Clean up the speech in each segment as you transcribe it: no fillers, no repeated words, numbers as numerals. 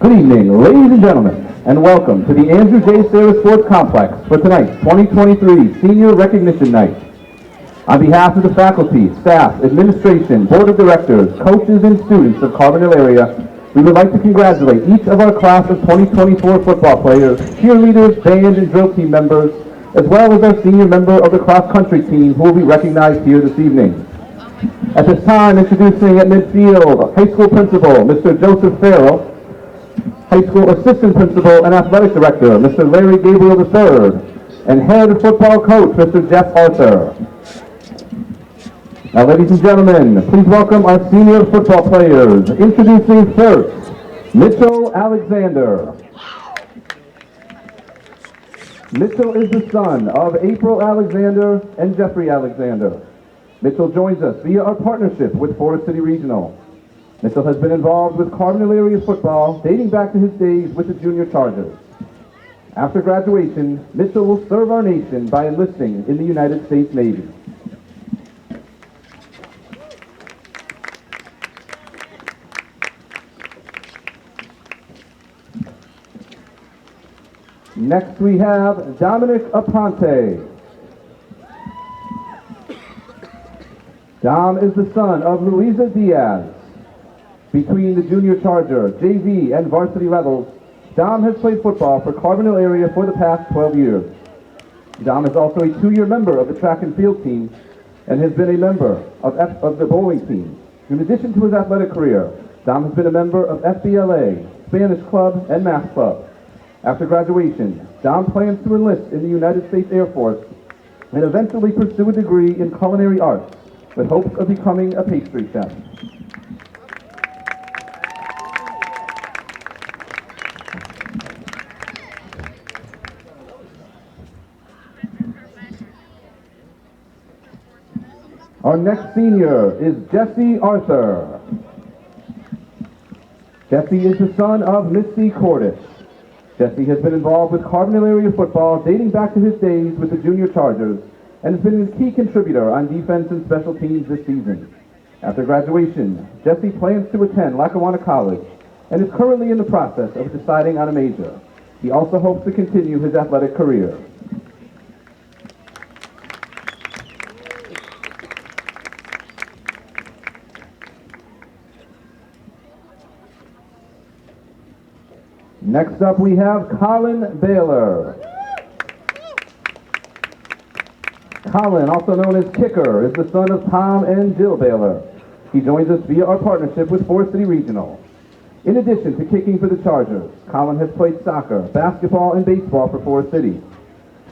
Good evening, ladies and gentlemen, and welcome to the Andrew J. Sayre Sports Complex for tonight's 2023 Senior Recognition Night. On behalf of the faculty, staff, administration, board of directors, coaches, and students of Carbondale area, we would like to congratulate each of our class of 2024 football players, cheerleaders, band, and drill team members, as well as our senior member of the cross-country team who will be recognized here this evening. At this time, introducing at midfield, high school principal, Mr. Joseph Farrell, high school assistant principal and athletic director, Mr. Larry Gabriel III, and head football coach, Mr. Jeff Arthur. Now, ladies and gentlemen, please welcome our senior football players. Introducing first, Mitchell Alexander. Mitchell is the son of April Alexander and Jeffrey Alexander. Mitchell joins us via our partnership with Forest City Regional. Mitchell has been involved with Carbondale area football dating back to his days with the Junior Chargers. After graduation, Mitchell will serve our nation by enlisting in the United States Navy. Next we have Dominic Aponte. Dom is the son of Luisa Diaz. Between the Junior Charger, JV, and varsity levels, Dom has played football for Carbondale area for the past 12 years. Dom is also a 2-year member of the track and field team and has been a member of the bowling team. In addition to his athletic career, Dom has been a member of FBLA, Spanish Club, and Math Club. After graduation, Dom plans to enlist in the United States Air Force and eventually pursue a degree in culinary arts with hopes of becoming a pastry chef. Our next senior is Jesse Arthur. Jesse is the son of Misty Cordish. Jesse has been involved with Carbondale area football dating back to his days with the Junior Chargers and has been a key contributor on defense and special teams this season. After graduation, Jesse plans to attend Lackawanna College and is currently in the process of deciding on a major. He also hopes to continue his athletic career. Next up, we have Colin Baylor. Colin, also known as Kicker, is the son of Tom and Jill Baylor. He joins us via our partnership with Forest City Regional. In addition to kicking for the Chargers, Colin has played soccer, basketball, and baseball for Forest City.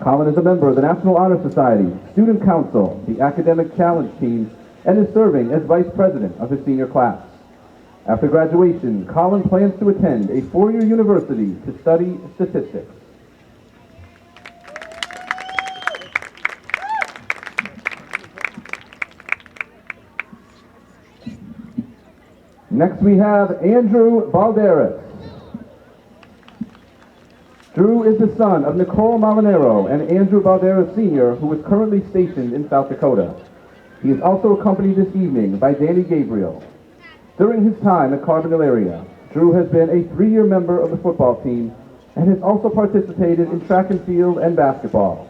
Colin is a member of the National Honor Society, Student Council, the Academic Challenge Team, and is serving as vice president of his senior class. After graduation, Colin plans to attend a 4-year university to study statistics. Next we have Andrew Balderas. Drew is the son of Nicole Molinero and Andrew Balderas Sr., who is currently stationed in South Dakota. He is also accompanied this evening by Danny Gabriel. During his time at Carbondale area, Drew has been a 3-year member of the football team and has also participated in track and field and basketball.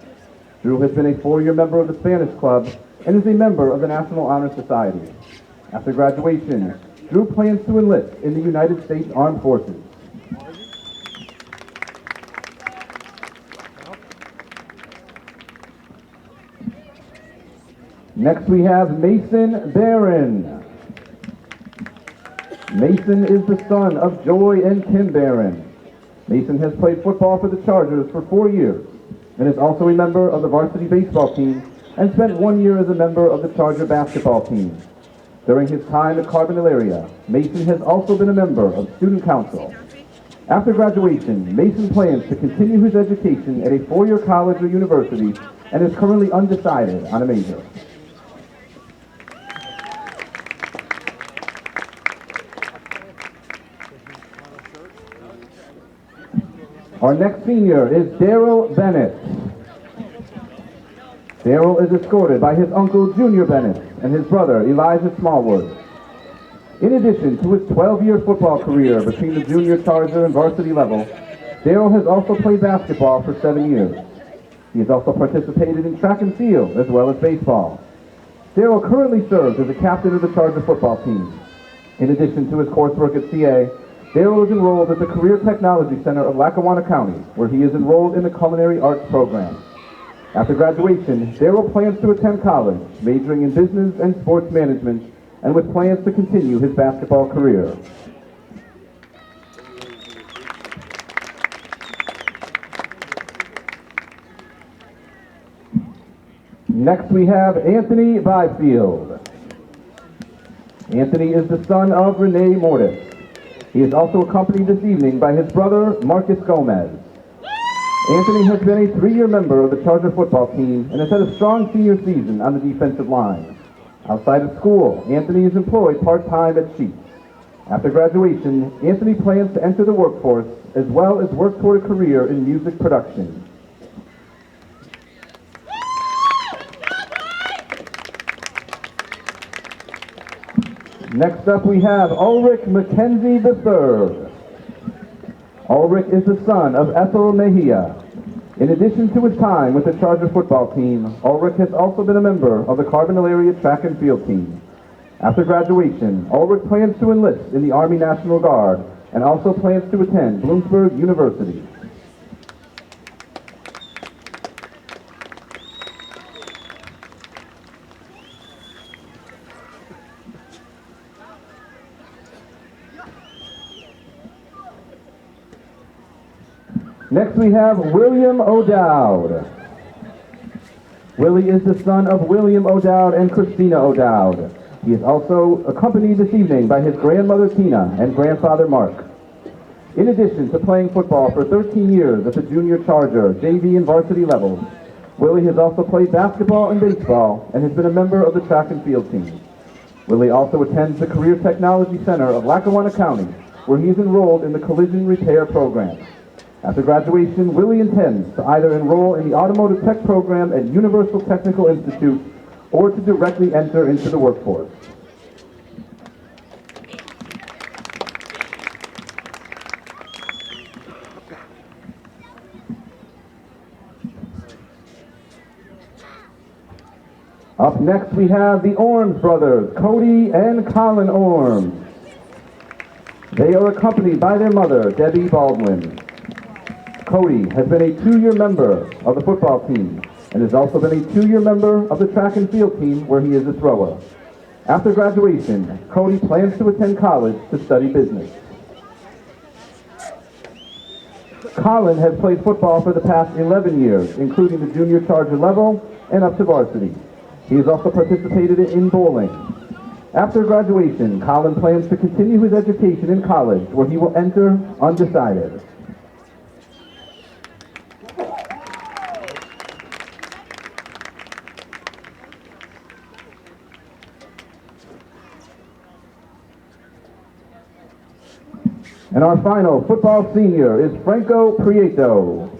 Drew has been a 4-year member of the Spanish Club and is a member of the National Honor Society. After graduation, Drew plans to enlist in the United States Armed Forces. Next we have Mason Barron. Mason is the son of Joy and Tim Barron. Mason has played football for the Chargers for 4 years and is also a member of the varsity baseball team and spent 1 year as a member of the Charger basketball team. During his time at Carbondale area, Mason has also been a member of Student Council. After graduation, Mason plans to continue his education at a 4-year college or university and is currently undecided on a major. Our next senior is Daryl Bennett. Daryl is escorted by his uncle Junior Bennett and his brother Elijah Smallwood. In addition to his 12-year football career between the junior Charger and varsity level, Daryl has also played basketball for 7 years. He has also participated in track and field as well as baseball. Daryl currently serves as a captain of the Charger football team. In addition to his coursework at CA, Daryl is enrolled at the Career Technology Center of Lackawanna County, where he is enrolled in the Culinary Arts program. After graduation, Daryl plans to attend college, majoring in business and sports management, and with plans to continue his basketball career. Next we have Anthony Byfield. Anthony is the son of Renee Mortis. He is also accompanied this evening by his brother, Marcus Gomez. Anthony has been a 3-year member of the Charger football team and has had a strong senior season on the defensive line. Outside of school, Anthony is employed part-time at Sheetz. After graduation, Anthony plans to enter the workforce as well as work toward a career in music production. Next up we have Ulrich McKenzie III. Ulrich is the son of Ethel Mejia. In addition to his time with the Charger football team, Ulrich has also been a member of the Carbondale area track and field team. After graduation, Ulrich plans to enlist in the Army National Guard and also plans to attend Bloomsburg University. Next we have William O'Dowd. Willie is the son of William O'Dowd and Christina O'Dowd. He is also accompanied this evening by his grandmother Tina and grandfather Mark. In addition to playing football for 13 years at the junior Charger, JV and varsity levels, Willie has also played basketball and baseball and has been a member of the track and field team. Willie also attends the Career Technology Center of Lackawanna County, where he is enrolled in the collision repair program. After graduation, Willie intends to either enroll in the automotive tech program at Universal Technical Institute or to directly enter into the workforce. Up next we have the Orms brothers, Cody and Colin Orms. They are accompanied by their mother, Debbie Baldwin. Cody has been a 2-year member of the football team and has also been a 2-year member of the track and field team where he is a thrower. After graduation, Cody plans to attend college to study business. Colin has played football for the past 11 years, including the junior Charger level and up to varsity. He has also participated in bowling. After graduation, Colin plans to continue his education in college where he will enter undecided. And our final football senior is Franco Prieto.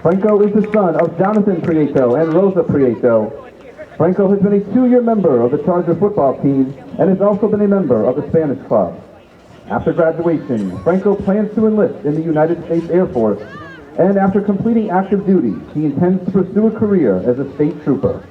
Franco is the son of Jonathan Prieto and Rosa Prieto. Franco has been a 2-year member of the Charger football team and has also been a member of the Spanish club. After graduation, Franco plans to enlist in the United States Air Force, and after completing active duty, he intends to pursue a career as a state trooper.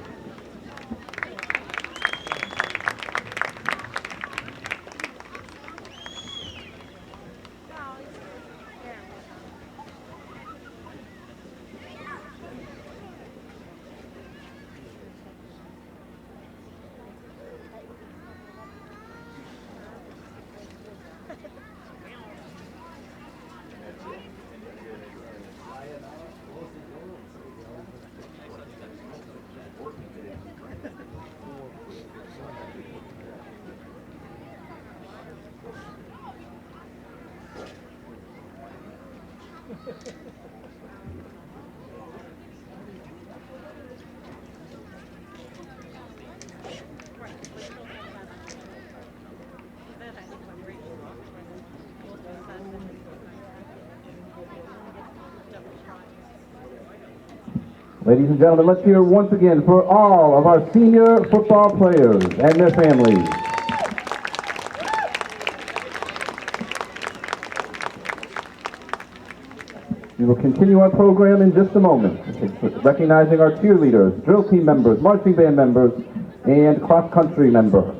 Ladies and gentlemen, let's hear once again for all of our senior football players and their families. We will continue our program in just a moment, recognizing our cheerleaders, drill team members, marching band members, and cross-country members.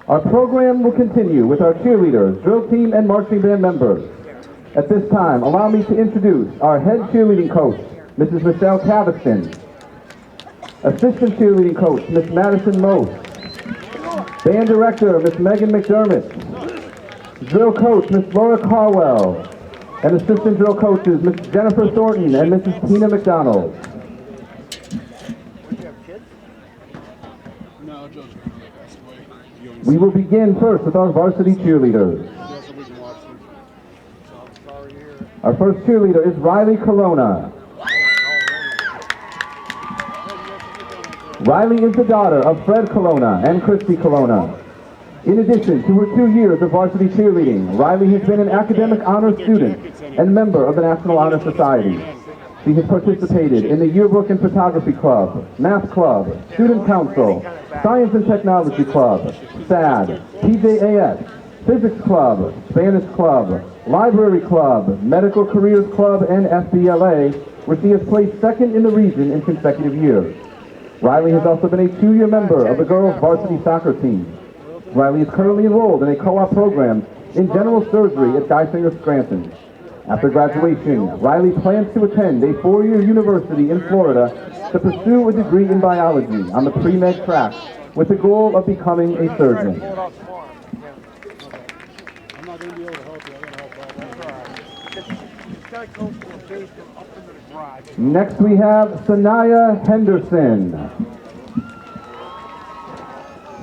Our program will continue with our cheerleaders, drill team, and marching band members. At this time, allow me to introduce our head cheerleading coach, Mrs. Michelle Caviston, assistant cheerleading coach, Miss Madison Mose, band director, Miss Megan McDermott, drill coach, Miss Laura Carwell, and assistant drill coaches, Miss Jennifer Thornton and Mrs. Tina McDonald. We will begin first with our varsity cheerleaders. Our first cheerleader is Riley Colonna. Riley is the daughter of Fred Colonna and Christy Colonna. In addition to her 2 years of varsity cheerleading, Riley has been an academic honor student and member of the National Honor Society. She has participated in the Yearbook and Photography Club, Math Club, Student Council, Science and Technology Club, SAD, PJAS, Physics Club, Spanish Club, Library Club, Medical Careers Club, and FBLA, where she has placed second in the region in consecutive years. Riley has also been a 2-year member of the girls' varsity soccer team. Riley is currently enrolled in a co-op program in general surgery at Geisinger Scranton. After graduation, Riley plans to attend a 4-year university in Florida to pursue a degree in biology on the pre-med track with the goal of becoming a surgeon. Next we have Sanaya Henderson.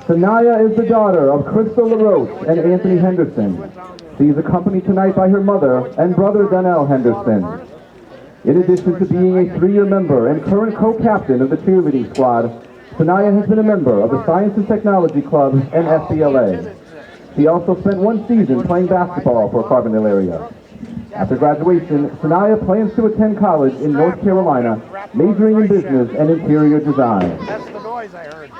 Sanaya is the daughter of Crystal LaRoche and Anthony Henderson. She is accompanied tonight by her mother and brother Donnell Henderson. In addition to being a 3-year member and current co-captain of the cheerleading squad, Sanaya has been a member of the Science and Technology Club and FBLA. She also spent 1 season playing basketball for Carbondale area. After graduation, Sanaya plans to attend college in North Carolina, majoring in business and interior design. That's the noise I heard.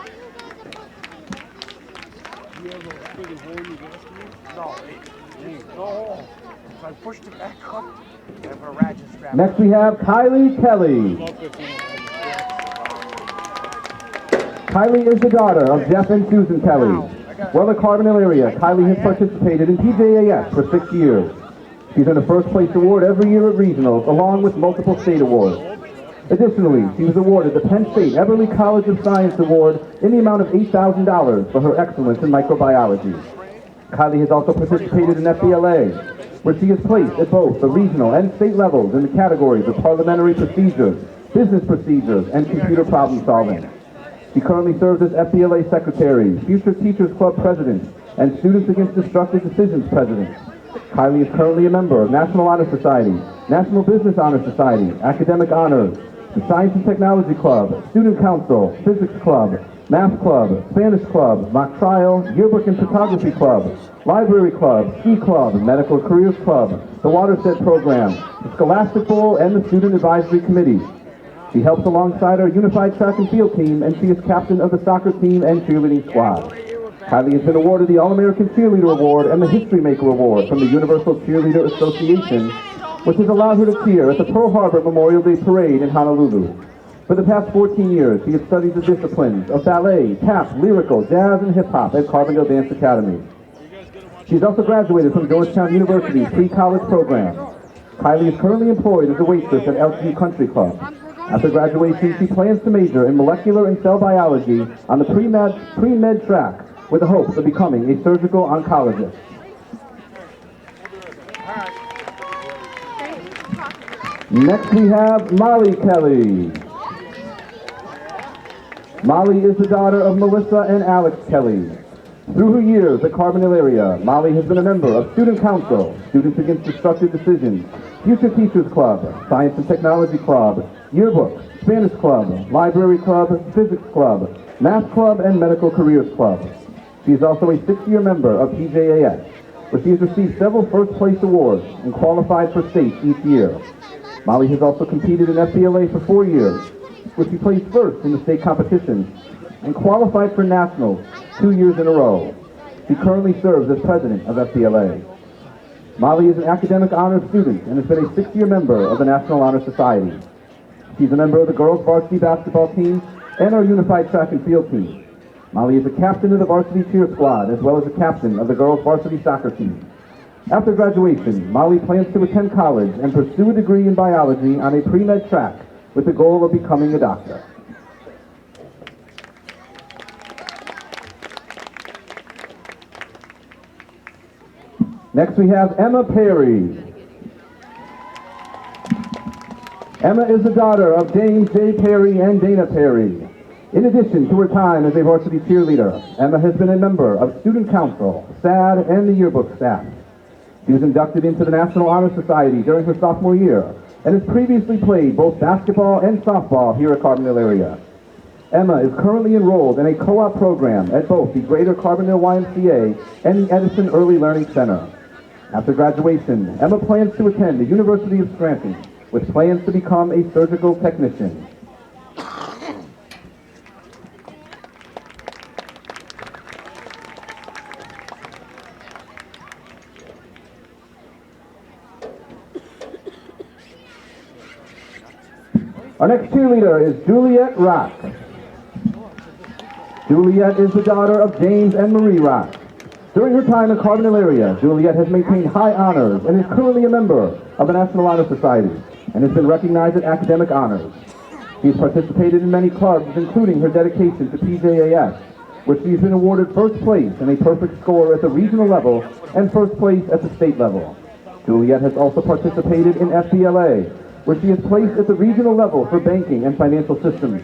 No, so I pushed it back up and a ratchet strap. Next we have Kylie Kelly. Kylie is the daughter of Jeff and Susan Kelly. While in the Carbondale area, Kylie has participated in PJAS for 6 years. She's earned a first place award every year at regionals, along with multiple state awards. Additionally, she was awarded the Penn State Eberly College of Science Award in the amount of $8,000 for her excellence in microbiology. Kylie has also participated in FBLA, where she is placed at both the regional and state levels in the categories of parliamentary procedures, business procedures, and computer problem solving. She currently serves as FBLA Secretary, Future Teachers Club President, and Students Against Destructive Decisions President. Kylie is currently a member of National Honor Society, National Business Honor Society, Academic Honors, the Science and Technology Club, Student Council, Physics Club, Math Club, Spanish Club, Mock Trial, Yearbook and Photography Club, Library Club, Ski Club, Medical Careers Club, the Watershed Program, the Scholastic Bowl, and the Student Advisory Committee. She helps alongside our unified track and field team, and she is captain of the soccer team and cheerleading squad. Kylie has been awarded the All-American Cheerleader Award and the History Maker Award from the Universal Cheerleader Association which has allowed her to cheer at the Pearl Harbor Memorial Day Parade in Honolulu. For the past 14 years, she has studied the disciplines of ballet, tap, lyrical, jazz, and hip-hop at Carbondale Dance Academy. She's also graduated from Georgetown University's pre-college program. Kylie is currently employed as a waitress at LTU Country Club. After graduation, she plans to major in molecular and cell biology on the pre-med track with the hopes of becoming a surgical oncologist. Next we have Molly Kelly. Molly is the daughter of Melissa and Alex Kelly. Through her years at Carbondale area, Molly has been a member of Student Council, Students Against Destructive Decisions, Future Teachers Club, Science and Technology Club, Yearbook, Spanish Club, Library Club, Physics Club, Math Club, and Medical Careers Club. She is also a 6-year member of PJAS, where she has received several first-place awards and qualified for state each year. Molly has also competed in FBLA for 4 years, where she placed first in the state competition and qualified for nationals 2 years in a row. She currently serves as president of FBLA. Molly is an academic honors student and has been a 6-year member of the National Honor Society. She's a member of the girls varsity basketball team and our unified track and field team. Molly is a captain of the varsity cheer squad as well as a captain of the girls varsity soccer team. After graduation, Molly plans to attend college and pursue a degree in biology on a pre-med track with the goal of becoming a doctor. Next we have Emma Perry. Emma is the daughter of James J. Perry and Dana Perry. In addition to her time as a varsity cheerleader, Emma has been a member of Student Council, SAD, and the yearbook staff. She was inducted into the National Honor Society during her sophomore year and has previously played both basketball and softball here at Carbondale area. Emma is currently enrolled in a co-op program at both the Greater Carbondale YMCA and the Edison Early Learning Center. After graduation, Emma plans to attend the University of Scranton with plans to become a surgical technician. Our next cheerleader is Juliet Rock. Juliet is the daughter of James and Marie Rock. During her time in Carbondale area, Juliet has maintained high honors and is currently a member of the National Honor Society and has been recognized at academic honors. She has participated in many clubs, including her dedication to PJAS, where she has been awarded first place and a perfect score at the regional level and first place at the state level. Juliet has also participated in FBLA, where she is placed at the regional level for banking and financial systems.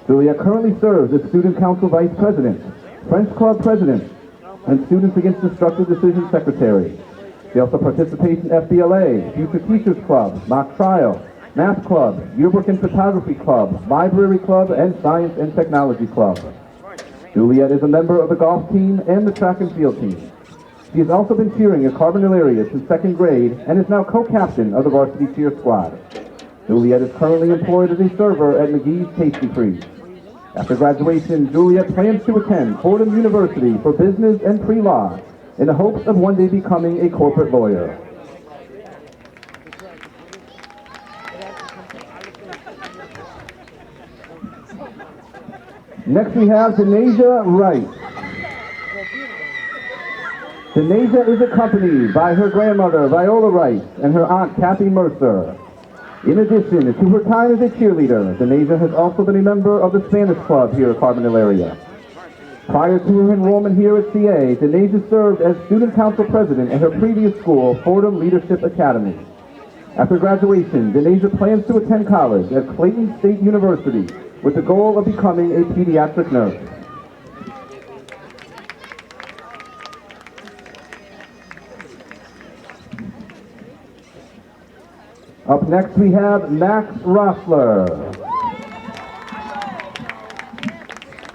Juliet currently serves as Student Council Vice President, French Club President, and Students Against Destructive Decisions Secretary. She also participates in FBLA, Future Teachers Club, Mock Trial, Math Club, Yearbook and Photography Club, Library Club, and Science and Technology Club. Juliet is a member of the golf team and the track and field team. She has also been cheering at Carbondale area since 2nd grade and is now co-captain of the varsity cheer squad. Juliet is currently employed as a server at McGee's Tasty Freeze. After graduation, Juliet plans to attend Fordham University for business and pre-law in the hopes of one day becoming a corporate lawyer. Next we have Denasia Wright. Denasia is accompanied by her grandmother, Viola Wright, and her aunt, Kathy Mercer. In addition to her time as a cheerleader, Denasia has also been a member of the Spanish Club here at Carbondale area. Prior to her enrollment here at CA, Denasia served as Student Council President at her previous school, Fordham Leadership Academy. After graduation, Denasia plans to attend college at Clayton State University with the goal of becoming a pediatric nurse. Up next we have Max Rossler.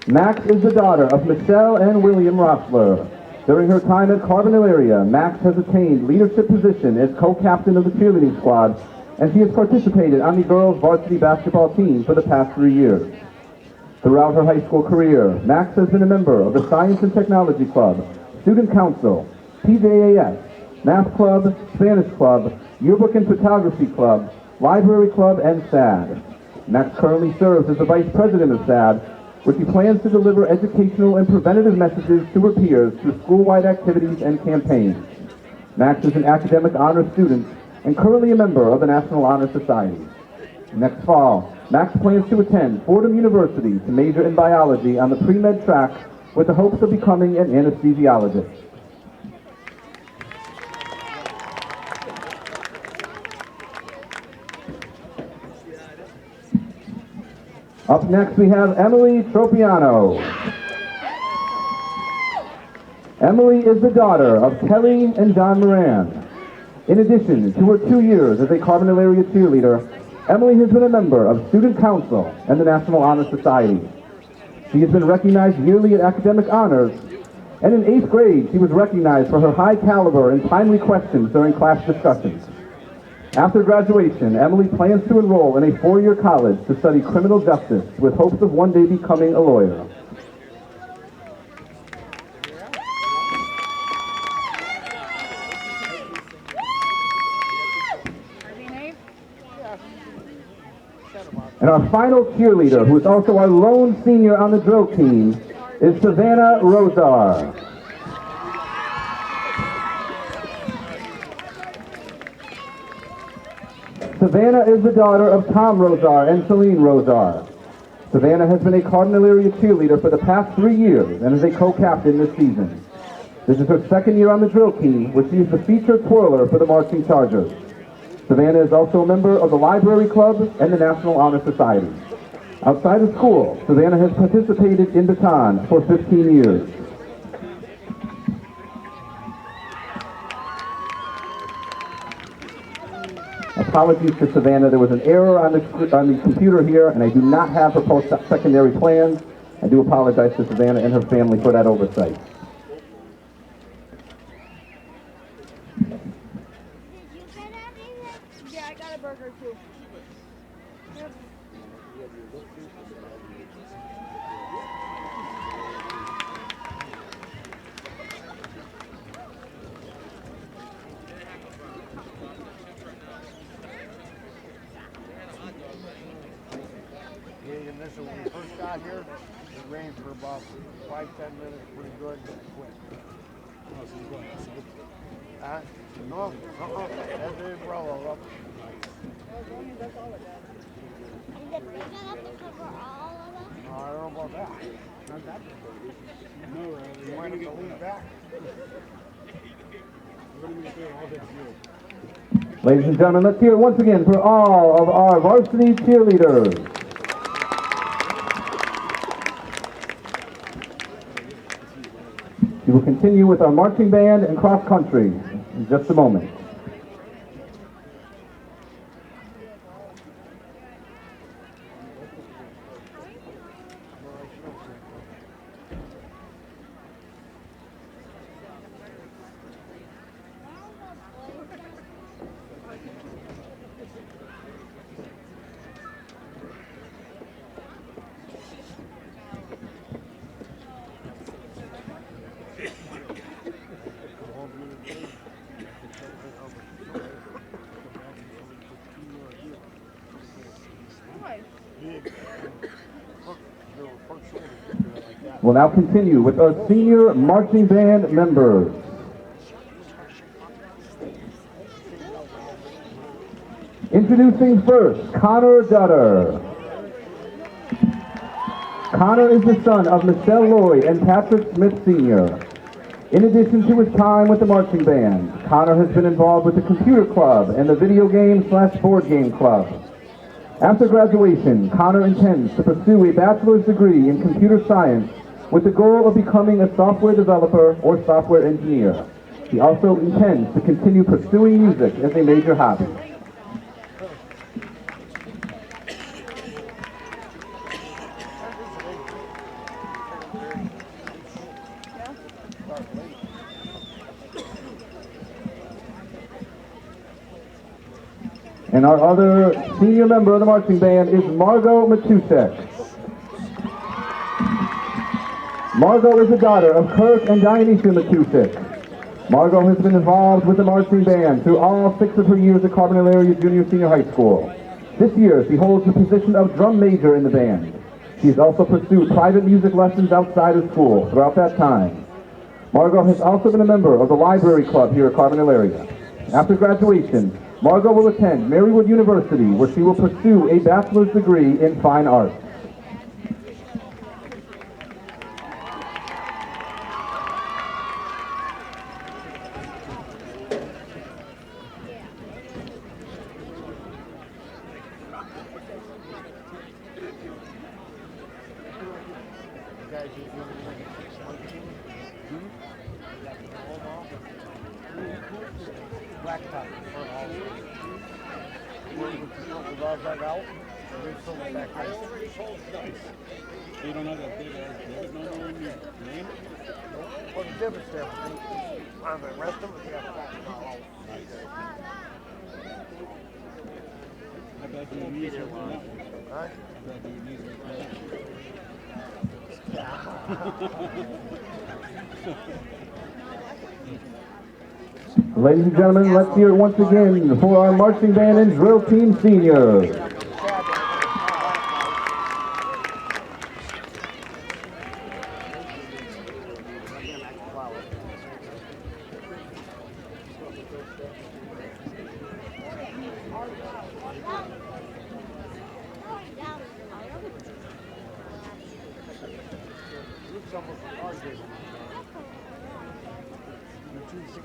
Max is the daughter of Michelle and William Rossler. During her time at Carbondale area, Max has attained leadership position as co-captain of the cheerleading squad, and she has participated on the girls varsity basketball team for the past 3 years. Throughout her high school career, Max has been a member of the Science and Technology Club, Student Council, PJAS, Math Club, Spanish Club, Yearbook and Photography Club, Library Club, and SAD. Max currently serves as the Vice President of SAD, where she plans to deliver educational and preventative messages to her peers through school-wide activities and campaigns. Max is an academic honor student and currently a member of the National Honor Society. Next fall, Max plans to attend Fordham University to major in biology on the pre-med track with the hopes of becoming an anesthesiologist. Up next, we have Emily Tropiano. Emily is the daughter of Kelly and John Moran. In addition to her 2 years as a Carbondale area cheerleader, Emily has been a member of Student Council and the National Honor Society. She has been recognized yearly at academic honors, and in 8th grade, she was recognized for her high caliber and timely questions during class discussions. After graduation, Emily plans to enroll in a 4-year college to study criminal justice with hopes of one day becoming a lawyer. And our final cheerleader, who is also our lone senior on the drill team, is Savannah Rosar. Savannah is the daughter of Tom Rosar and Celine Rosar. Savannah has been a Cardinal area cheerleader for the past 3 years and is a co-captain this season. This is her 2nd year on the drill team, where she is the featured twirler for the Marching Chargers. Savannah is also a member of the Library Club and the National Honor Society. Outside of school, Savannah has participated in baton for 15 years. Apologies to Savannah, there was an error on the computer here, and I do not have her post-secondary plans. I do apologize to Savannah and her family for that oversight. Yeah, I got a burger too. Yep. Yeah, initially when we first got here, it rained for about 5-10 minutes, pretty good, but quick. Huh? No, that's the umbrella up. That's all of that. Is it big enough to cover all of them? No, I don't know about that. Not that big. No, you might have to lean back. Ladies and gentlemen, let's hear it once again for all of our varsity cheerleaders. We will continue with our marching band and cross country in just a moment. We'll now continue with our senior marching band members. Introducing first, Connor Dutter. Connor is the son of Michelle Lloyd and Patrick Smith Sr. In addition to his time with the marching band, Connor has been involved with the computer club and the video game/board game club. After graduation, Connor intends to pursue a bachelor's degree in computer science with the goal of becoming a software developer or software engineer. He also intends to continue pursuing music as a major hobby. And our other senior member of the marching band is Margot Matusek. Margot is the daughter of Kirk and Dionysia Matusek. Margot has been involved with the marching band through all 6 of her years at Carbondale Area Junior Senior High School. This year, she holds the position of drum major in the band. She has also pursued private music lessons outside of school throughout that time. Margot has also been a member of the Library Club here at Carbondale Area. After graduation, Margot will attend Marywood University, where she will pursue a bachelor's degree in fine arts. Blacktop for all. That out. You don't have that big ass debit number in your name? What's the difference there? On the rest of it, yeah. I bet your knees are one. Huh? I bet your knees Ladies and gentlemen, let's hear it once again for our marching band and drill team seniors.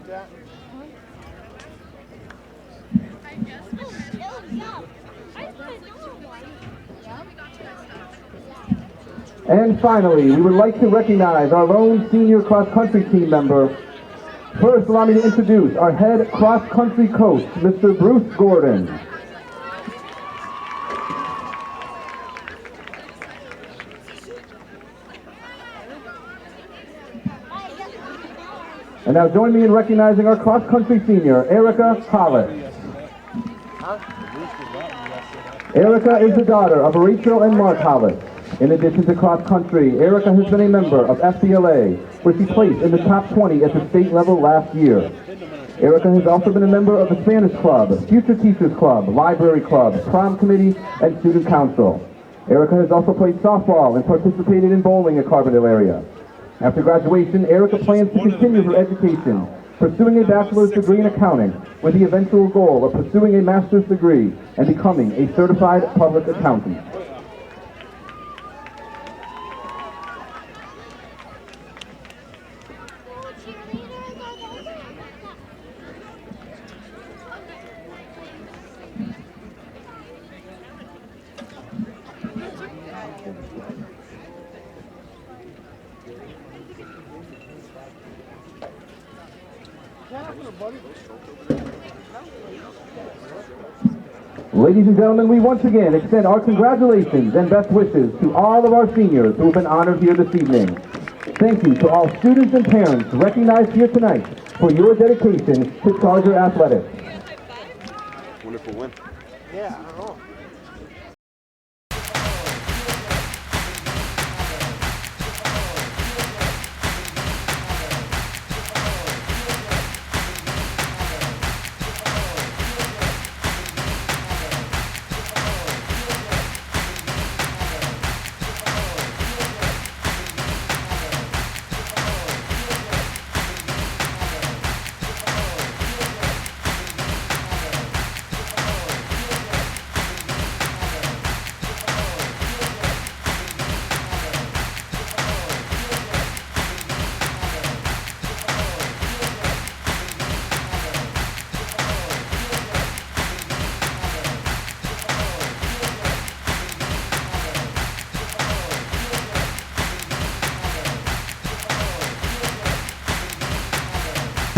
That? And finally, we would like to recognize our lone senior cross-country team member. First, allow me to introduce our head cross-country coach, Mr. Bruce Gordon. And now join me in recognizing our cross-country senior, Erica Hollis. Erica is the daughter of Rachel and Mark Hollis. In addition to cross-country, Erica has been a member of FBLA, where she placed in the top 20 at the state level last year. Erica has also been a member of the Spanish Club, Future Teachers Club, Library Club, Prom Committee, and Student Council. Erica has also played softball and participated in bowling at Carbondale Area. After graduation, Erica plans to continue her education, pursuing a bachelor's degree in accounting, with the eventual goal of pursuing a master's degree and becoming a certified public accountant. Ladies and gentlemen, we once again extend our congratulations and best wishes to all of our seniors who have been honored here this evening. Thank you to all students and parents recognized here tonight for your dedication to Charger Athletics. Wonderful win. Yeah, I don't know.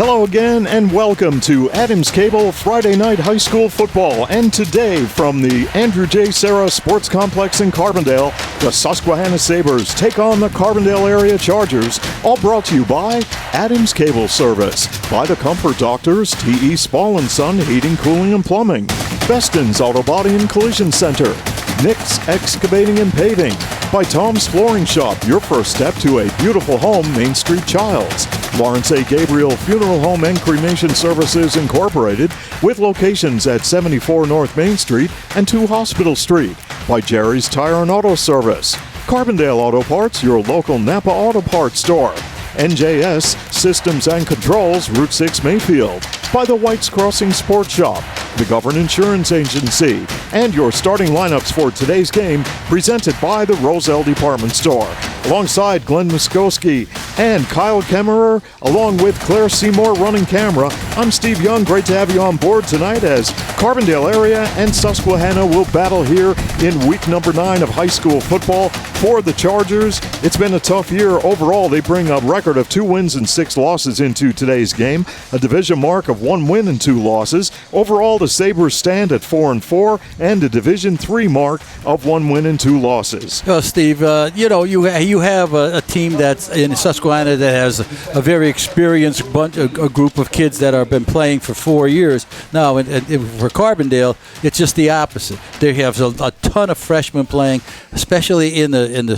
Hello again and welcome to Adams Cable Friday Night High School Football. And today from the Andrew J. Serra Sports Complex in Carbondale, the Susquehanna Sabres take on the Carbondale Area Chargers, all brought to you by Adams Cable Service, by the Comfort Doctors, T.E. Spall & Son Heating, Cooling and Plumbing, Beston's Auto Body and Collision Center, Nick's Excavating and Paving. By Tom's Flooring Shop, your first step to a beautiful home, Main Street Childs. Lawrence A. Gabriel Funeral Home and Cremation Services Incorporated, with locations at 74 North Main Street and 2 Hospital Street. By Jerry's Tire and Auto Service. Carbondale Auto Parts, your local Napa Auto Parts store. NJS Systems and Controls, Route 6 Mayfield. By the White's Crossing Sports Shop, the Government Insurance Agency, and your starting lineups for today's game presented by the Roselle Department Store. Alongside Glenn Muskowski and Kyle Kemmerer, along with Claire Seymour running camera, I'm Steve Young. Great to have you on board tonight as Carbondale area and Susquehanna will battle here in week number 9 of high school football. For the Chargers, it's been a tough year overall. They bring a record of 2 wins and 6 losses into today's game, a division mark of 1 win and 2 losses. Overall, the Sabres stand at 4-4 and a Division III mark of 1 win and 2 losses. Steve, you have a team that's in Susquehanna that has a very experienced a group of kids that have been playing for 4 years. Now, for Carbondale, it's just the opposite. They have a ton of freshmen playing, especially in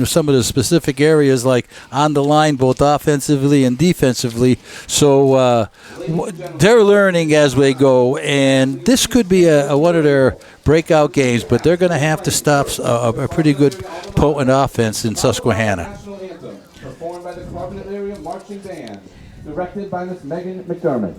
some of the specific areas like on the line, both offensively and defensively. So they're learning as they go, and this could be one of their breakout games, but they're going to have to stop a pretty good potent offense in Susquehanna. National anthem, performed by the Carbondale Area Marching Band, directed by Miss Megan McDermott.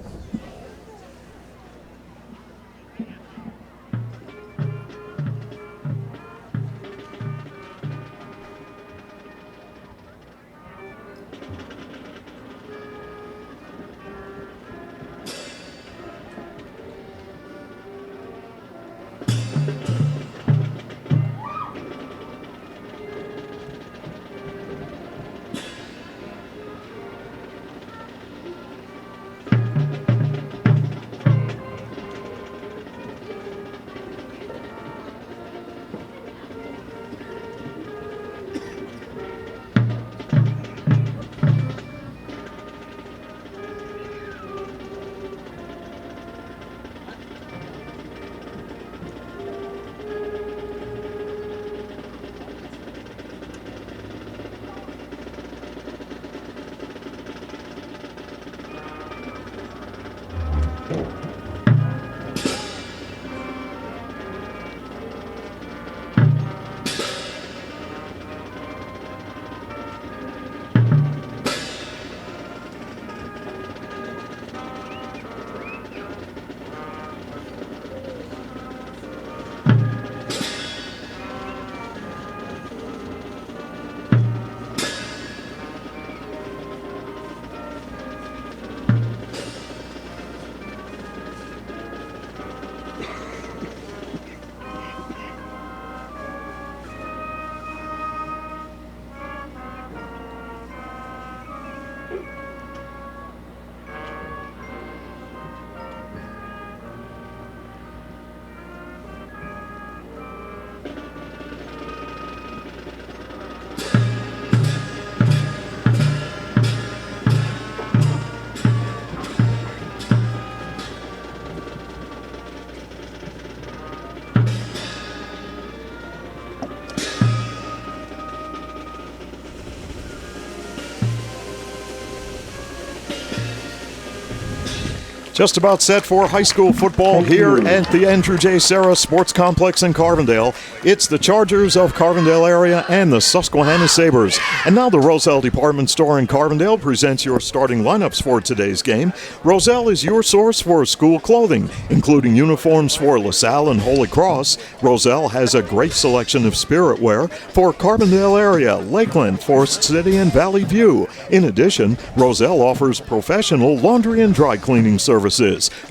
Just about set for high school football here at the Andrew J. Serra Sports Complex in Carbondale. It's the Chargers of Carbondale area and the Susquehanna Sabres. And now the Roselle Department Store in Carbondale presents your starting lineups for today's game. Roselle is your source for school clothing, including uniforms for LaSalle and Holy Cross. Roselle has a great selection of spirit wear for Carbondale area, Lakeland, Forest City, and Valley View. In addition, Roselle offers professional laundry and dry cleaning services.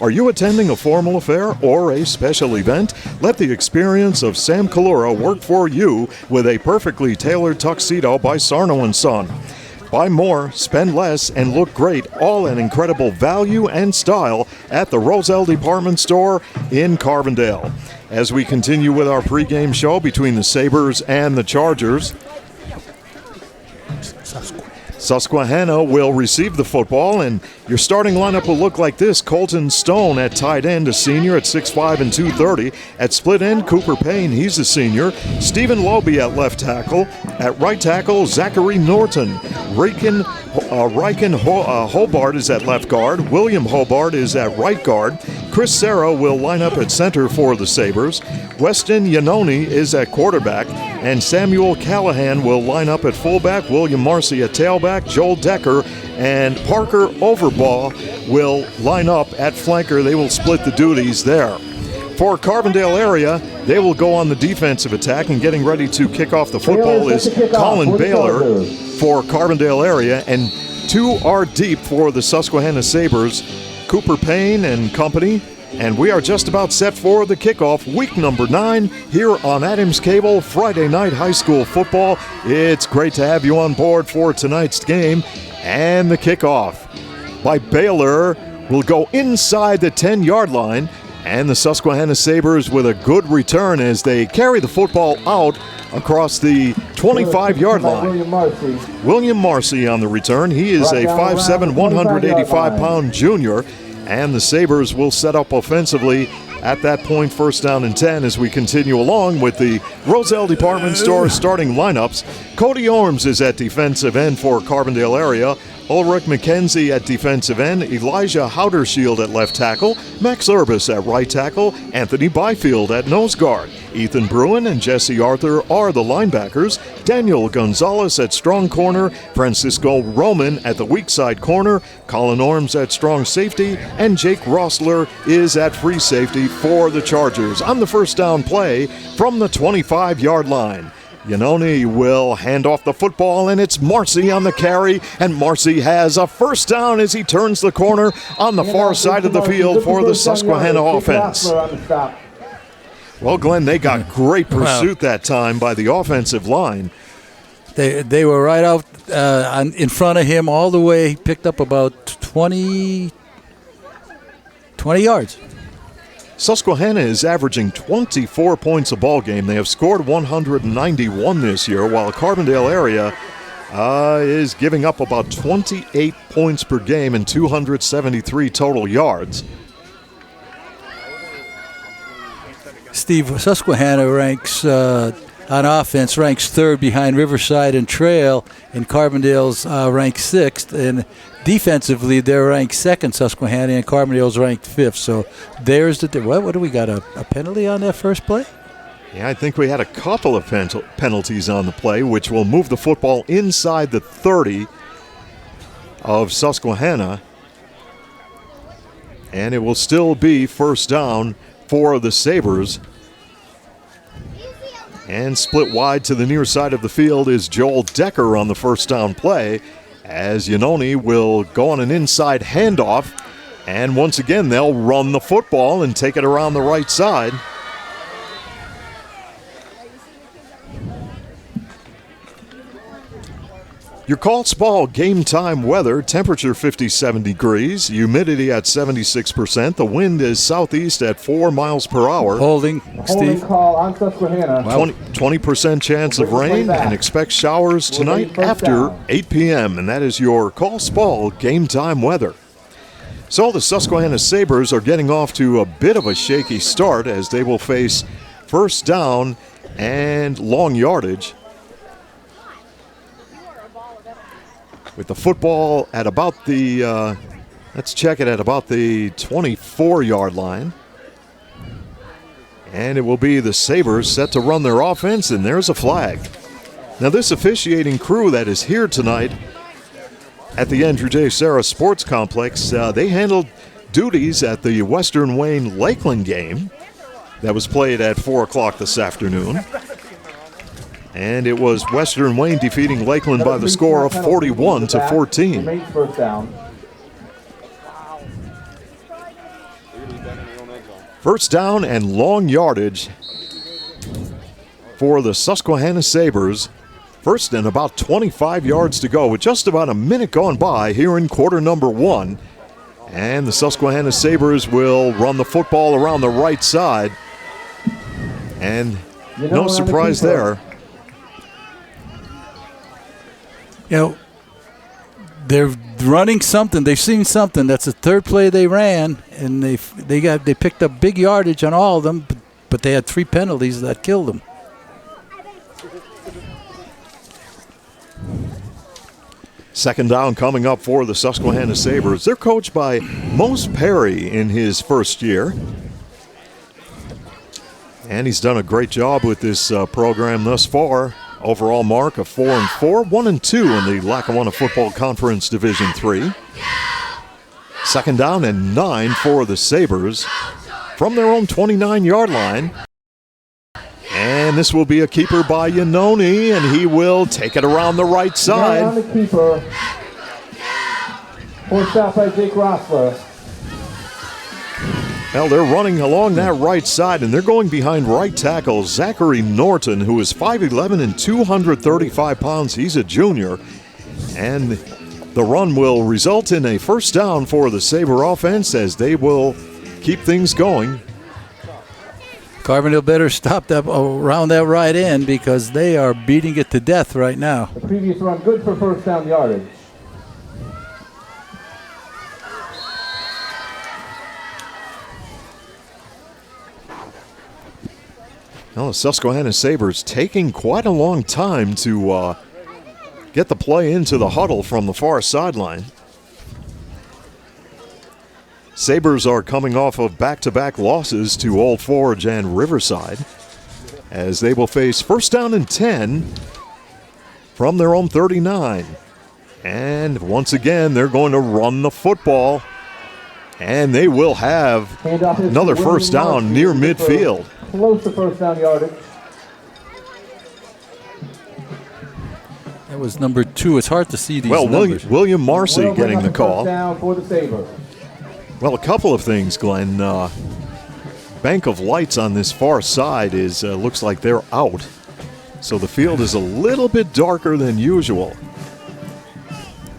Are you attending a formal affair or a special event? Let the experience of Sam Kalura work for you with a perfectly tailored tuxedo by Sarno & Son. Buy more, spend less, and look great, all at incredible value and style at the Roselle Department Store in Carbondale. As we continue with our pregame show between the Sabres and the Chargers, Susquehanna will receive the football, and Your starting lineup will look like this. Colton Stone at tight end, a senior at 6'5" and 230. At split end, Cooper Payne, he's a senior. Stephen Lobe at left tackle. At right tackle, Zachary Norton. Riken Hobart is at left guard. William Hobart is at right guard. Chris Serra will line up at center for the Sabres. Weston Yanoni is at quarterback. And Samuel Callahan will line up at fullback. William Marcy at tailback. Joel Decker and Parker Overbaugh will line up at flanker. They will split the duties there. For Carbondale area, they will go on the defensive attack, and getting ready to kick off the football is Colin Baylor for Carbondale area, and 2 are deep for the Susquehanna Sabres, Cooper Payne and company. And we are just about set for the kickoff, week number 9, here on Adams Cable, Friday night high school football. It's great to have you on board for tonight's game. And the kickoff by Baylor will go inside the 10-yard line. And the Susquehanna Sabres with a good return as they carry the football out across the 25-yard line. William Marcy on the return. He is a 5'7", 185-pound junior. And the Sabres will set up offensively at that point, 1st down and 10, as we continue along with the Roselle Department Store starting lineups. Cody Orms is at defensive end for Carbondale area. Ulrich McKenzie at defensive end, Elijah Howdershield at left tackle, Max Urbis at right tackle, Anthony Byfield at nose guard. Ethan Bruin and Jesse Arthur are the linebackers, Daniel Gonzalez at strong corner, Francisco Roman at the weak side corner, Colin Orms at strong safety, and Jake Rossler is at free safety for the Chargers. On the 1st down play from the 25-yard line, Yanoni will hand off the football, and it's Marcy on the carry, and Marcy has a 1st down as he turns the corner on the far side of the field for the Susquehanna offense. Well, Glenn, they got great pursuit that time by the offensive line. They were right out in front of him all the way, picked up about 20 yards. Susquehanna is averaging 24 points a ball game. They have scored 191 this year, while Carbondale area is giving up about 28 points per game and 273 total yards. Steve, Susquehanna ranks on offense, ranks 3rd behind Riverside and Trail, and Carbondale's ranks 6th. And defensively, they're ranked 2nd, Susquehanna, and Carbondale's ranked 5th. So there's the what do we got, a penalty on that first play? Yeah, I think we had a couple of penalties on the play, which will move the football inside the 30 of Susquehanna. And it will still be 1st down for the Sabres. And split wide to the near side of the field is Joel Decker on the 1st down play, as Yanoni will go on an inside handoff. And once again, they'll run the football and take it around the right side. Your Colts ball game time weather, temperature 57 degrees, humidity at 76%. The wind is southeast at 4 miles per hour. Holding Steve. Call on Susquehanna. 20% chance of rain, and expect showers tonight after 8 p.m. And that is your Colts ball game time weather. So the Susquehanna Sabres are getting off to a bit of a shaky start as they will face 1st down and long yardage. With the football at about the, let's check it, at about the 24-yard line. And it will be the Sabres set to run their offense, and there's a flag. Now this officiating crew that is here tonight at the Andrew J. Serra Sports Complex, they handled duties at the Western Wayne Lakeland game that was played at 4 o'clock this afternoon. And it was Western Wayne defeating Lakeland by the score of 41-14. 1st down. 1st down and long yardage for the Susquehanna Sabres. 1st and about 25 yards to go with just about a minute gone by here in quarter number 1. And the Susquehanna Sabres will run the football around the right side. And no surprise there. running something. They've seen something. That's the third play they ran, and they picked up big yardage on all of them, but they had 3 penalties that killed them. Second down coming up for the Susquehanna Sabres. They're coached by Mose Perry in his first year. And he's done a great job with this program thus far. Overall mark of 4-4, 1-2 in the Lackawanna Football Conference Division III. Second down and 9 for the Sabres from their own 29-yard line. And this will be a keeper by Iannone, and he will take it around the right side. On the keeper. Forced out by Jake Rossler. Well, they're running along that right side, and they're going behind right tackle Zachary Norton, who is 5'11 and 235 pounds. He's a junior. And the run will result in a first down for the Sabre offense as they will keep things going. Carbondale better stop that around that right end because they are beating it to death right now. The previous run good for first down yardage. Well, the Susquehanna Sabres taking quite a long time to get the play into the huddle from the far sideline. Sabres are coming off of back-to-back losses to Old Forge and Riverside as they will face first down and 10 from their own 39. And once again, they're going to run the football, and they will have another first down near midfield. Close to first down yardage. That was number 2. It's hard to see these numbers. William Marcy getting the call. Down for the Sabres. Well, a couple of things, Glenn. Bank of lights on this far side is looks like they're out. So the field is a little bit darker than usual.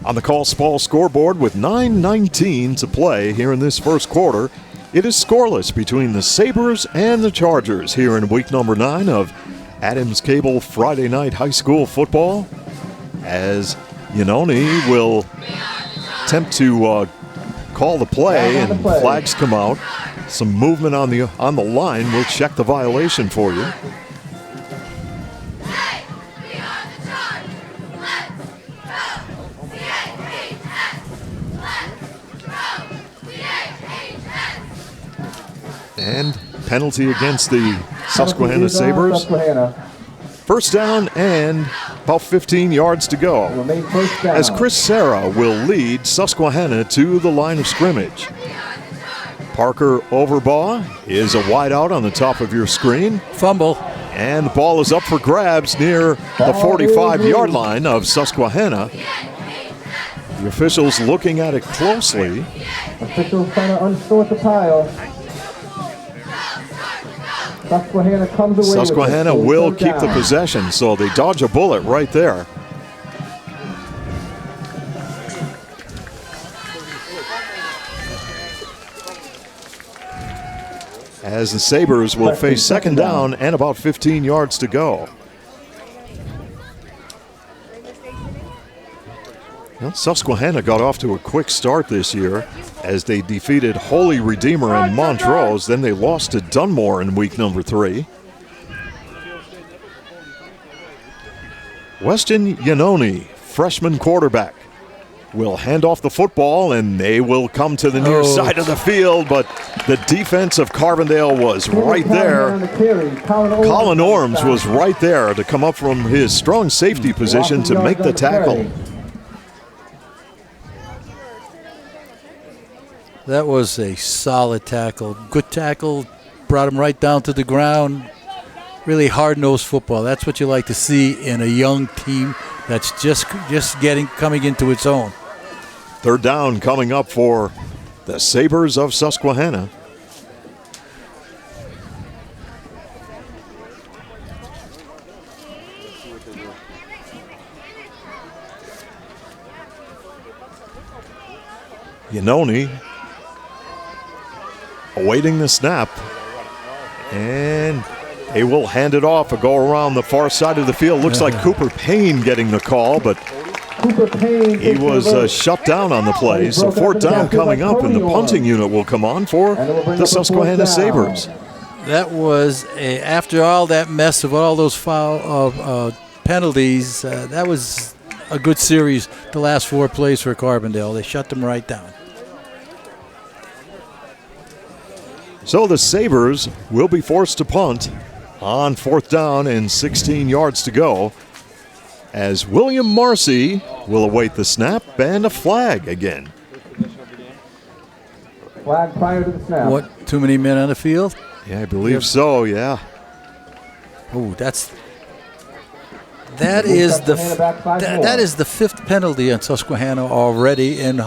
On the Call Spall scoreboard with 9:19 to play here in this first quarter, it is scoreless between the Sabres and the Chargers here in week number 9 of Adams Cable Friday Night High School Football, as Iannone will attempt to call the play, and flags come out. Some movement on the line. We'll check the violation for you. And penalty against the Susquehanna Sabres. First down and about 15 yards to go, as Chris Serra will lead Susquehanna to the line of scrimmage. Parker Overbaugh is a wideout on the top of your screen. Fumble. And the ball is up for grabs near the 45-yard line of Susquehanna. The officials looking at it closely. Officials trying to unsort the pile. Susquehanna comes away. Susquehanna will keep the possession, so they dodge a bullet right there. As the Sabres will face second down and about 15 yards to go. Well, Susquehanna got off to a quick start this year as they defeated Holy Redeemer and Montrose. Then they lost to Dunmore in week number 3. Weston Iannone, freshman quarterback, will hand off the football, and they will come to the near side of the field, but the defense of Carbondale was right there. Colin Orms was right there to come up from his strong safety position to make the tackle. That was a solid tackle. Good tackle, brought him right down to the ground. Really hard-nosed football. That's what you like to see in a young team that's just coming into its own. Third down coming up for the Sabres of Susquehanna. Iannone awaiting the snap, and they will hand it off. A go around the far side of the field. Looks like Cooper Payne getting the call, but Cooper Payne. He was shut down on the play, so fourth down coming up, and the punting unit will come on for the Susquehanna Sabres. That was, after all that mess of all those foul penalties, that was a good series, the last 4 plays for Carbondale. They shut them right down. So the Sabres will be forced to punt on fourth down and 16 yards to go, as William Marcy will await the snap and a flag again. Flag prior to the snap. What, too many men on the field? Yeah, I believe so, yeah. Oh, that is the 5th penalty on Susquehanna already, and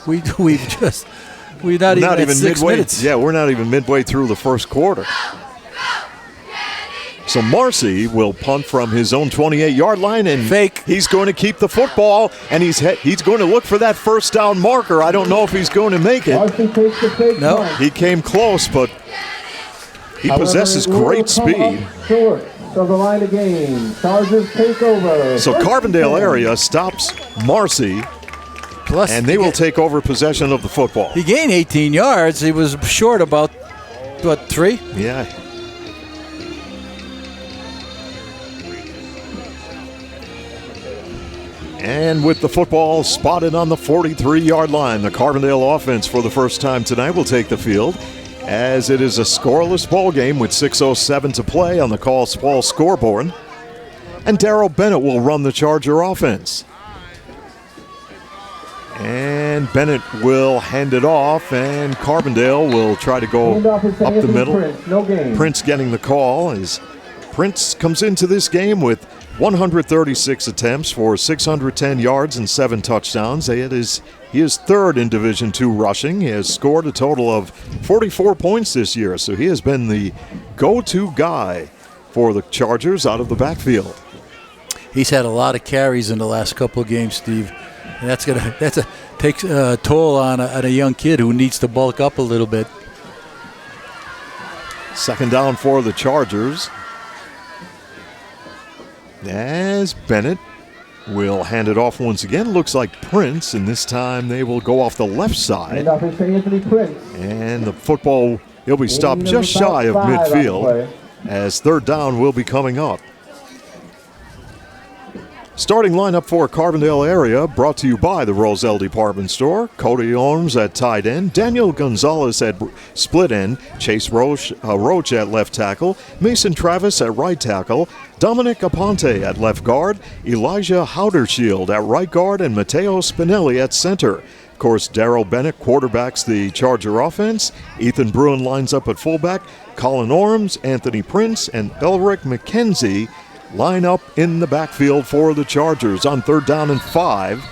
we're not even 6 midway. minutes. Yeah, we're not even midway through the first quarter. So Marcy will punt from his own 28-yard line, and fake. He's going to keep the football, and he's going to look for that first down marker. I don't know if he's going to make it. Marcy takes the fake No, punt. He came close, but he possesses great speed. Short of the line of game. Chargers take over. So Carbondale area stops Marcy, plus and they will take over possession of the football. He gained 18 yards. He was short about, what, 3? Yeah. And with the football spotted on the 43-yard line, the Carbondale offense for the first time tonight will take the field, as it is a scoreless ball game with 6:07 to play on the Call Spall scoreboard. And Darrell Bennett will run the Charger offense. And Bennett will hand it off, and Carbondale will try to go up the middle. Prince, no gain. Prince getting the call, as Prince comes into this game with 136 attempts for 610 yards and 7 touchdowns. He is third in Division II rushing. He has scored a total of 44 points this year, so he has been the go-to guy for the Chargers out of the backfield. He's had a lot of carries in the last couple of games, Steve. And takes a toll on a young kid who needs to bulk up a little bit. Second down for the Chargers, as Bennett will hand it off once again. Looks like Prince, and this time they will go off the left side. And the football, he'll be stopped just shy of midfield, as third down will be coming up. Starting lineup for Carbondale area, brought to you by the Roselle Department Store. Cody Orms at tight end, Daniel Gonzalez at split end, Chase Roach at left tackle, Mason Travis at right tackle, Dominic Aponte at left guard, Elijah Howdershield at right guard, and Matteo Spinelli at center. Of course, Darrell Bennett quarterbacks the Charger offense. Ethan Bruin lines up at fullback. Colin Orms, Anthony Prince, and Elric McKenzie line up in the backfield for the Chargers on third down and 5.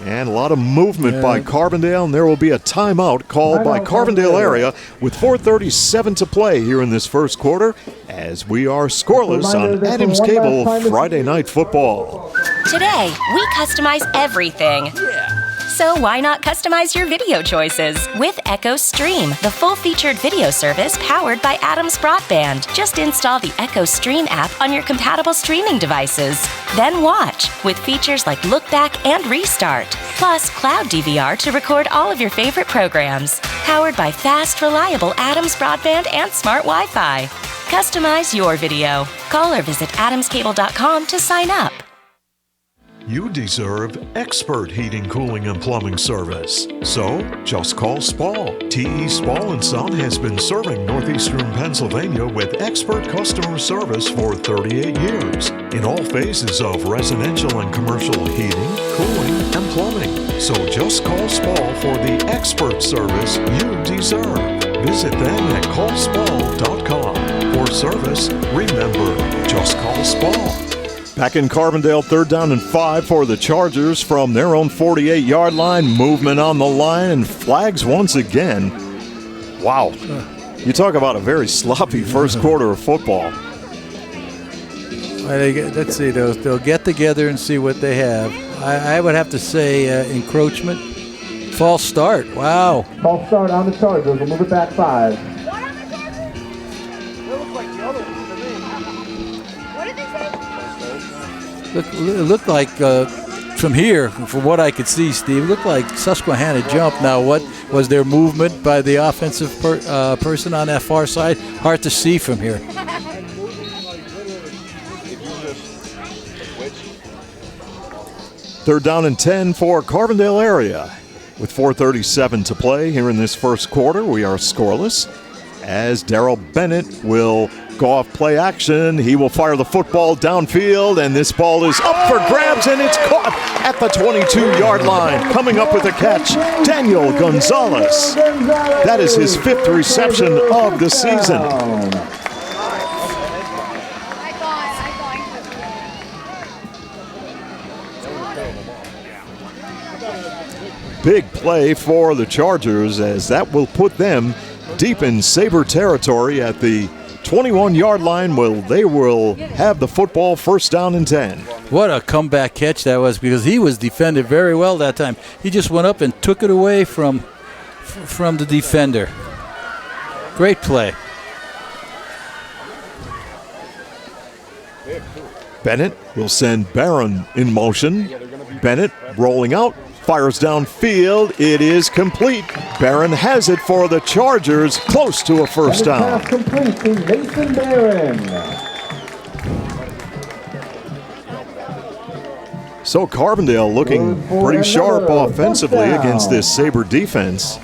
And a lot of movement by Carbondale, and there will be a timeout called by Carbondale area with 4:37 to play here in this first quarter, as we are scoreless on Adams Cable Friday Night Football. Today, we customize everything. So why not customize your video choices with Echo Stream, the full-featured video service powered by Adams Broadband. Just install the Echo Stream app on your compatible streaming devices. Then watch with features like Look Back and Restart, plus Cloud DVR to record all of your favorite programs. Powered by fast, reliable Adams Broadband and smart Wi-Fi. Customize your video. Call or visit adamscable.com to sign up. You deserve expert heating, cooling, and plumbing service. So, just call Spall. T.E. Spall & Son has been serving northeastern Pennsylvania with expert customer service for 38 years in all phases of residential and commercial heating, cooling, and plumbing. So just call Spall for the expert service you deserve. Visit them at callspall.com. For service, remember, just call Spall. Back in Carbondale, third down and 5 for the Chargers from their own 48-yard line. Movement on the line and flags once again. Wow. You talk about a very sloppy first quarter of football. Let's see, they'll get together and see what they have. I would have to say encroachment. False start. Wow. False start on the Chargers. We'll move it back 5. It looked like from here, from what I could see, Steve, it looked like Susquehanna jumped. Now, what was their movement by the offensive person on that far side? Hard to see from here. Third down and 10 for Carbondale area. With 4:37 to play here in this first quarter, we are scoreless. As Darrell Bennett will go off play action, he will fire the football downfield, and this ball is up for grabs, and it's caught at the 22-yard line. Coming up with a catch, Daniel Gonzalez. That is his 5th reception of the season. Big play for the Chargers, as that will put them deep in Sabre territory at the 21-yard line. They will have the football, first down and 10. What a comeback catch that was, because he was defended very well that time. He just went up and took it away from the defender. Great play. Bennett will send Barron in motion. Bennett rolling out, fires downfield. It is complete. Barron has it for the Chargers, close to a first down. Pass complete to Mason Barron. So Carbondale looking pretty sharp offensively against this Sabre defense.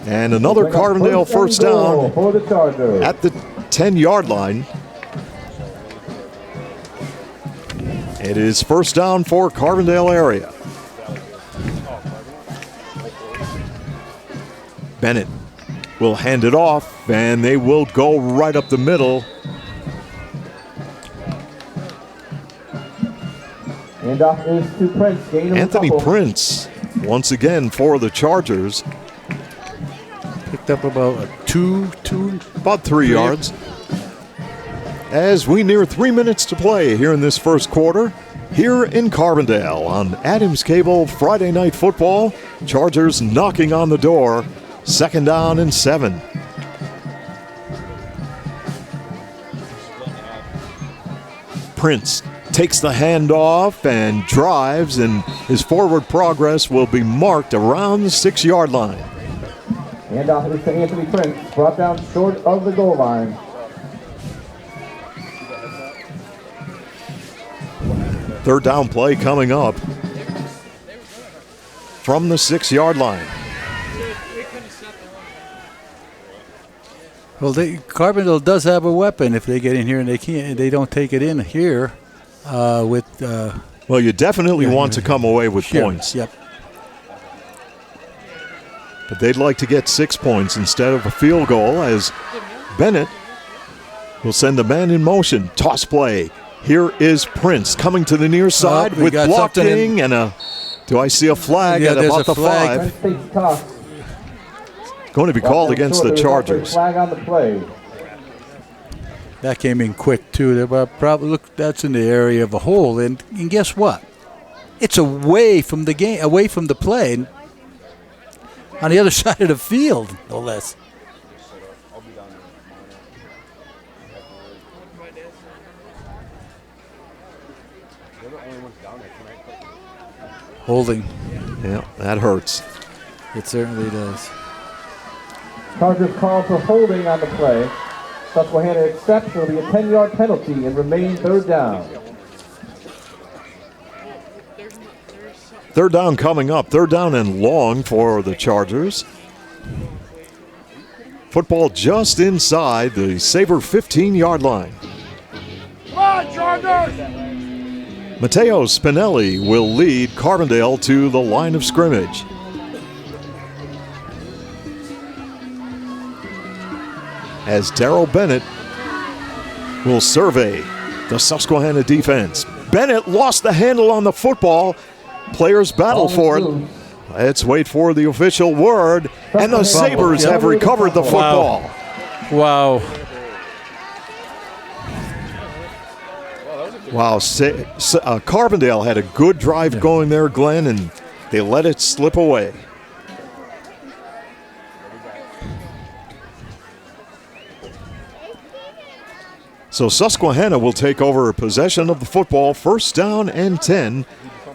And another Carbondale first down at the 10-yard line. It is first down for Carbondale area. Bennett will hand it off, and they will go right up the middle. Handoff is to Prince. Gain of Anthony a couple. Prince, once again for the Chargers. Picked up about about 3 yards. As we near 3 minutes to play here in this first quarter, here in Carbondale on Adams Cable Friday Night Football. Chargers knocking on the door, second down and 7. Prince takes the handoff and drives, and his forward progress will be marked around the 6-yard line. Handoff is to Anthony Prince, brought down short of the goal line. Third down play coming up from the 6-yard line. Well, Carbondale does have a weapon if they get in here and they don't take it in here with. Well, you definitely want to come away with points. Yep. But they'd like to get 6 points instead of a field goal, as Bennett will send the man in motion. Toss play. Here is Prince coming to the near side with blocking and a. Do I see a flag at about the 5? Going to be called against the Chargers. Flag on the play. That came in quick too. They probably look. That's in the area of a hole, and guess what? It's away from the game, away from the play, on the other side of the field, no less. Holding. Yeah, that hurts. It certainly does. Chargers call for holding on the play. Susquehanna accepts. It'll be a 10-yard penalty and remain third down. Third down coming up. Third down and long for the Chargers. Football just inside the Sabre 15-yard line. Come on, Chargers! Matteo Spinelli will lead Carbondale to the line of scrimmage. As Darrell Bennett will survey the Susquehanna defense. Bennett lost the handle on the football. Players battle for it. Let's wait for the official word. And the Sabres have recovered the football. Wow. Wow, Carbondale had a good drive going there, Glenn, and they let it slip away. So Susquehanna will take over possession of the football, first down and 10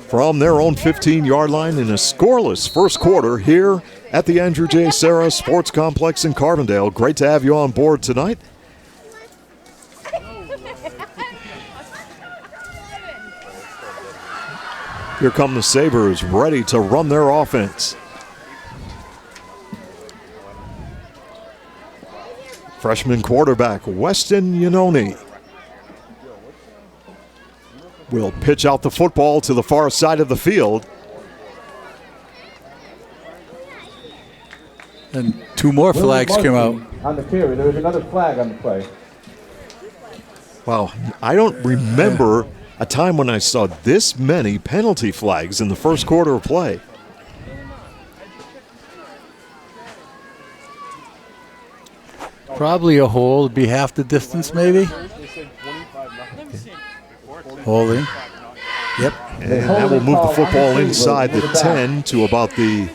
from their own 15-yard line in a scoreless first quarter here at the Andrew J. Serra Sports Complex in Carbondale. Great to have you on board tonight. Here come the Sabres, ready to run their offense. Freshman quarterback Weston Yanoni will pitch out the football to the far side of the field. And two more flags came out. On the carry, there was another flag on the play. Wow, I don't remember a time when I saw this many penalty flags in the first quarter of play. Probably a hole, it'd be half the distance maybe. Holding. Yep. And that will move the football inside the 10 to about the,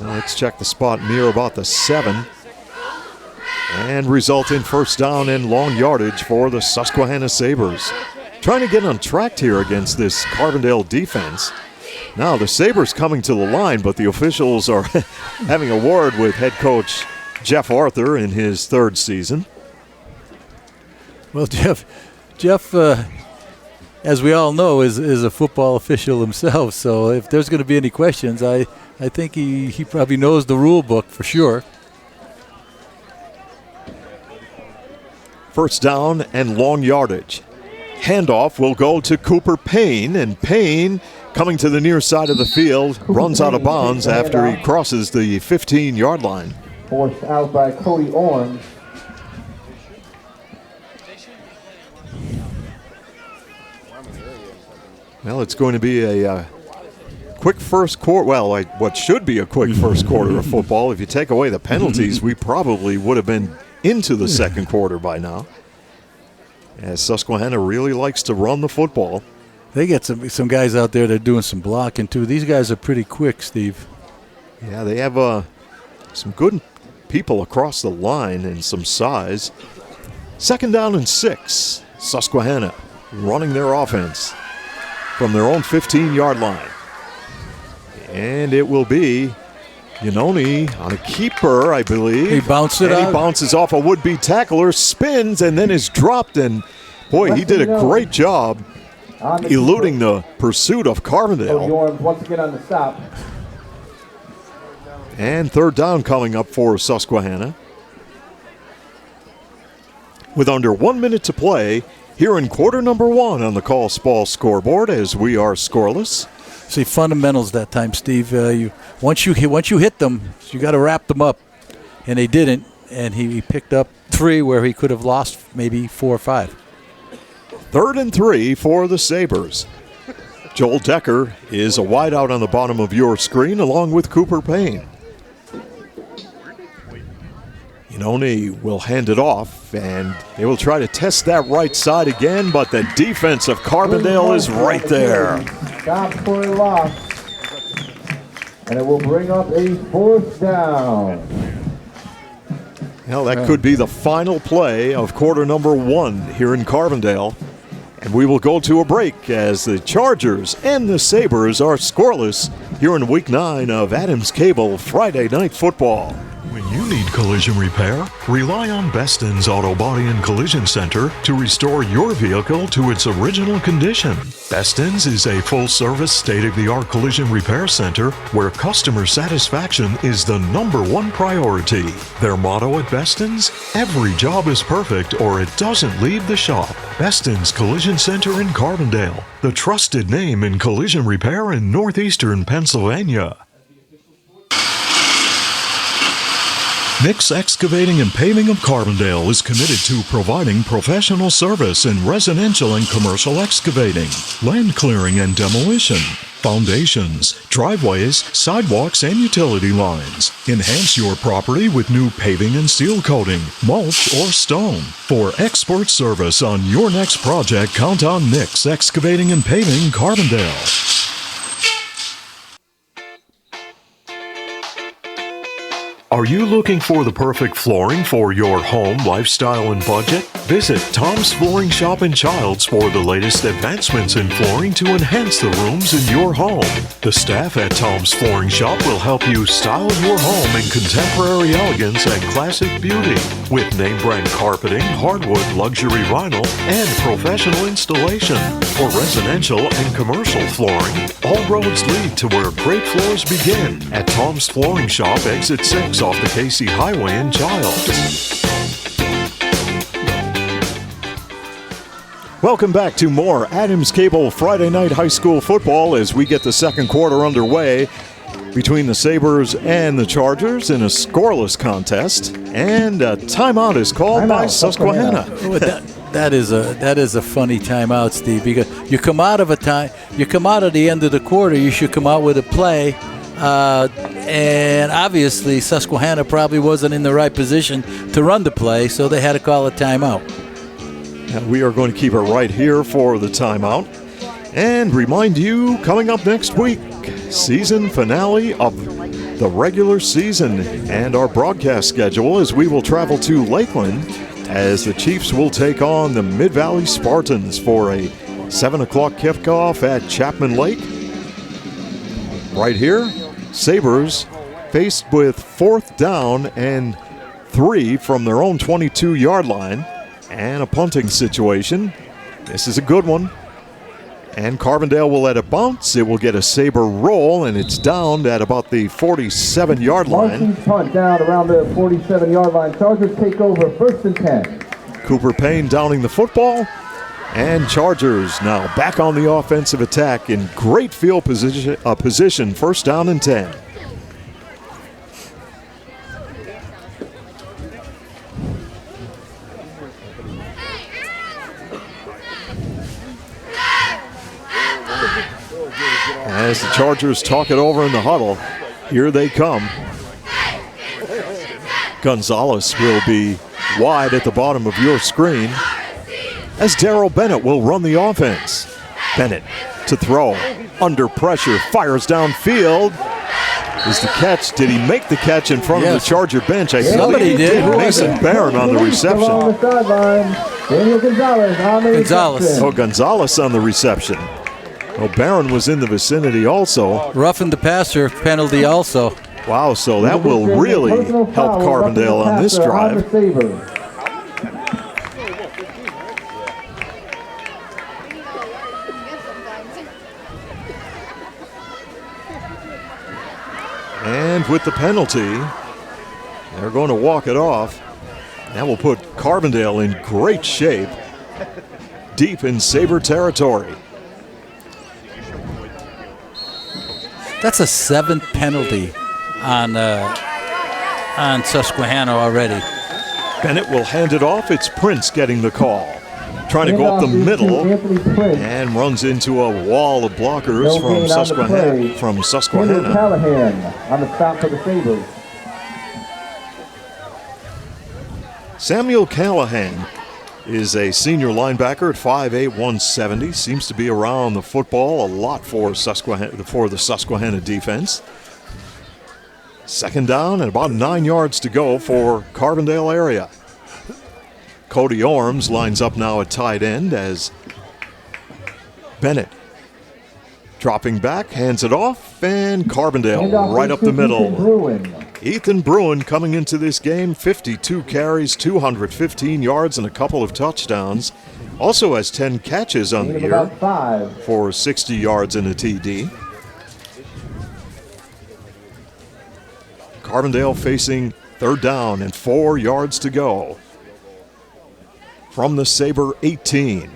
let's check the spot, near about the 7. And result in first down and long yardage for the Susquehanna Sabres. Trying to get on track here against this Carbondale defense. Now the Sabres coming to the line, but the officials are having a word with head coach Jeff Arthur in his third season. Well, Jeff, as we all know, is a football official himself. So if there's going to be any questions, I think he probably knows the rule book for sure. First down and long yardage. Handoff will go to Cooper Payne, and Payne, coming to the near side of the field, runs out of bounds after he crosses the 15-yard line. Forced out by Cody Orange. Well, it's going to be a quick first quarter. Well, what should be a quick first quarter of football. If you take away the penalties, we probably would have been into the second quarter by now. As Susquehanna really likes to run the football. They get some guys out there that are doing some blocking too. These guys are pretty quick, Steve. Yeah, they have some good people across the line and some size. Second down and 6. Susquehanna running their offense from their own 15-yard line. And it will be Yanoni on a keeper, I believe. He bounced it and out. He bounces off a would-be tackler, spins, and then is dropped. And, boy, he did a great job eluding the pursuit of Carbondale. Orange once again on the stop. And third down coming up for Susquehanna. With under 1 minute to play here in quarter number 1 on the Call Ball scoreboard as we are scoreless. See, fundamentals that time, Steve. Once you hit them, you got to wrap them up, and they didn't. And he picked up 3 where he could have lost maybe 4 or 5. 3rd and 3 for the Sabres. Joel Decker is a wideout on the bottom of your screen along with Cooper Payne. Yanoni will hand it off, and they will try to test that right side again, but the defense of Carbondale is right there. Stop for a loss. And it will bring up a 4th down. Well, that could be the final play of quarter number 1 here in Carbondale. And we will go to a break as the Chargers and the Sabres are scoreless here in Week 9 of Adams Cable Friday Night Football. When you need collision repair, rely on Beston's Auto Body and Collision Center to restore your vehicle to its original condition. Beston's is a full-service, state-of-the-art collision repair center where customer satisfaction is the #1 priority. Their motto at Beston's, every job is perfect or it doesn't leave the shop. Beston's Collision Center in Carbondale, the trusted name in collision repair in northeastern Pennsylvania. Nick's Excavating and Paving of Carbondale is committed to providing professional service in residential and commercial excavating, land clearing and demolition, foundations, driveways, sidewalks, and utility lines. Enhance your property with new paving and seal coating, mulch, or stone. For expert service on your next project, count on Nick's Excavating and Paving Carbondale. Are you looking for the perfect flooring for your home, lifestyle, and budget? Visit Tom's Flooring Shop in Childs for the latest advancements in flooring to enhance the rooms in your home. The staff at Tom's Flooring Shop will help you style your home in contemporary elegance and classic beauty with name brand carpeting, hardwood, luxury vinyl, and professional installation. For residential and commercial flooring, all roads lead to where great floors begin at Tom's Flooring Shop, exit 6 off the Casey Highway in Childs. Welcome back to more Adams Cable Friday Night High School football as we get the second quarter underway between the Sabres and the Chargers in a scoreless contest, and a timeout is called by Susquehanna. That is a funny timeout, Steve, because you come out of the end of the quarter, you should come out with a play, and obviously Susquehanna probably wasn't in the right position to run the play, so they had to call a timeout. And we are going to keep it right here for the timeout. And remind you, coming up next week, season finale of the regular season and our broadcast schedule as we will travel to Lakeland as the Chiefs will take on the Mid-Valley Spartans for a 7 o'clock kickoff at Chapman Lake. Right here, Sabres faced with 4th down and 3 from their own 22-yard line. And a punting situation. This is a good one. And Carbondale will let it bounce. It will get a Sabre roll, and it's down at about the 47-yard line. Marcy's punt down around the 47-yard line. Chargers take over 1st and 10. Cooper Payne downing the football. And Chargers now back on the offensive attack in great field position, 1st down and 10. As the Chargers talk it over in the huddle, here they come. Gonzalez will be wide at the bottom of your screen as Darrell Bennett will run the offense. Bennett to throw, under pressure, fires downfield. Is the catch, did he make the catch in front of the Charger bench? I Somebody did. Mason Barron on the reception. On the sideline, Daniel Gonzalez on the reception. Oh, Gonzalez on the reception. Oh, Barron was in the vicinity also. Roughing the passer penalty also. Wow, so that will really help Carbondale on this drive. And with the penalty, they're going to walk it off. That will put Carbondale in great shape, deep in Sabre territory. That's a 7th penalty on Susquehanna already. Bennett will hand it off. It's Prince getting the call. Trying to go up the middle and runs into a wall of blockers from Susquehanna. Callahan on the stop for the Sabres. Samuel Callahan is a senior linebacker at 5'8", 170. Seems to be around the football a lot for the Susquehanna defense. 2nd down and about 9 yards to go for Carbondale area. Cody Orms lines up now at tight end as Bennett dropping back, hands it off, and Carbondale right up the middle. Ethan Bruin coming into this game, 52 carries, 215 yards, and a couple of touchdowns. Also has 10 catches on the year for 60 yards and a TD. Carbondale facing 3rd down and 4 yards to go from the Sabre 18.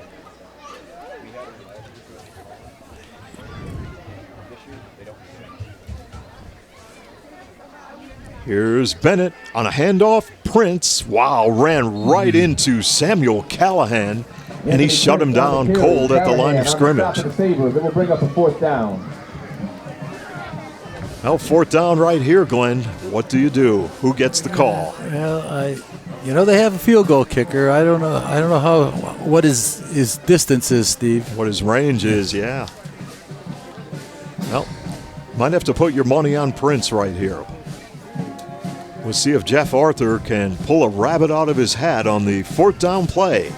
Here's Bennett on a handoff. Prince, wow, ran right into Samuel Callahan, and he shut him down cold at the line of scrimmage. It will bring up a 4th down. Well, 4th down right here, Glenn. What do you do? Who gets the call? Well, they have a field goal kicker. I don't know what his distance is, Steve. What his range is, yeah. Well, might have to put your money on Prince right here. We'll see if Jeff Arthur can pull a rabbit out of his hat on the 4th down play.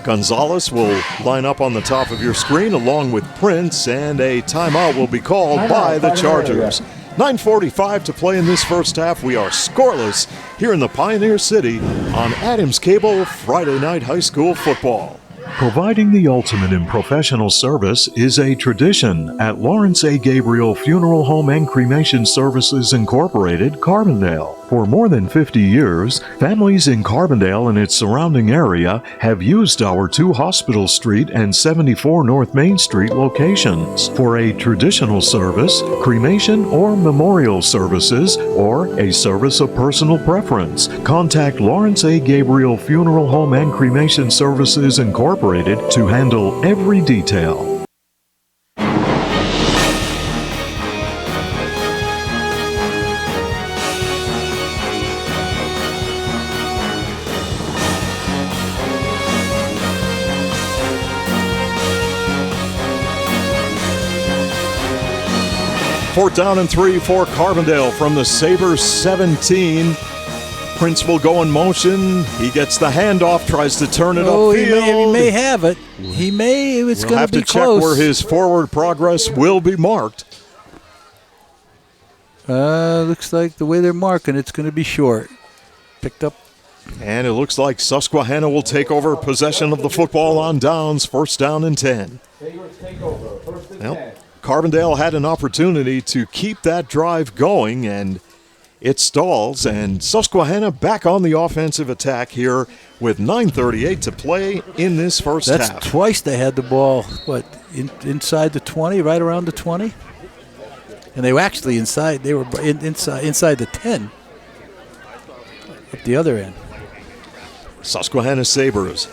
Gonzalez will line up on the top of your screen along with Prince, and a timeout will be called by the Chargers. 9:45 to play in this first half. We are scoreless here in the Pioneer City on Adams Cable Friday Night High School Football. Providing the ultimate in professional service is a tradition at Lawrence A. Gabriel Funeral Home and Cremation Services Incorporated, Carbondale. For more than 50 years, families in Carbondale and its surrounding area have used our 2 Hospital Street and 74 North Main Street locations for a traditional service, cremation or memorial services, or a service of personal preference. Contact Lawrence A. Gabriel Funeral Home and Cremation Services Incorporated to handle every detail. Fourth down and 3 for Carbondale from the Sabres 17. Prince will go in motion. He gets the handoff, tries to turn it upfield. He may have it. He may. It's going to be close. We'll have to check where his forward progress will be marked. Looks like the way they're marking, it's going to be short. Picked up. And it looks like Susquehanna will take over possession of the football on downs. First down and 10. Well, Carbondale had an opportunity to keep that drive going, and it stalls, and Susquehanna back on the offensive attack here with 9:38 to play in this first half. That's twice they had the ball, inside the 20, right around the 20? And they were actually inside, they were inside the 10 at the other end. Susquehanna Sabres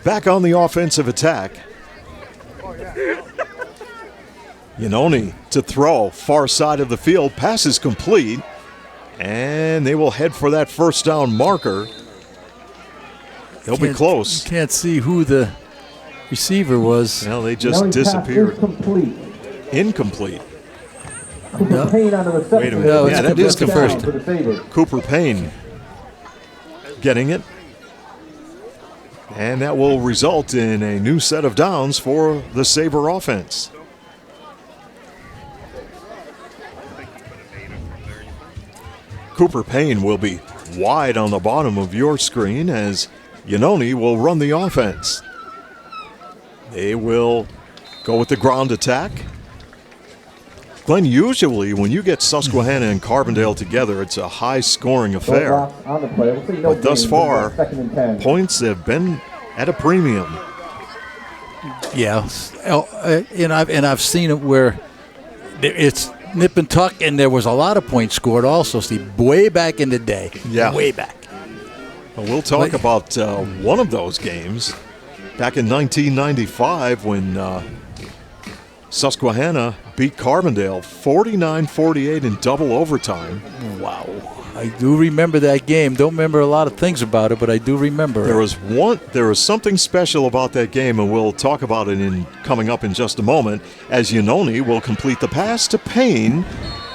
back on the offensive attack. Yanoni to throw, far side of the field, pass is complete, and they will head for that first down marker. They'll be close. You can't see who the receiver was. Well, they just disappeared. Incomplete. Cooper Payne on the reception. Wait a minute. No, yeah, that is the first. Cooper Payne getting it. And that will result in a new set of downs for the Sabre offense. Cooper Payne will be wide on the bottom of your screen as Yanoni will run the offense. They will go with the ground attack. Glenn, usually when you get Susquehanna and Carbondale together, it's a high-scoring affair. But thus far, points have been at a premium. Yeah, and I've seen it where it's nip and tuck, and there was a lot of points scored also, Steve, way back in the day. Yeah. Way back. Well, we'll talk about one of those games back in 1995 when Susquehanna beat Carbondale 49-48 in double overtime. Wow. I do remember that game. Don't remember a lot of things about it, but I do remember it. There was something special about that game, and we'll talk about it coming up in just a moment, as Yanoni will complete the pass to Payne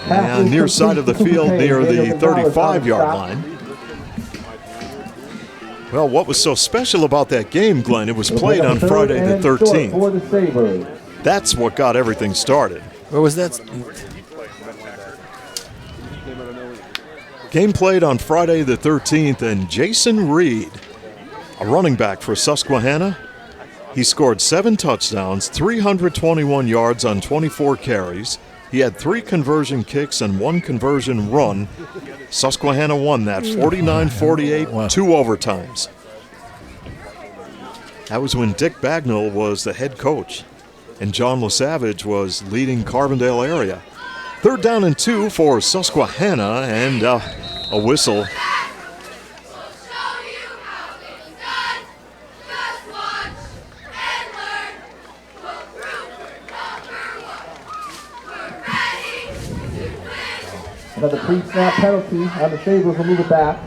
near side of the field near the 35-yard line. Well, what was so special about that game, Glenn, it was played on Friday the 13th. That's what got everything started. Where was that? Game played on Friday the 13th, and Jason Reed, a running back for Susquehanna, he scored 7 touchdowns, 321 yards on 24 carries. He had 3 conversion kicks and 1 conversion run. Susquehanna won that 49-48, 2 overtimes. That was when Dick Bagnall was the head coach, and John LaSavage was leading Carbondale area. Third down and 2 for Susquehanna, and a whistle. Another pre-snap penalty on the Sabres will move it back.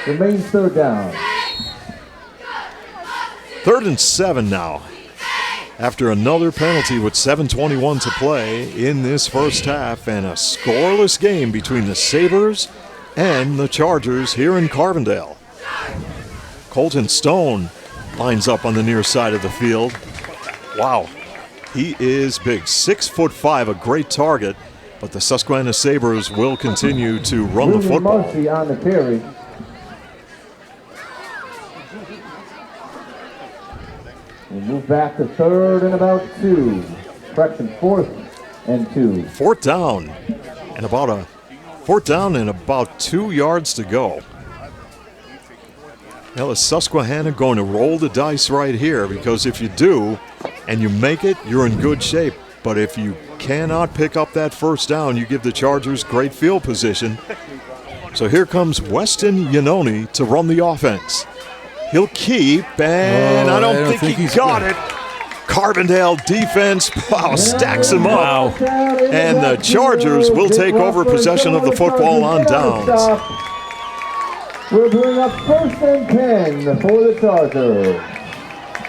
Remains third down. 3rd and 7 now. after another penalty with 7:21 to play in this first half, and a scoreless game between the Sabres and the Chargers here in Carbondale. Colton Stone lines up on the near side of the field. Wow, he is big, 6'5", a great target, but the Susquehanna Sabres will continue to run the football. Murphy on the carry. We'll move back to 3rd and about 2. Correction, 4th and 2. Fourth down and about 2 yards to go. Now is Susquehanna going to roll the dice right here? Because if you do and you make it, you're in good shape. But if you cannot pick up that first down, you give the Chargers great field position. So here comes Weston Yanoni to run the offense. He'll keep, and I don't think he got it. Carbondale defense, stacks him up. And the Chargers will take over possession of the football on downs. We'll bring up 1st and 10 for the Chargers.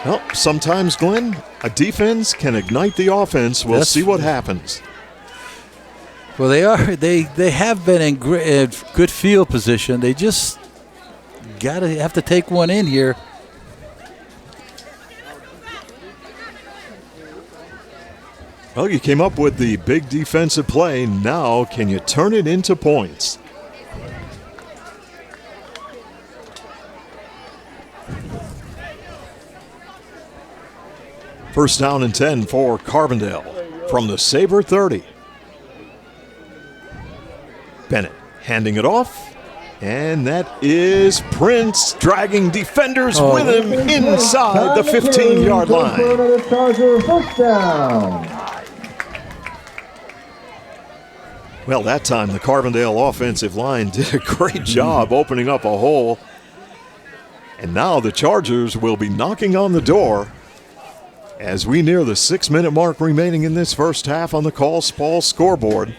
Well, sometimes, Glenn, a defense can ignite the offense. We'll see what happens. Well, they have been in good field position. They just have to take one in here. Well, you came up with the big defensive play. Now, can you turn it into points? First down and 10 for Carbondale from the Sabre 30. Bennett handing it off. And that is Prince dragging defenders with him inside the 15-yard line. Well, that time the Carbondale offensive line did a great job opening up a hole. And now the Chargers will be knocking on the door as we near the 6-minute mark remaining in this first half on the Call Spall scoreboard.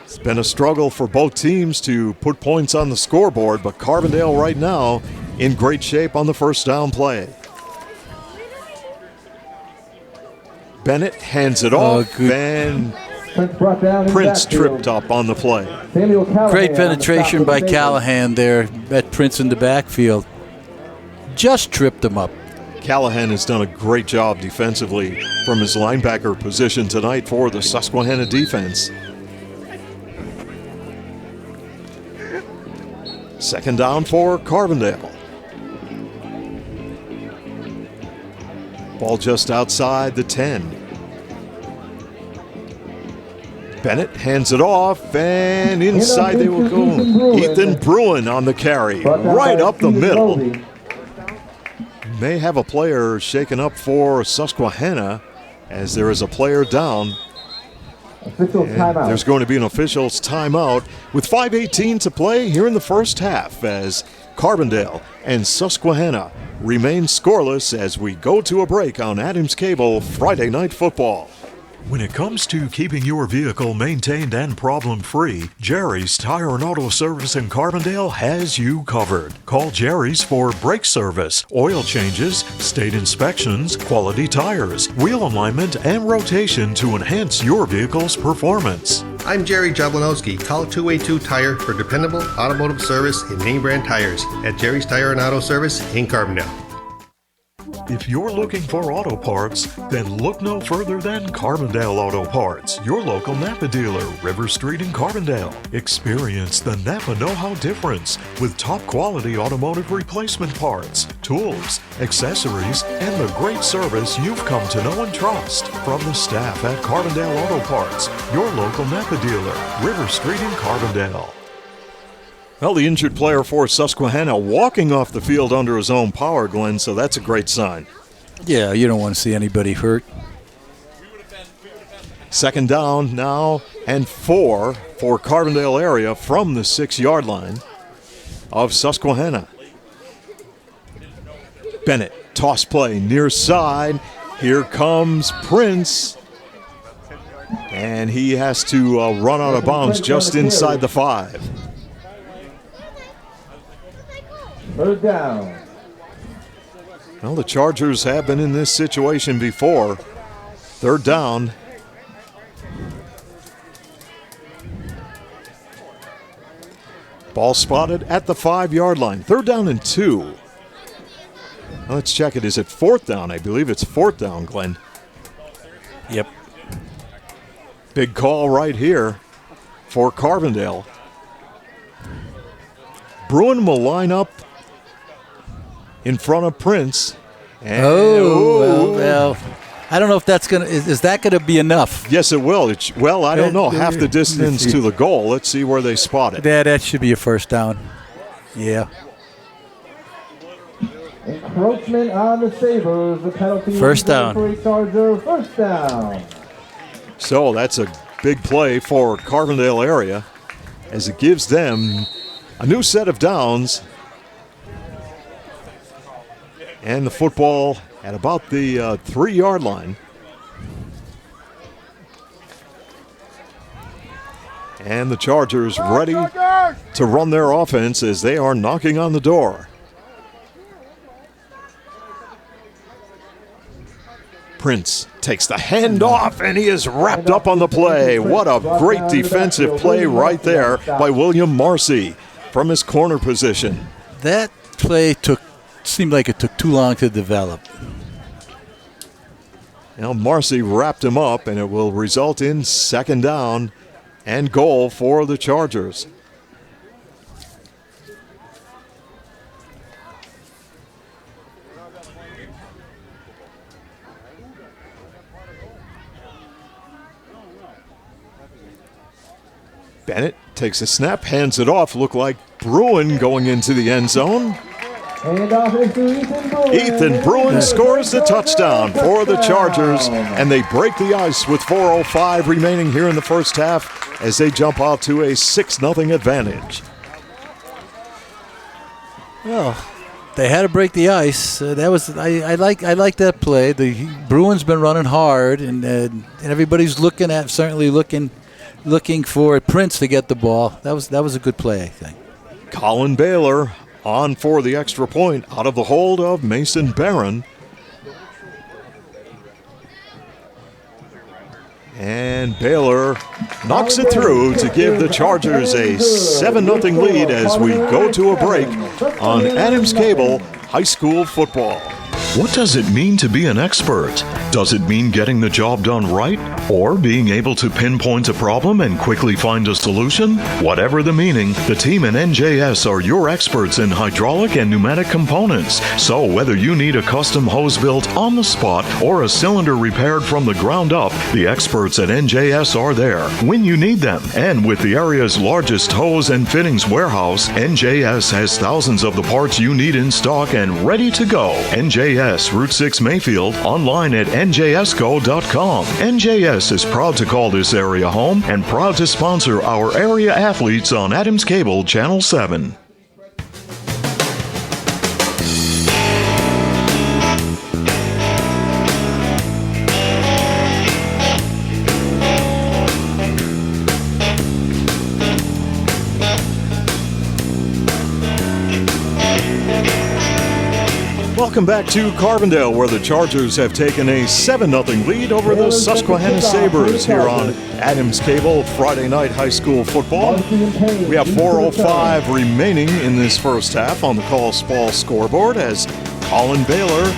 It's been a struggle for both teams to put points on the scoreboard, but Carbondale right now in great shape on the first down play. Bennett hands it off, and Prince tripped up on the play. Great penetration by Callahan there at Prince in the backfield. Just tripped him up. Callahan has done a great job defensively from his linebacker position tonight for the Susquehanna defense. Second down for Carbondale. Ball just outside the 10. Bennett hands it off, and inside they will go. Ethan Bruin on the carry, right up the middle. May have a player shaken up for Susquehanna as there is a player down. There's going to be an official's timeout with 5:18 to play here in the first half as Carbondale and Susquehanna remain scoreless as we go to a break on Adams Cable Friday Night Football. When it comes to keeping your vehicle maintained and problem-free, Jerry's Tire and Auto Service in Carbondale has you covered. Call Jerry's for brake service, oil changes, state inspections, quality tires, wheel alignment, and rotation to enhance your vehicle's performance. I'm Jerry Jablanowski. Call 282-TIRE for dependable automotive service and name brand tires at Jerry's Tire and Auto Service in Carbondale. If you're looking for auto parts, then look no further than Carbondale Auto Parts, your local Napa dealer, River Street in Carbondale. Experience the Napa know-how difference with top-quality automotive replacement parts, tools, accessories, and the great service you've come to know and trust. From the staff at Carbondale Auto Parts, your local Napa dealer, River Street in Carbondale. Well, the injured player for Susquehanna walking off the field under his own power, Glenn, so that's a great sign. Yeah, you don't want to see anybody hurt. Second down now and 4 for Carbondale area from the 6-yard line of Susquehanna. Bennett, toss play near side. Here comes Prince. And he has to run out of bounds just inside the 5. Third down. Well, the Chargers have been in this situation before. Third down. Ball spotted at the 5-yard line. Third down and 2. Now let's check it. Is it fourth down? I believe it's fourth down, Glenn. Yep. Big call right here for Carbondale. Bruin will line up in front of Prince. And well, I don't know if that's going to, is that going to be enough? Yes, it will. Well, I don't know. Half the distance to the goal. Let's see where they spot it. Yeah, that should be a first down. Yeah. Encroachment on the Sabres. The penalty First down. For a Charger. First down. So that's a big play for Carbondale area as it gives them a new set of downs. And the football at about the 3-yard line. And the Chargers ready to run their offense as they are knocking on the door. Prince takes the handoff, and he is wrapped up on the play. What a great defensive play right there by William Marcy from his corner position. That play seemed like it took too long to develop. Now Marcy wrapped him up, and it will result in second down and goal for the Chargers. Bennett takes a snap, hands it off. Look like Bruin going into the end zone. Ethan Bruin scores the touchdown for the Chargers, and they break the ice with 4:05 remaining here in the first half as they jump out to a 6-0 advantage. Well, they had to break the ice. That was I like that play. The Bruins been running hard, and everybody's looking for Prince to get the ball. That was a good play, I think. Colin Baylor on for the extra point out of the hold of Mason Barron. And Baylor knocks it through to give the Chargers a 7-0 lead as we go to a break on Adams Cable High School Football. What does it mean to be an expert? Does it mean getting the job done right? Or being able to pinpoint a problem and quickly find a solution? Whatever the meaning, the team at NJS are your experts in hydraulic and pneumatic components. So whether you need a custom hose built on the spot or a cylinder repaired from the ground up, the experts at NJS are there when you need them. And with the area's largest hose and fittings warehouse, NJS has thousands of the parts you need in stock and ready to go. NJS, Route 6 Mayfield, online at njsco.com. NJS is proud to call this area home and proud to sponsor our area athletes on Adams Cable Channel 7. Welcome back to Carbondale, where the Chargers have taken a 7-0 lead over the Susquehanna Sabres here on Adams Cable Friday Night High School Football. We have 4:05 remaining in this first half on the Collis Ball scoreboard as Colin Baylor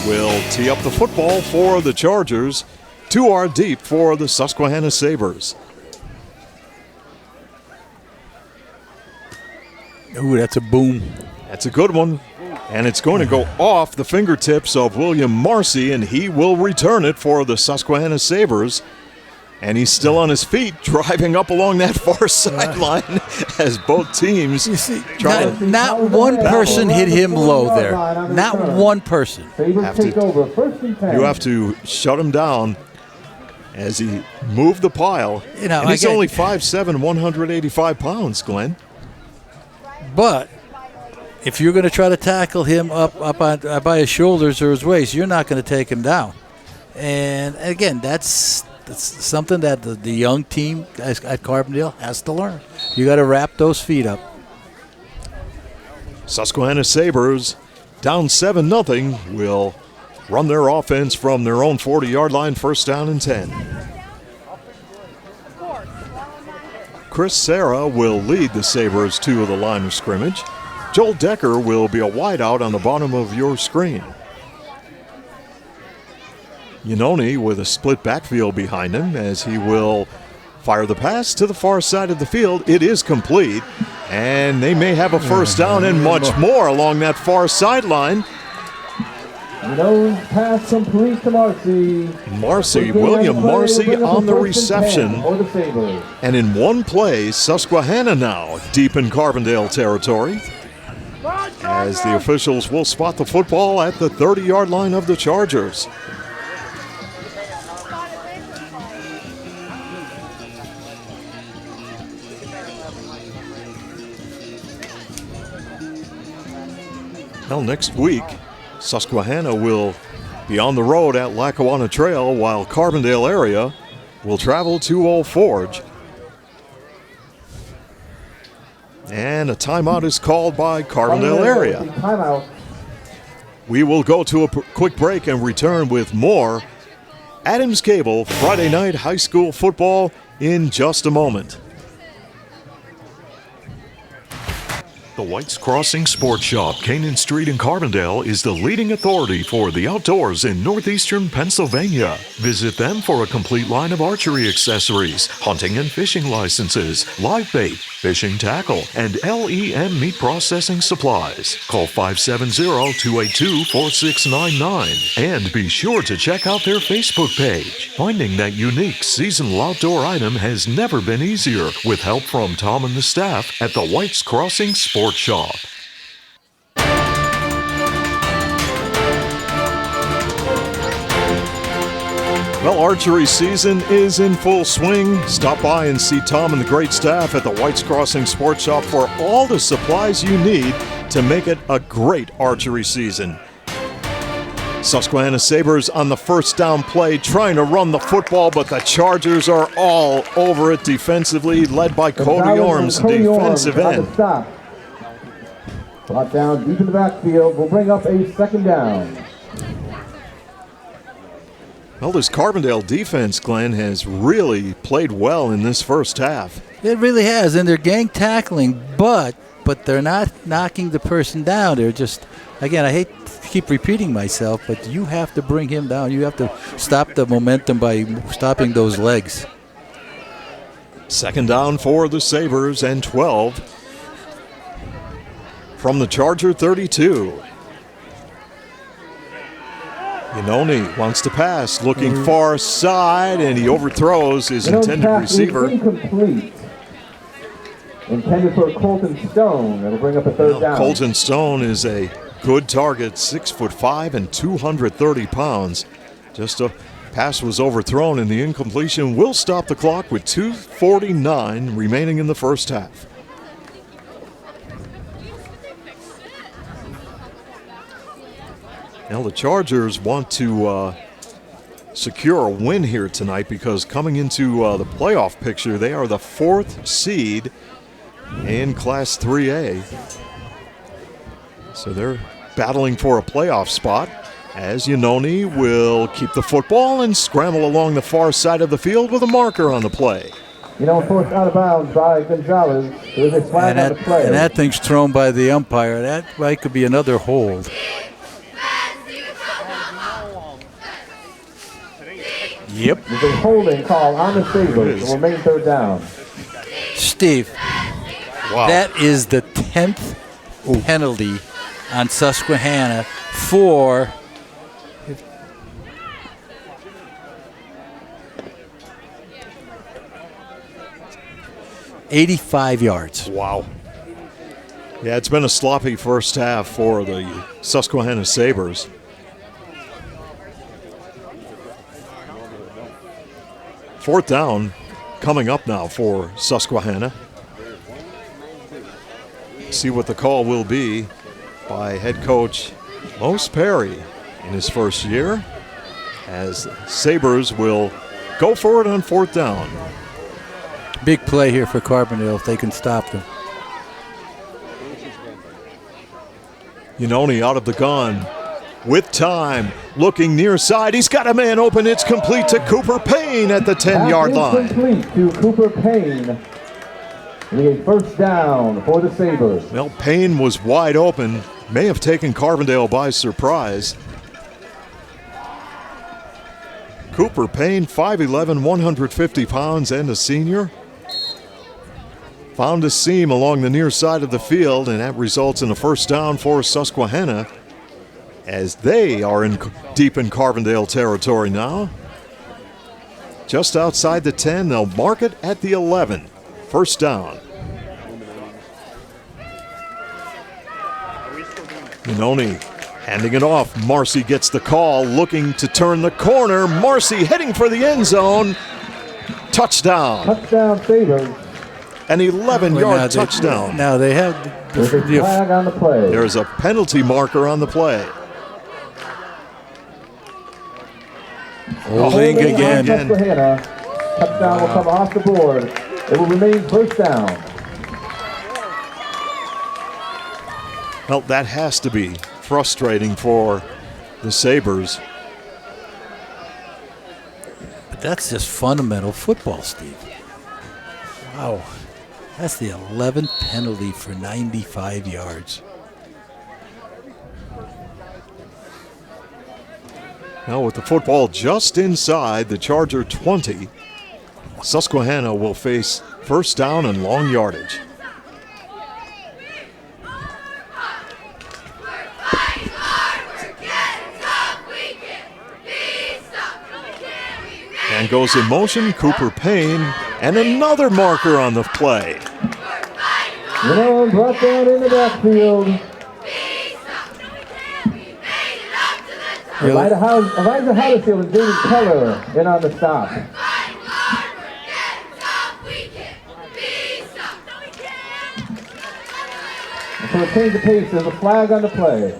will tee up the football for the Chargers. 2 are deep for the Susquehanna Sabres. Ooh, that's a boom. That's a good one. And it's going to go off the fingertips of William Marcy, and he will return it for the Susquehanna Sabres. And he's still on his feet, driving up along that far sideline as both teams try to... Not one person hit him low there. Not one person. You have to shut him down as he moved the pile. And he's only 5'7", 185 pounds, Glenn. But if you're going to try to tackle him up by his shoulders or his waist, you're not going to take him down. And again, that's something that the young team at Carbondale has to learn. You got to wrap those feet up. Susquehanna Sabres down 7-0, will run their offense from their own 40-yard line, first down and 10. Chris Serra will lead the Sabres to the line of scrimmage. Joel Decker will be a wideout on the bottom of your screen. Yanoni with a split backfield behind him as he will fire the pass to the far side of the field. It is complete, and they may have a first down and much more along that far sideline. Nose pass complete to Marcy. William Marcy on the reception. For the Sabres. And in one play, Susquehanna now deep in Carbondale territory, as the officials will spot the football at the 30-yard line of the Chargers. Well, next week, Susquehanna will be on the road at Lackawanna Trail, while Carbondale area will travel to Old Forge. And a timeout is called by Carbondale area. Timeout. We will go to a quick break and return with more Adams Cable Friday night high school football in just a moment. The White's Crossing Sports Shop, Canaan Street in Carbondale, is the leading authority for the outdoors in northeastern Pennsylvania. Visit them for a complete line of archery accessories, hunting and fishing licenses, live bait, fishing tackle, and LEM meat processing supplies. Call 570-282-4699. And be sure to check out their Facebook page. Finding that unique seasonal outdoor item has never been easier, with help from Tom and the staff at the White's Crossing Sports Shop. Well, archery season is in full swing. Stop by and see Tom and the great staff at the White's Crossing Sports Shop for all the supplies you need to make it a great archery season. Susquehanna Sabres on the first down play, trying to run the football, but the Chargers are all over it defensively, led by Cody Orms, defensive end. Brought down deep in the backfield. Will bring up a second down. Well, this Carbondale defense, Glenn, has really played well in this first half. It really has, and they're gang tackling, but they're not knocking the person down. They're just, again, I hate to keep repeating myself, but you have to bring him down. You have to stop the momentum by stopping those legs. Second down for the Sabres and 12 from the Charger 32. Yanoni wants to pass, looking far side, and he overthrows his intended receiver. Incomplete. Intended for Colton Stone. That'll bring up a third down. Colton Stone is a good target, 6'5" and 230 pounds. Just a pass was overthrown, and the incompletion will stop the clock with 2:49 remaining in the first half. Now the Chargers want to secure a win here tonight, because coming into the playoff picture, they are the 4th seed in Class 3A. So they're battling for a playoff spot, as Yanoni will keep the football and scramble along the far side of the field with a marker on the play. Forced out of bounds by Gonzalez. There's a flag on the play. And that thing's thrown by the umpire. That could be another hold. Yep. There's a holding call on the Sabres. It will remain third down. Steve, wow. That is the 10th penalty on Susquehanna for 85 yards. Wow. Yeah, it's been a sloppy first half for the Susquehanna Sabres. Fourth down coming up now for Susquehanna. See what the call will be by head coach Mose Perry in his first year, as Sabres will go for it on fourth down. Big play here for Carbondale if they can stop them. Yanoni out of the gun with time, looking near side. He's got a man open. It's complete to Cooper Payne at the 10-yard line. Complete to Cooper Payne. A first down for the Sabres. Well, Payne was wide open. May have taken Carbondale by surprise. Cooper Payne, 5'11", 150 pounds, and a senior. Found a seam along the near side of the field, and that results in a first down for Susquehanna as they are deep in Carbondale territory now. Just outside the 10, they'll mark it at the 11. First down. Yanoni handing it off. Marcy gets the call, looking to turn the corner. Marcy heading for the end zone. Touchdown. Touchdown Sabres. An 11-yard touchdown. Now they have There's a flag on the play. There's a penalty marker on the play. Holding again. Susquehanna. Touchdown will come off the board. It will remain first down. Well, that has to be frustrating for the Sabres. But that's just fundamental football, Steve. Wow. That's the 11th penalty for 95 yards. Now with the football just inside the Charger 20, Susquehanna will face first down and long yardage. And goes in motion, Cooper Payne, and another marker on the play. Brought down in the backfield. Elijah Huddersfield and David Keller in on the stop. And for a change of pace, there's a flag on the play.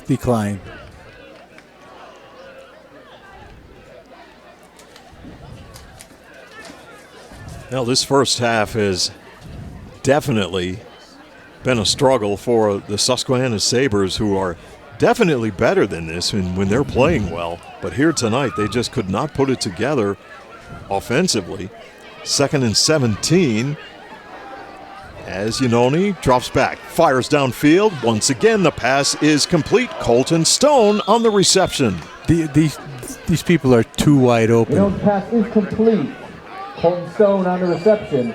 Decline. Now, this first half has definitely been a struggle for the Susquehanna Sabres, who are definitely better than this when they're playing well. But here tonight, they just could not put it together offensively. 2nd and 17 as Yanoni drops back, fires downfield. Once again, the pass is complete. Colton Stone on the reception. These people are too wide open. The pass is complete. Colton Stone on the reception.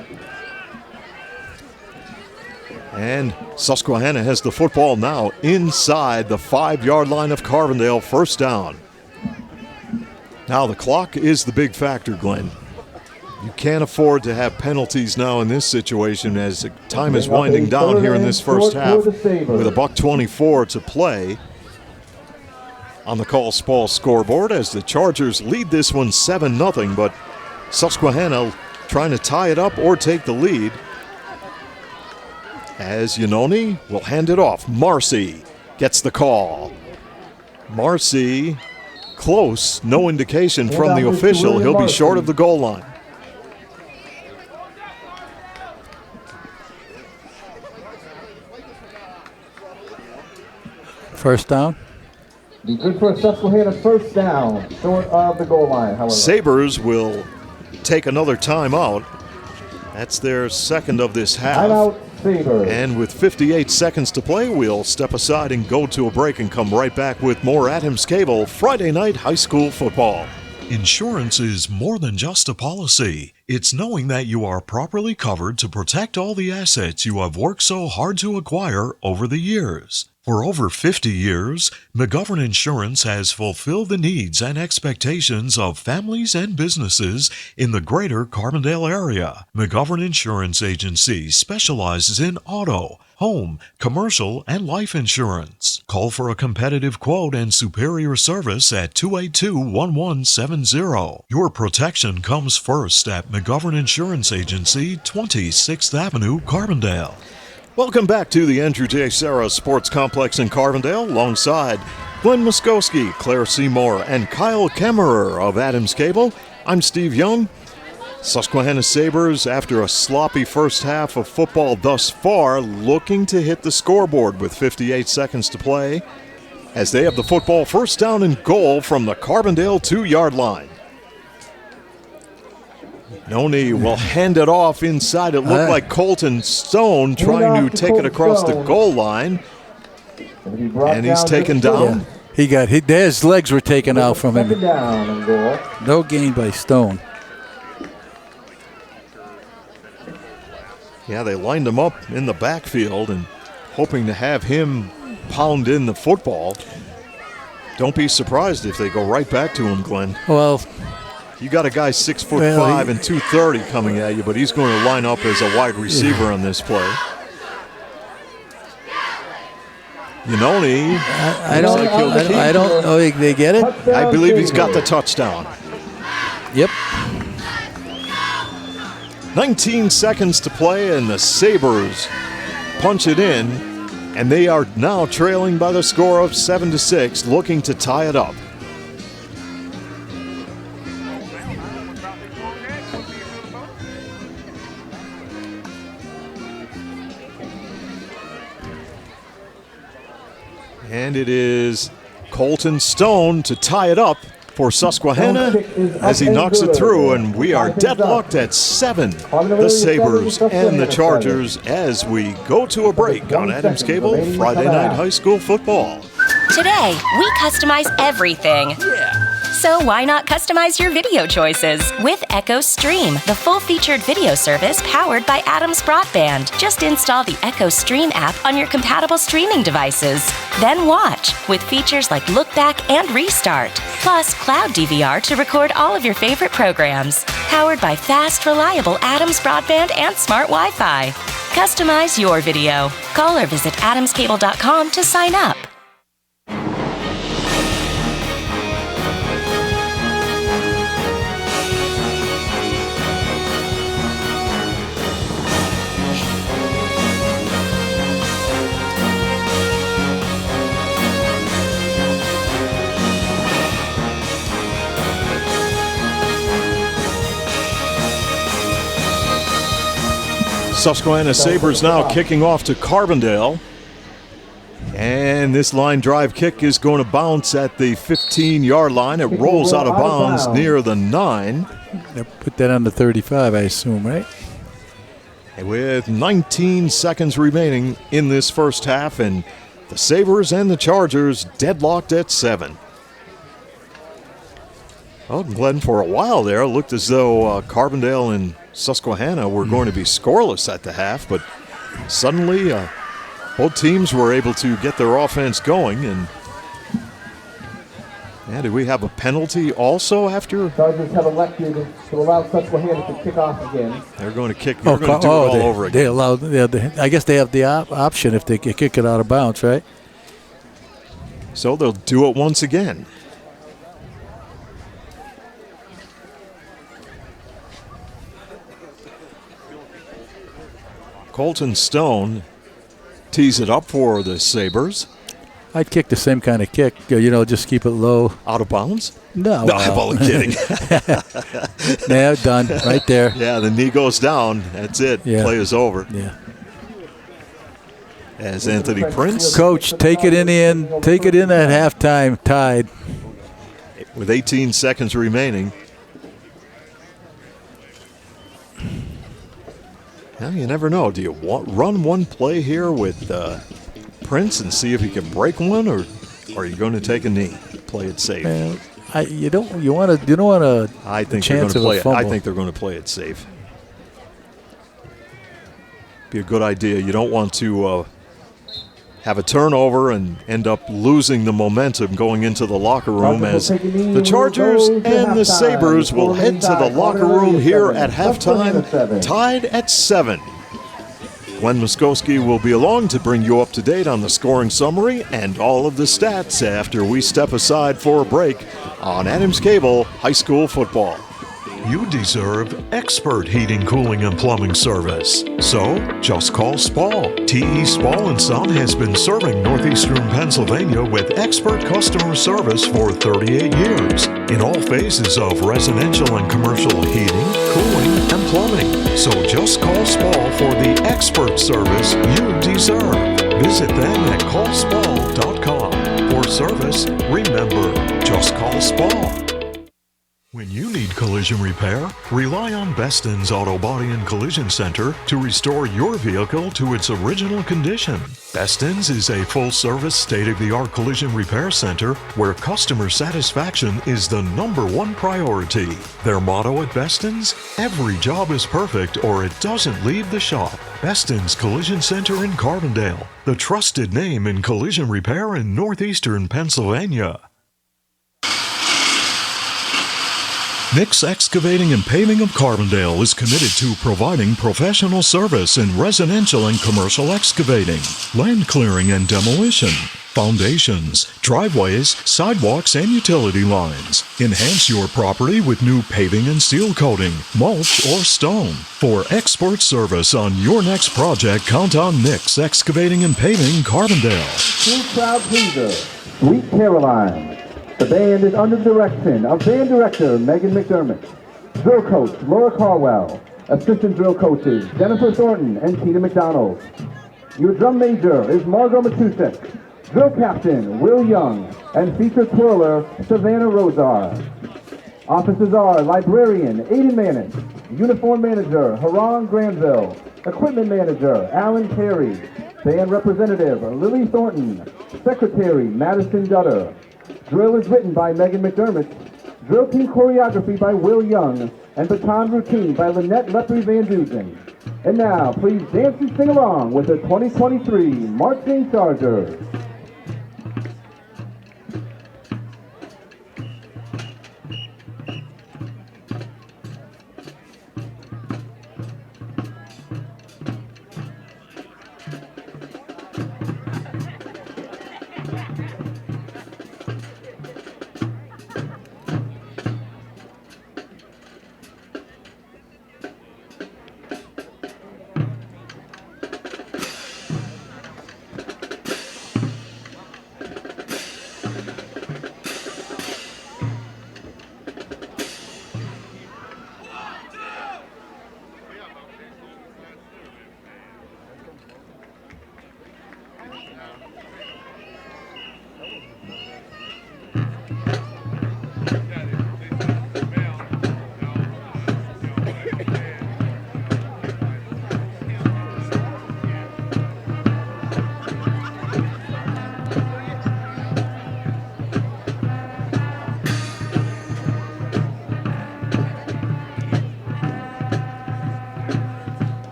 And Susquehanna has the football now inside the 5-yard line of Carbondale. First down. Now the clock is the big factor, Glenn. You can't afford to have penalties now in this situation as time is winding down here in this first half with $1:24 to play on the Call Spall scoreboard as the Chargers lead this one 7-0, but Susquehanna trying to tie it up or take the lead. As Yanoni will hand it off. Marcy gets the call. Marcy close, no indication from the official. He'll be short of the goal line. First down. Be good for a Susquehanna first down, short of the goal line, however. Sabres will take another timeout. That's their second of this half. Timeout, Sabres. And with 58 seconds to play, we'll step aside and go to a break and come right back with more Adams Cable Friday Night High School Football. Insurance is more than just a policy. It's knowing that you are properly covered to protect all the assets you have worked so hard to acquire over the years. For over 50 years, McGovern Insurance has fulfilled the needs and expectations of families and businesses in the greater Carbondale area. McGovern Insurance Agency specializes in auto, home, commercial, and life insurance. Call for a competitive quote and superior service at 282-1170. Your protection comes first at McGovern Insurance Agency, 26th Avenue, Carbondale. Welcome back to the Andrew J. Serra Sports Complex in Carbondale, alongside Glenn Muskowski, Claire Seymour, and Kyle Kemmerer of Adams Cable. I'm Steve Young. Susquehanna Sabres, after a sloppy first half of football thus far, looking to hit the scoreboard with 58 seconds to play as they have the football first down and goal from the Carbondale 2-yard line. Noni will hand it off inside. It looked like Colton Stone trying to take it across the goal line. And he's taken down. Yeah. His legs were taken out from him. No gain by Stone. Yeah, they lined him up in the backfield and hoping to have him pound in the football. Don't be surprised if they go right back to him, Glenn. Well, you got a guy 6'5" and 230 coming at you, but he's going to line up as a wide receiver on this play. Yanoni, I don't know. They get it? I believe he's got the touchdown. Yep. 19 seconds to play, and the Sabres punch it in, and they are now trailing by the score of 7-6, looking to tie it up. And it is Colton Stone to tie it up for Susquehanna as he knocks it through, and we are deadlocked at 7, the Sabres and the Chargers, as we go to a break on Adams Cable Friday Night High School Football. Today, we customize everything. So why not customize your video choices with Echo Stream, the full-featured video service powered by Adams Broadband. Just install the Echo Stream app on your compatible streaming devices. Then watch with features like Look Back and Restart, plus Cloud DVR to record all of your favorite programs. Powered by fast, reliable Adams Broadband and smart Wi-Fi. Customize your video. Call or visit adamscable.com to sign up. Susquehanna Sabres now kicking off to Carbondale. And this line drive kick is going to bounce at the 15-yard line. It rolls out of bounds near the 9. They put that on the 35, I assume, right? With 19 seconds remaining in this first half, and the Sabres and the Chargers deadlocked at 7. Well, Glenn, for a while there, it looked as though Carbondale and Susquehanna were going to be scoreless at the half, but suddenly both teams were able to get their offense going. And did we have a penalty also after? Chargers have elected to allow Susquehanna to kick off again. They're going to kick. They're going to do it all over again. They allow. I guess they have the option if they kick it out of bounds, right? So they'll do it once again. Colton Stone tees it up for the Sabres. I'd kick the same kind of kick, just keep it low. Out of bounds? No. I'm only kidding. Yeah, done. Right there. Yeah, the knee goes down. That's it. Yeah. Play is over. Yeah. As Anthony Prince. Coach, take it in the end. Take it in at halftime, tied. With 18 seconds remaining. Well, you never know. Do you run one play here with Prince and see if he can break one, or are you going to take a knee, play it safe? You don't want to. I think they're going to play it. I think they're going to play it safe. Be a good idea. You don't want to have a turnover and end up losing the momentum going into the locker room, as the Chargers and the Sabres will head to the locker room here at halftime, tied at 7. Glenn Muskowski will be along to bring you up to date on the scoring summary and all of the stats after we step aside for a break on Adams Cable High School Football. You deserve expert heating, cooling, and plumbing service. So, just call Spall. T.E. Spall & Son has been serving northeastern Pennsylvania with expert customer service for 38 years. in all phases of residential and commercial heating, cooling, and plumbing. So just call Spall for the expert service you deserve. Visit them at callspall.com. For service, remember, just call Spall. When you need collision repair, rely on Beston's Auto Body and Collision Center to restore your vehicle to its original condition. Beston's is a full-service, state-of-the-art collision repair center where customer satisfaction is the #1 priority. Their motto at Beston's: every job is perfect or it doesn't leave the shop. Beston's Collision Center in Carbondale, the trusted name in collision repair in northeastern Pennsylvania. Nick's Excavating and Paving of Carbondale is committed to providing professional service in residential and commercial excavating, land clearing and demolition, foundations, driveways, sidewalks, and utility lines. Enhance your property with new paving and seal coating, mulch, or stone. For expert service on your next project, count on Nick's Excavating and Paving Carbondale. True crowd pleaser, Sweet Caroline. The band is under the direction of band director Megan McDermott, drill coach Laura Carwell, assistant drill coaches Jennifer Thornton and Tina McDonald. Your drum major is Margot Matusek, drill captain Will Young, and feature twirler Savannah Rosar. Officers are librarian Aiden Manning, uniform manager Haran Granville, equipment manager Alan Carey, band representative Lily Thornton, secretary Madison Dutter. Drill is written by Megan McDermott, drill team choreography by Will Young, and baton routine by Lynette Lepre Van Dusen. And now, please dance and sing along with the 2023 Marching Chargers.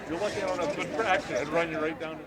You're lucky I don't have good traction. I'd run you right down to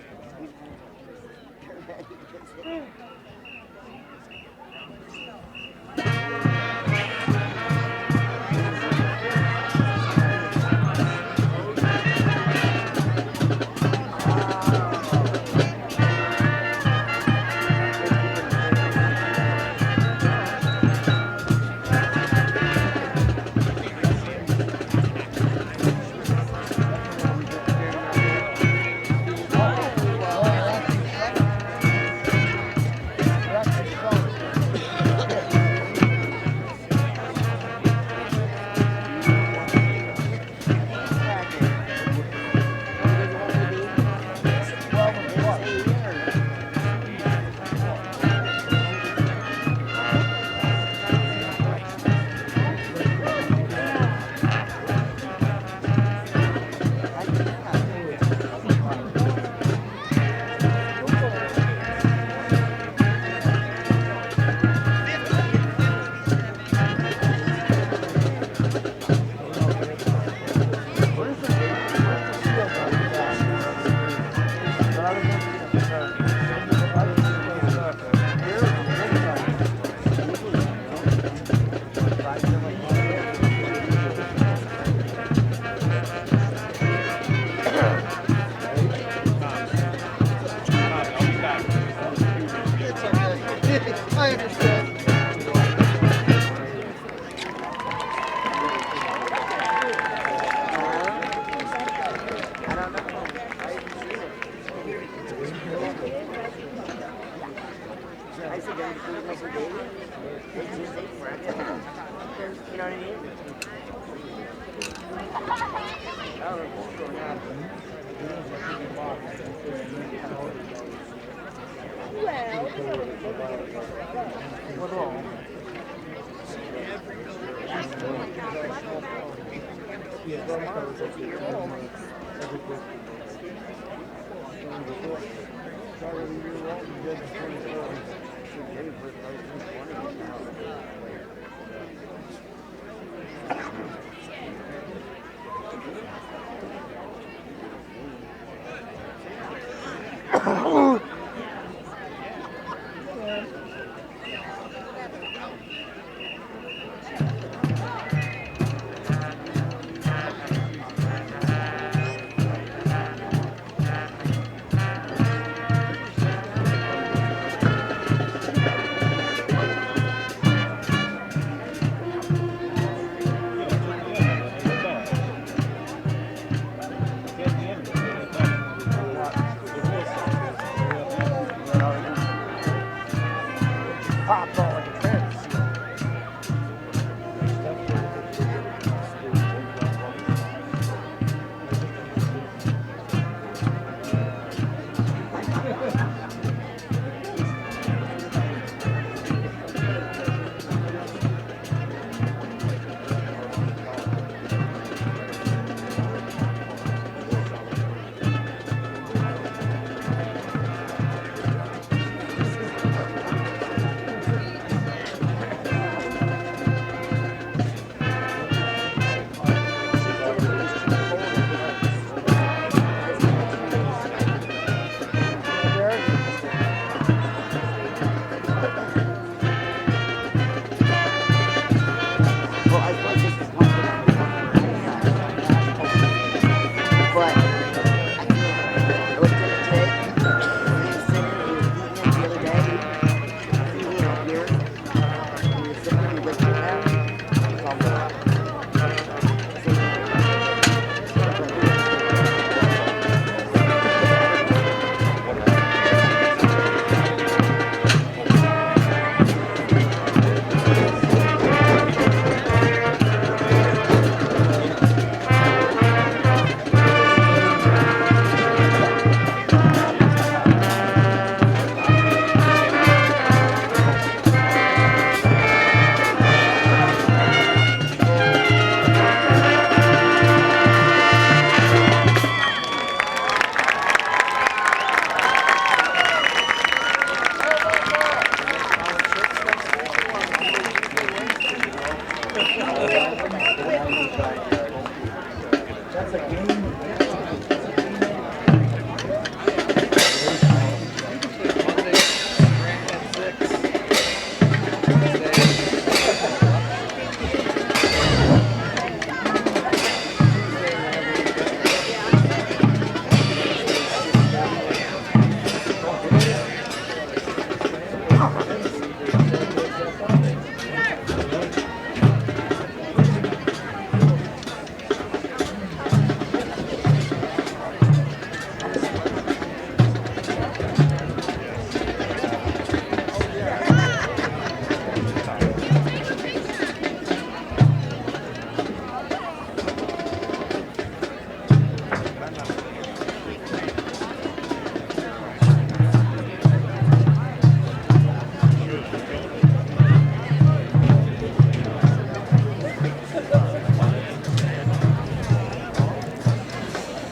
Popped all like a fence.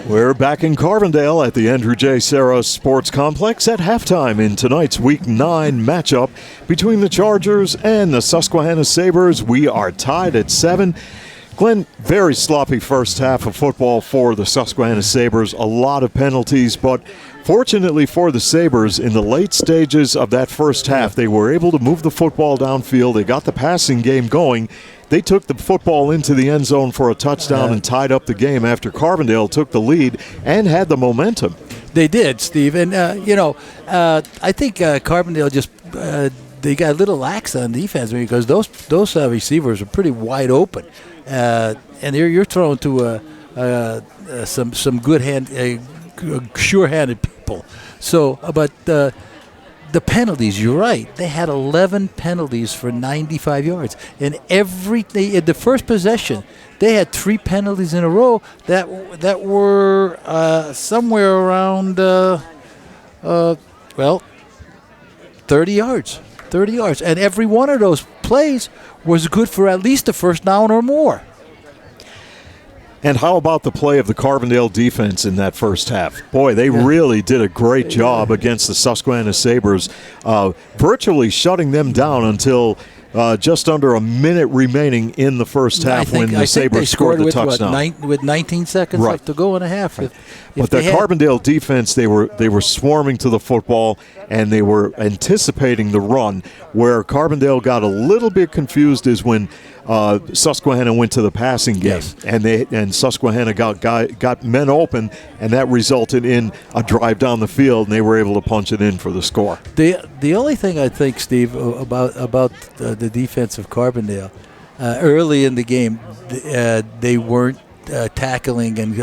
We're back in Carbondale at the Andrew J. Serra Sports Complex at halftime in tonight's Week 9 matchup between the Chargers and the Susquehanna Sabres. We are tied at 7. Glenn, very sloppy first half of football for the Susquehanna Sabres. A lot of penalties, but fortunately for the Sabres, in the late stages of that first half, they were able to move the football downfield. They got the passing game going. They took the football into the end zone for a touchdown and tied up the game after Carbondale took the lead and had the momentum. They did, Steve. And, I think Carbondale just they got a little lax on defense because those receivers are pretty wide open. And you're thrown to some good sure-handed people. So, but the penalties, you're right. They had 11 penalties for 95 yards. And in the first possession, they had 3 penalties in a row that were somewhere around 30 yards. 30 yards. And every one of those plays was good for at least a first down or more. And how about the play of the Carbondale defense in that first half? Boy, they really did a great job against the Susquehanna Sabres, virtually shutting them down until just under a minute remaining in the first half when the Sabres scored the touchdown. With 19 seconds left to go and a half. Right. But the Carbondale defense, they were swarming to the football, and they were anticipating the run. Where Carbondale got a little bit confused is when Susquehanna went to the passing game, and Susquehanna got men open, and that resulted in a drive down the field, and they were able to punch it in for the score. The only thing I think, Steve, about the defense of Carbondale, early in the game, they weren't tackling and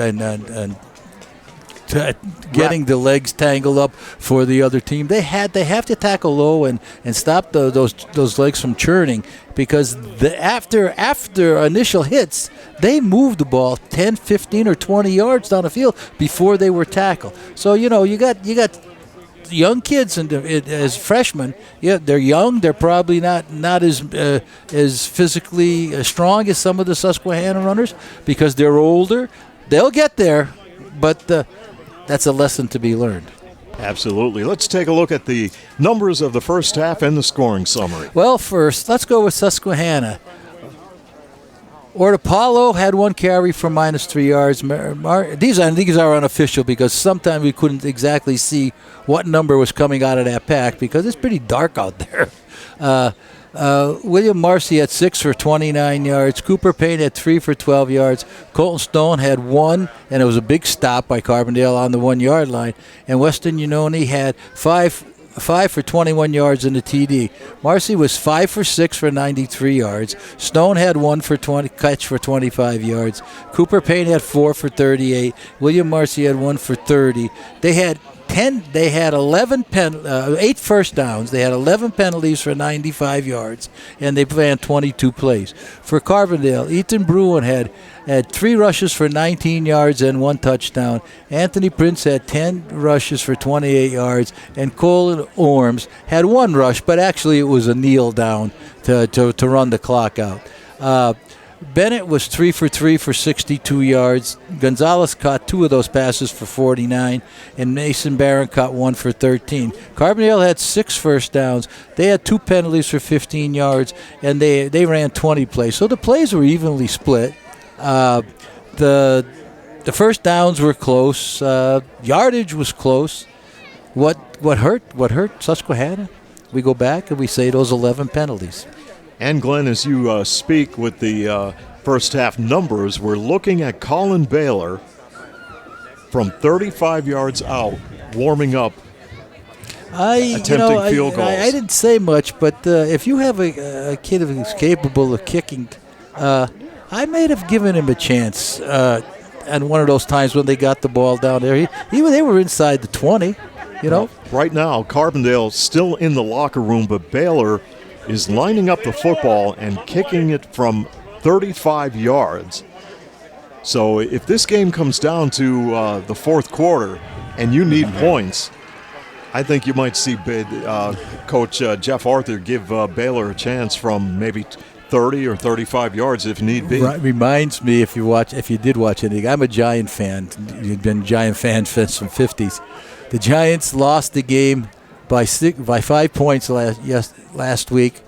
getting the legs tangled up for the other team. They have to tackle low and stop those legs from churning, because after initial hits, they moved the ball 10, 15, or 20 yards down the field before they were tackled. So you got young kids as freshmen. Yeah, they're young. They're probably not as physically strong as some of the Susquehanna runners because they're older. They'll get there, but that's a lesson to be learned. Absolutely. Let's take a look at the numbers of the first half and the scoring summary. Well, first, let's go with Susquehanna. Ortopalo had 1 carry for -3 yards. These are unofficial because sometimes we couldn't exactly see what number was coming out of that pack because it's pretty dark out there. William Marcy had 6 for 29 yards. Cooper Payne had 3 for 12 yards. Colton Stone had 1, and it was a big stop by Carbondale on the 1-yard line. And Weston Unoni had 5 for 21 yards in the TD. Marcy was 5 for 6 for 93 yards. Stone had 1 for 20 catch for 25 yards. Cooper Payne had 4 for 38. William Marcy had 1 for 30. They had 8 first downs. They had 11 penalties for 95 yards, and they ran 22 plays. For Carbondale, Ethan Bruin had 3 rushes for 19 yards and 1 touchdown. Anthony Prince had 10 rushes for 28 yards, and Colin Orms had 1 rush, but actually it was a kneel down to run the clock out. Bennett was 3 for 3 for 62 yards. Gonzalez caught 2 of those passes for 49, and Mason Barron caught 1 for 13. Carbondale had 6 first downs. They had 2 penalties for 15 yards, and they ran 20 plays. So the plays were evenly split. The first downs were close. Yardage was close. What hurt Susquehanna? We go back and we say those 11 penalties. And Glenn, as you speak with the first half numbers, we're looking at Colin Baylor from 35 yards out, warming up, attempting field goals. I didn't say much, but if you have a kid who's capable of kicking, I might have given him a chance. And one of those times when they got the ball down there, they were inside the 20. Right now, Carbondale still in the locker room, but Baylor is lining up the football and kicking it from 35 yards. So if this game comes down to the fourth quarter and you need points, I think you might see Coach Jeff Arthur give Baylor a chance from maybe 30 or 35 yards if need be. Right, reminds me, if you did watch anything, I'm a Giant fan. You've been a Giant fan since the 50s. The Giants lost the game by 5 points last week.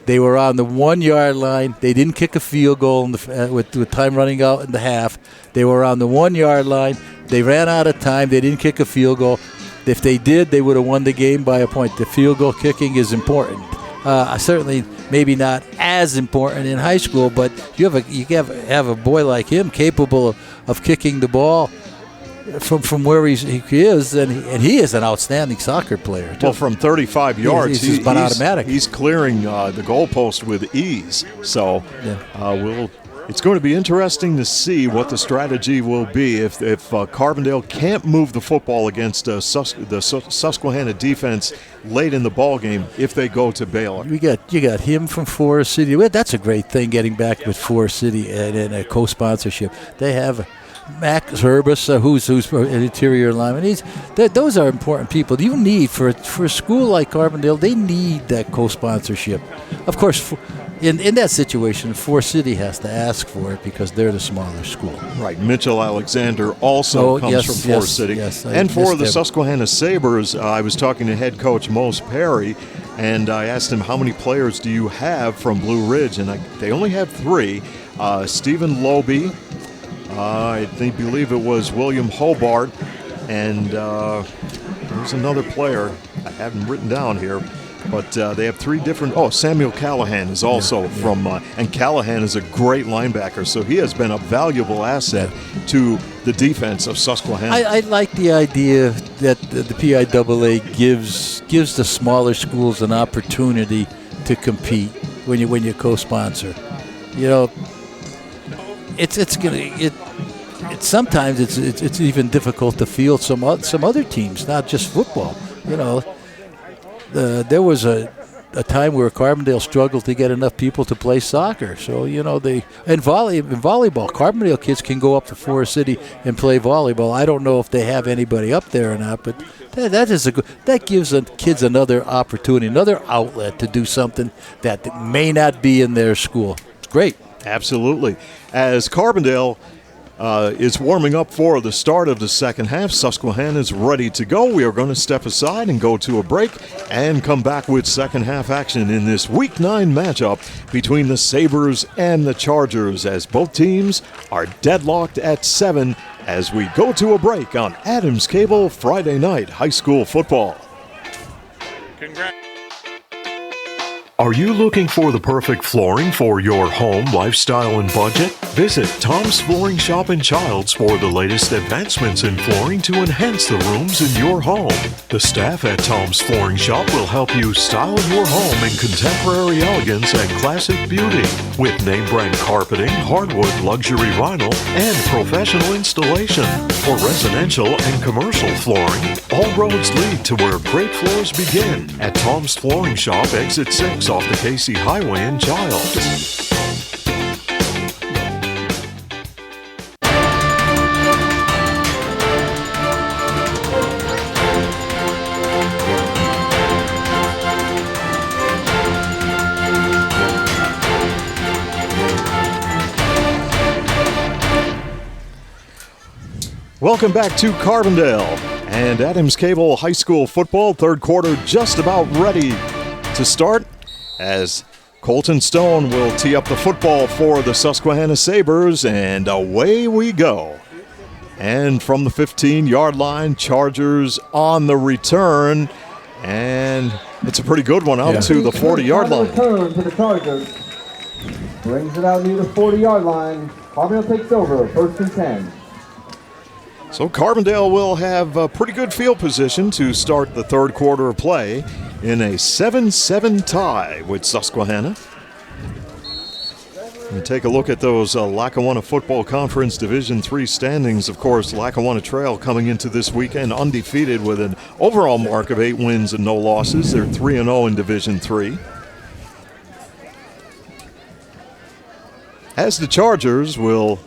They were on the 1-yard line. They didn't kick a field goal with time running out in the half. They were on the 1-yard line. They ran out of time. They didn't kick a field goal. If they did, they would have won the game by a point. The field goal kicking is important. Certainly, maybe not as important in high school, but you have a boy like him capable of kicking the ball from where he is, and he is an outstanding soccer player, too. Well, from 35 yards, he's automatic. He's clearing the goalpost with ease. So we'll It's going to be interesting to see what the strategy will be if Carbondale can't move the football against the Susquehanna defense late in the ball game if they go to Baylor. You got him from Forest City. Well, that's a great thing, getting back with Forest City and a co-sponsorship. They have Max Herbus, who's an interior lineman. Those are important people. You need for a school like Carbondale, they need that co-sponsorship. Of course, in that situation, Forest City has to ask for it because they're the smaller school. Right. Mitchell Alexander also comes from Forest City. Yes, and for the Susquehanna Sabres, I was talking to head coach Mose Perry, and I asked him, how many players do you have from Blue Ridge? And they only have 3. Stephen Lobe, I believe it was William Hobart, and there's another player I haven't written down here. But they have 3 different. Samuel Callahan is also from, and Callahan is a great linebacker, so he has been a valuable asset to the defense of Susquehanna. I like the idea that the PIAA gives the smaller schools an opportunity to compete when you co-sponsor. You know, sometimes it's even difficult to field some other teams, not just football. You know. There was a time where Carbondale struggled to get enough people to play soccer. So, you know, in volleyball, Carbondale kids can go up to Forest City and play volleyball. I don't know if they have anybody up there or not, but that gives kids another opportunity, another outlet to do something that may not be in their school. It's great. Absolutely. As Carbondale is warming up for the start of the second half, Susquehanna is ready to go. We are going to step aside and go to a break and come back with second half action in this Week 9 matchup between the Sabres and the Chargers, as both teams are deadlocked at 7 as we go to a break on Adams Cable Friday Night High School Football. Congrats. Are you looking for the perfect flooring for your home, lifestyle, and budget? Visit Tom's Flooring Shop and Childs for the latest advancements in flooring to enhance the rooms in your home. The staff at Tom's Flooring Shop will help you style your home in contemporary elegance and classic beauty with name brand carpeting, hardwood, luxury vinyl, and professional installation. For residential and commercial flooring, all roads lead to where great floors begin at Tom's Flooring Shop, exit 6 off the Casey Highway in Childs. Welcome back to Carbondale and Adams Cable High School Football. Third quarter just about ready to start as Colton Stone will tee up the football for the Susquehanna Sabres, and away we go. And from the 15-yard line, Chargers on the return, and it's a pretty good one out to the 40-yard line. Return to the Chargers. Brings it out near the 40-yard line. Carbondale takes over, 1st and 10. So Carbondale will have a pretty good field position to start the third quarter of play in a 7-7 tie with Susquehanna. We take a look at those Lackawanna Football Conference Division III standings. Of course, Lackawanna Trail coming into this weekend undefeated with an overall mark of 8 wins and no losses. They're 3-0 in Division III. As the Chargers will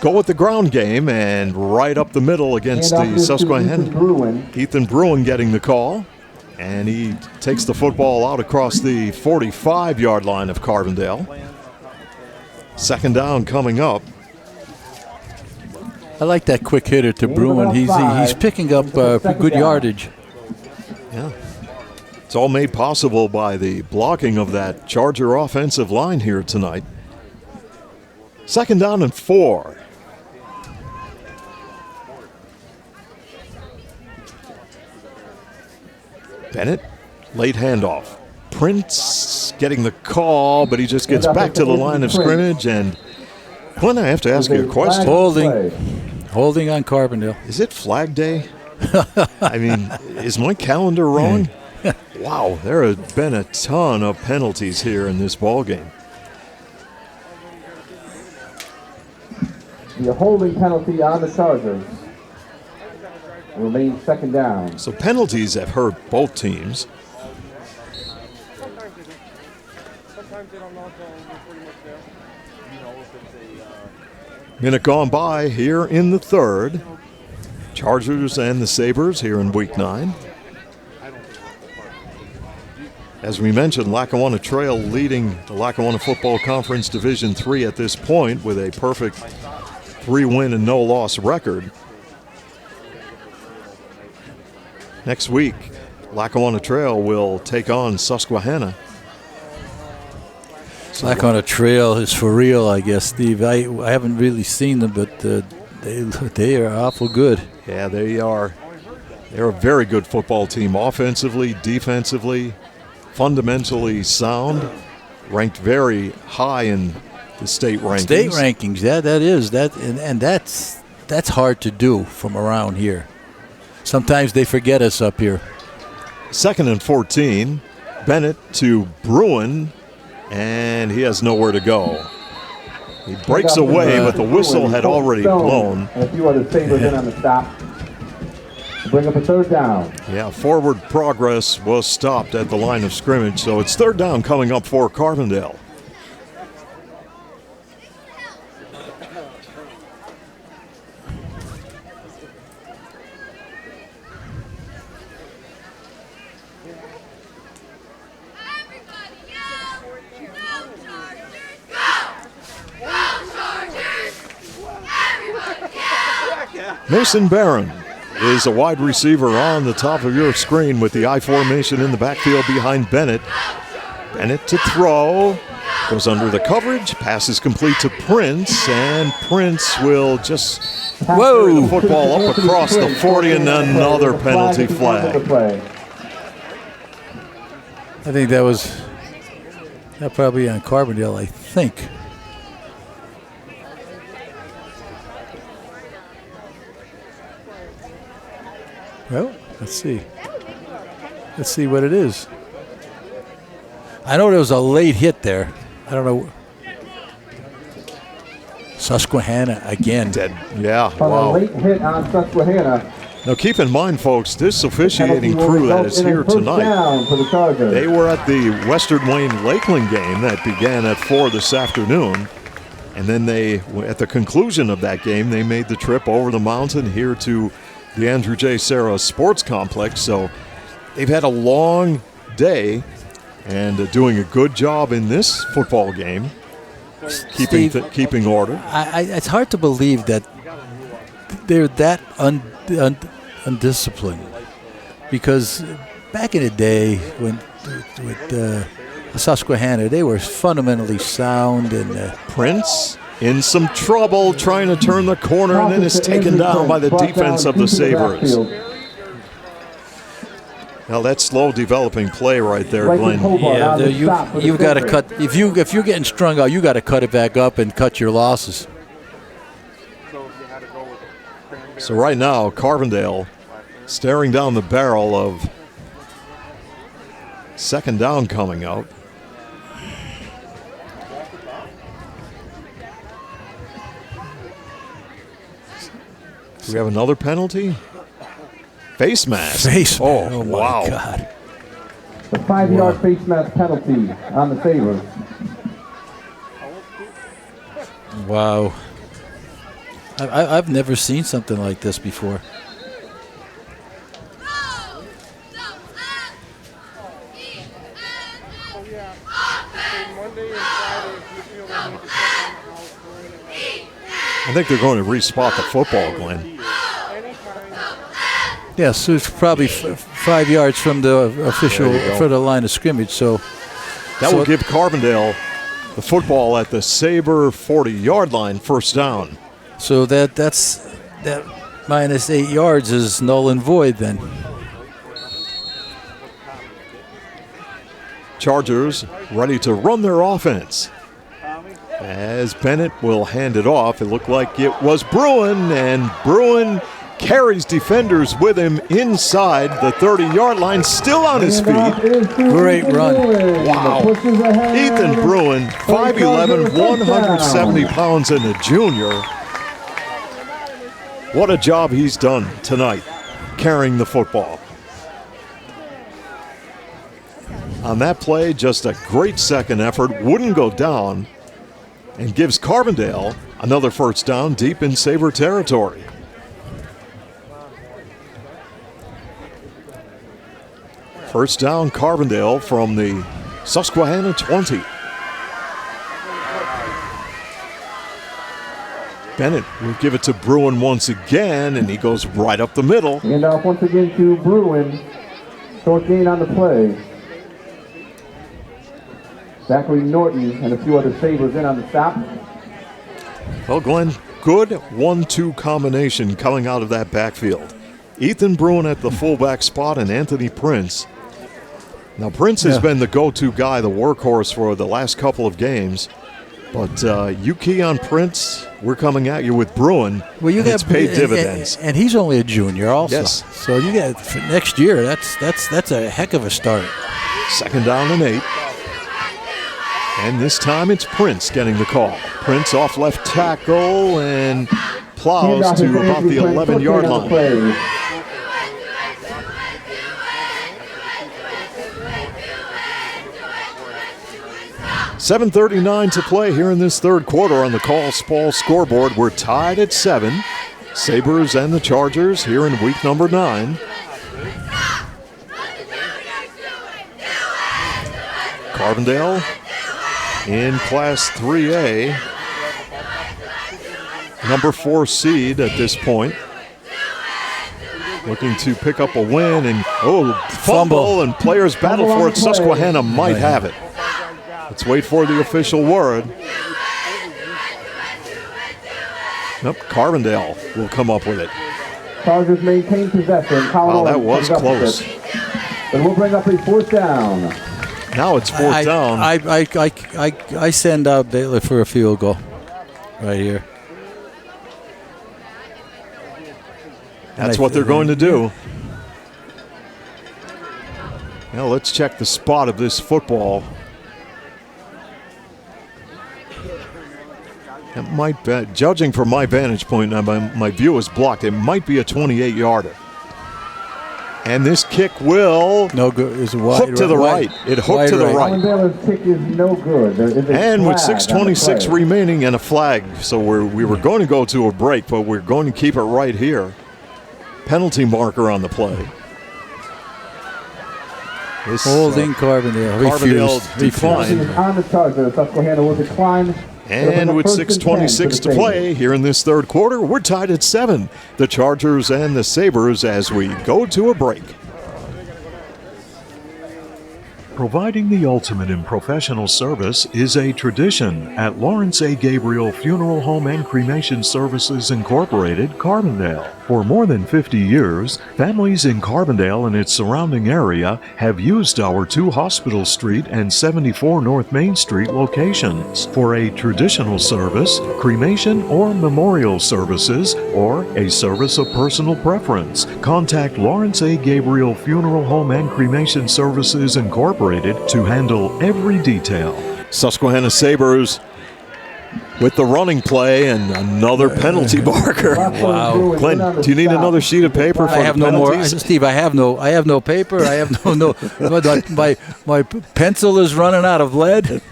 go with the ground game and right up the middle against the Susquehanna. Ethan Bruin getting the call, and he takes the football out across the 45-yard line of Carbondale. Second down coming up. I like that quick hitter to Bruin. He's picking up good yardage. Yeah. It's all made possible by the blocking of that Charger offensive line here tonight. Second down and 4. Bennett, late handoff. Prince getting the call, but he just gets back to the line of scrimmage. And Glenn, I have to ask you a question. Holding on Carbondale. Is it Flag Day? I mean, is my calendar wrong? Wow, there have been a ton of penalties here in this ball game. The holding penalty on the Chargers will remain second down. So penalties have hurt both teams. Sometimes they don't know until we're pretty much there. Minute gone by here in the third. Chargers and the Sabres here in Week 9. As we mentioned, Lackawanna Trail leading the Lackawanna Football Conference Division III at this point with a perfect 3-win and no-loss record. Next week, Lackawanna Trail will take on Susquehanna. Lackawanna Trail is for real, I guess, Steve. I haven't really seen them, but they are awful good. Yeah, they are. They're a very good football team, offensively, defensively, fundamentally sound, ranked very high in the state rankings. State rankings, that's hard to do from around here. Sometimes they forget us up here. 2nd and 14, Bennett to Bruin, and he has nowhere to go. He breaks away, but the whistle had already blown. And a few other Sabres in on the stop. Bring up a third down. Yeah, forward progress was stopped at the line of scrimmage, so it's third down coming up for Carbondale. Mason Barron is a wide receiver on the top of your screen with the I formation in the backfield behind Bennett. Bennett to throw, goes under the coverage, passes complete to Prince, and Prince will just carry the football up across the 40, and another penalty flag. I think that was probably on Carbondale, I think. Well, let's see. Let's see what it is. I know there was a late hit there. I don't know. Susquehanna again. Dead. Yeah, A wow. late hit on Susquehanna. Now keep in mind, folks, this officiating crew that is here tonight, they were at the Western Wayne Lakeland game that began at 4 this afternoon. And then at the conclusion of that game, they made the trip over the mountain here to the Andrew J. Serra Sports Complex. So they've had a long day and doing a good job in this football game, keeping order. It's hard to believe that they're that undisciplined, because back in the day with Susquehanna, they were fundamentally sound. And Prince in some trouble trying to turn the corner, and then is taken down by the defense of the Sabres. Now that's slow developing play right there, Glenn. Yeah, you've got to cut. If you're getting strung out, you got to cut it back up and cut your losses. So right now, Carbondale staring down the barrel of second down coming out. Do we have another penalty? Face mask. Oh my wow. God. The 5-yard face mask penalty on the Sabres. Wow. I've never seen something like this before. I think they're going to respot the football, Glenn. Yes, so it's probably 5 yards from the official for the line of scrimmage. So that will give Carbondale the football at the Sabre 40-yard line, first down. So that's minus 8 yards is null and void then. Chargers ready to run their offense. As Bennett will hand it off, it looked like it was Bruin, and Bruin carries defenders with him inside the 30-yard line, still on his feet. Great run. Wow. Ethan Bruin, 5'11", 170 pounds, and a junior. What a job he's done tonight, carrying the football. On that play, just a great second effort, wouldn't go down, and gives Carbondale another first down deep in Sabre territory. First down, Carbondale from the Susquehanna 20. Bennett will give it to Bruin once again, and he goes right up the middle. Hand off once again to Bruin. Short gain on the play. Zachary Norton and a few other Sabres in on the stop. Well, Glenn, good 1-2 combination coming out of that backfield. Ethan Bruin at the fullback spot and Anthony Prince. Now, Prince has been the go-to guy, the workhorse for the last couple of games. But you key on Prince, we're coming at you with Bruin. Well, it's paid dividends. And he's only a junior also. Yes. So you get for next year, that's a heck of a start. Second down and 8. And this time it's Prince getting the call. Prince off left tackle and plows to about the 11-yard line. 7:39 to play here in this third quarter on the Call Spall scoreboard. We're tied at 7. Sabres and the Chargers here in week number 9. Carbondale in Class 3A. Number 4 seed at this point. Looking to pick up a win and fumble and players battle for it. Susquehanna might have it. Let's wait for the official word. Nope, Carbondale will come up with it. Chargers maintain possession. Wow, that was close. But we'll bring up a fourth down. Now it's fourth down. I send out Baylor for a field goal right here. That's what they're going to do. Now let's check the spot of this football. It might be, judging from my vantage point, my view is blocked. It might be a 28-yarder. And this kick will hook to the right. It hooked to the right. Carbondale's kick is no good. There is a and with flag 6:26 remaining and a flag, so we were going to go to a break, but we're going to keep it right here. Penalty marker on the play. Holding Carbondale. Carbondale declined. On the Charger, Susquehanna will decline. And with 6:26 to play here in this third quarter, we're tied at 7. The Chargers and the Sabres as we go to a break. Providing the ultimate in professional service is a tradition at Lawrence A. Gabriel Funeral Home and Cremation Services Incorporated, Carbondale. For more than 50 years, families in Carbondale and its surrounding area have used our 2 Hospital Street and 74 North Main Street locations for a traditional service, cremation or memorial services, or a service of personal preference. Contact Lawrence A. Gabriel Funeral Home and Cremation Services Incorporated to handle every detail. Susquehanna Sabres with the running play and another penalty marker. Wow. Glenn, do you need another sheet of paper for I have the no more, penalties? Steve. I have no paper. I have no. My pencil is running out of lead.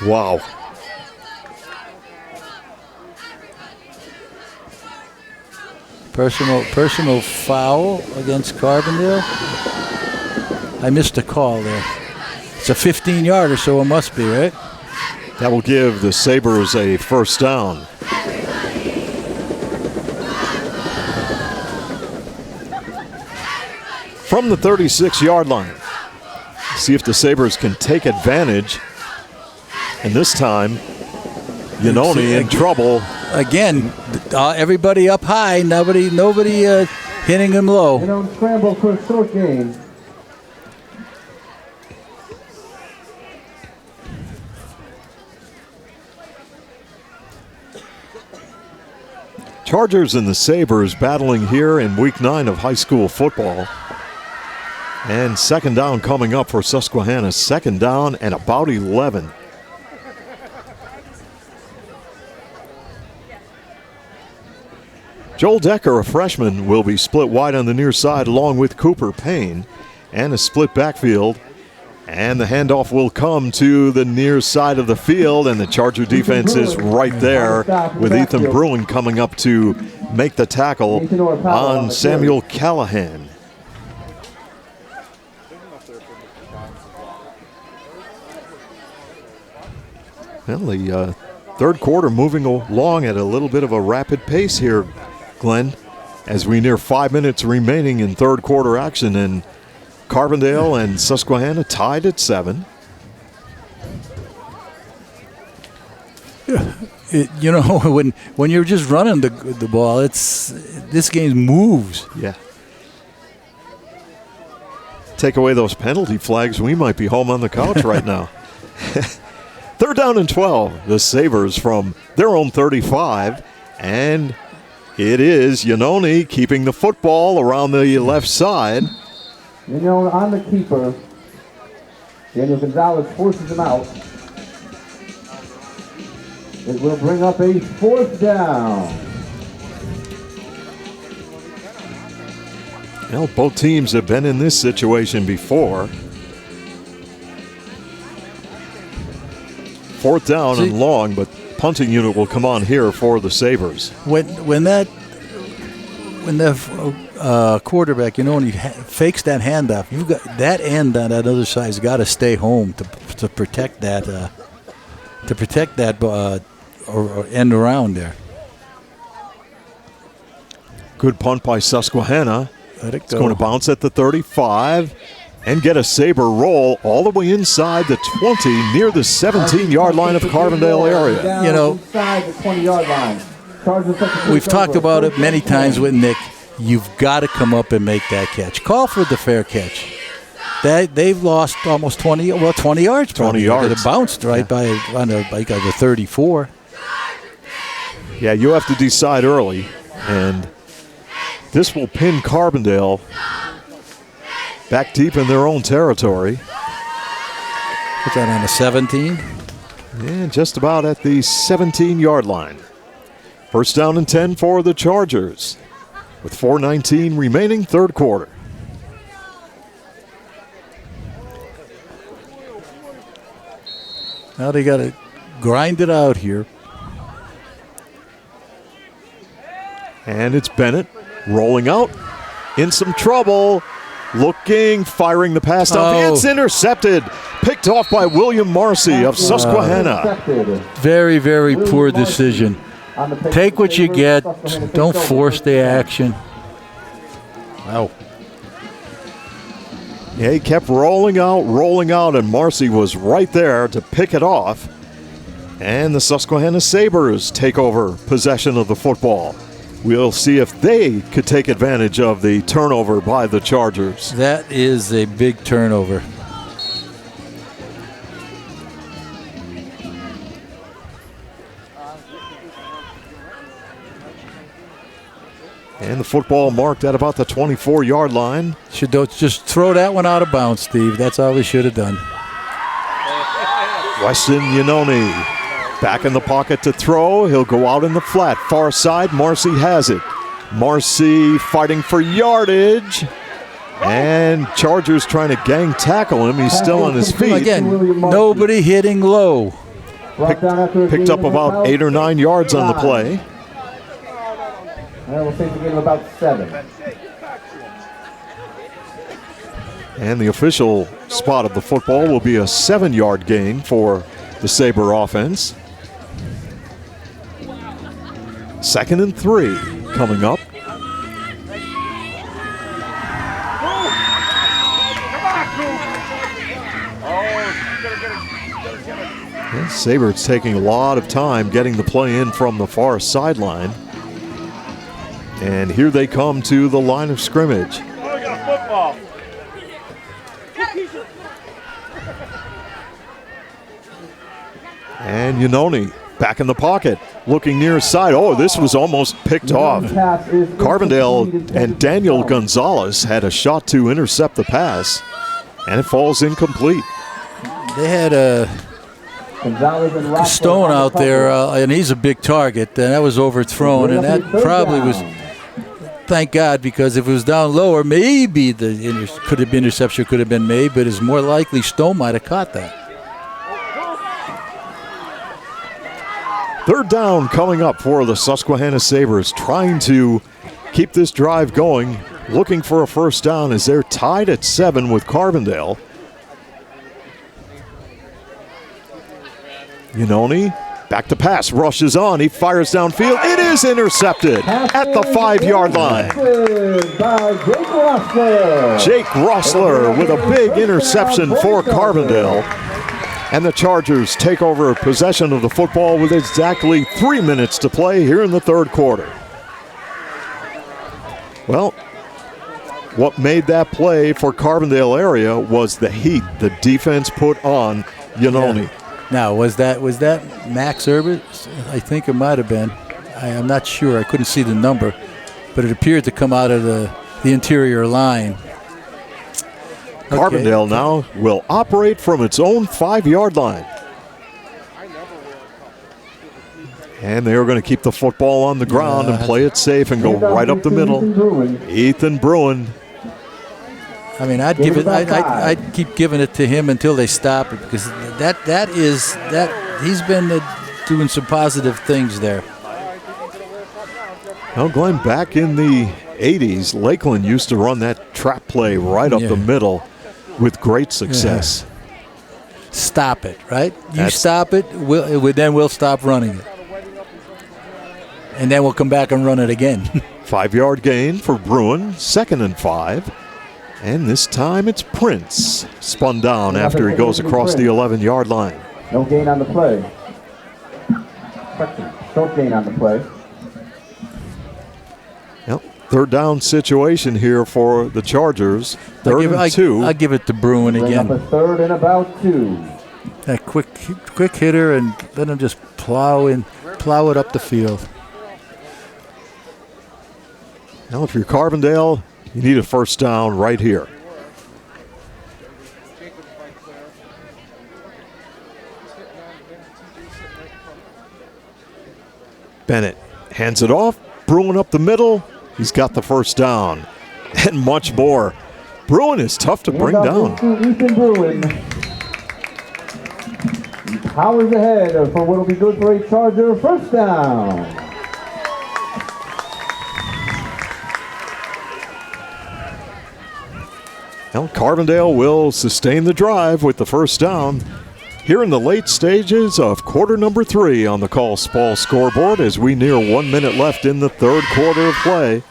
Wow. Personal foul against Carbondale. I missed a call there. It's a 15-yarder, so it must be, right? That will give the Sabres a first down. From the 36-yard line. See if the Sabres can take advantage. And this time, Yanoni in trouble. Again, everybody up high, nobody hitting him low. Scramble for a short gain. Chargers and the Sabres battling here in week 9 of high school football. And second down coming up for Susquehanna. Second down and about 11. Joel Decker, a freshman, will be split wide on the near side along with Cooper Payne, and a split backfield. And the handoff will come to the near side of the field, and the Charger defense is right there with Ethan Bruin coming up to make the tackle on Samuel Callahan. Well, the third quarter moving along at a little bit of a rapid pace here, Glenn, as we near 5 minutes remaining in third quarter action, and Carbondale and Susquehanna tied at 7. When you're just running the ball, this game moves. Yeah. Take away those penalty flags, we might be home on the couch right now. Third down and 12. The Sabres from their own 35, and it is Yanoni keeping the football around the left side. On the keeper. Daniel Gonzalez forces him out. It will bring up a fourth down. Well, both teams have been in this situation before. Fourth down and long, but punting unit will come on here for the Sabres. When that quarterback, when he fakes that handoff, you got that end on that other side's got to stay home to protect that or end around there. Good punt by Susquehanna. Let it It's go. going to bounce at the 35 and get a Sabre roll all the way inside the 20 near the 17-yard line of Carbondale area. Inside the 20-yard line. We've talked about it many times with Nick. You've got to come up and make that catch. Call for the fair catch. They've lost almost 20 yards. 20 yards. It bounced right by on the 34. Yeah, you have to decide early, and this will pin Carbondale back deep in their own territory. Put that on the 17. And just about at the 17-yard line. First down and 10 for the Chargers with 4:19 remaining third quarter. Now they got to grind it out here. And it's Bennett rolling out in some trouble. Looking, firing the pass down. Oh. It's intercepted. Picked off by William Marcy of Susquehanna. Very, very poor decision. Take what you get. Don't force the action. Wow. Yeah, he kept rolling out, and Marcy was right there to pick it off. And the Susquehanna Sabres take over possession of the football. We'll see if they could take advantage of the turnover by the Chargers. That is a big turnover. And the football marked at about the 24-yard line. Should just throw that one out of bounds, Steve. That's all we should have done. Weston Yanoni back in the pocket to throw. He'll go out in the flat. Far side, Marcy has it. Marcy fighting for yardage. And Chargers trying to gang tackle him. He's still on his feet. Again, nobody hitting low. Picked up about 8 or 9 yards on the play. And we'll take the game about 7. And the official spot of the football will be a 7-yard gain for the Sabre offense. 2nd and 3 coming up. And Sabres taking a lot of time getting the play in from the far sideline. And here they come to the line of scrimmage. Oh, we got a football. And Yanoni back in the pocket, looking near side. Oh, this was almost picked off. Carbondale and Daniel Gonzalez had a shot to intercept the pass, and it falls incomplete. They had a stone out there, and he's a big target, and that was overthrown, and that probably was thank God, because if it was down lower, maybe could have been interception could have been made, but it's more likely Stone might have caught that. Third down coming up for the Susquehanna Sabres, trying to keep this drive going, looking for a first down as they're tied at 7 with Carbondale. Iannone, back to pass, rushes on, he fires downfield. It is intercepted at the 5-yard line. Jake Rossler with a big interception for Carbondale. And the Chargers take over possession of the football with exactly 3 minutes to play here in the third quarter. Well, what made that play for Carbondale area was the heat the defense put on Iannone. Yeah. Now, was that Max Herbert? I think it might have been. I'm not sure. I couldn't see the number, but it appeared to come out of the interior line. Carbondale now will operate from its own 5-yard line. And they are going to keep the football on the ground and play it safe and go right up the middle. Ethan Bruin. I mean, I'd keep giving it to him until they stop it, because he's been doing some positive things there. Well, Glenn, back in the 80s, Lakeland used to run that trap play right up the middle with great success. Yeah. Stop it, right? Stop it, then we'll stop running it. And then we'll come back and run it again. 5-yard gain for Bruin, 2nd and 5. And this time it's Prince. Spun down after he goes across the 11-yard line. No gain on the play. Short gain on the play. Yep. Third down situation here for the Chargers. Third and 2. I'll give it to Bruin again. Bring up a third and about 2. That quick hitter, and let him just plow it up the field. Now, if you're Carbondale, you need a first down right here. Bennett hands it off. Bruin up the middle. He's got the first down. And much more. Bruin is tough to bring down. Ethan Bruin. He powers ahead for what will be good for a Charger first down. Well, Carbondale will sustain the drive with the first down here in the late stages of quarter number 3 on the Call Spall scoreboard as we near 1 minute left in the third quarter of play.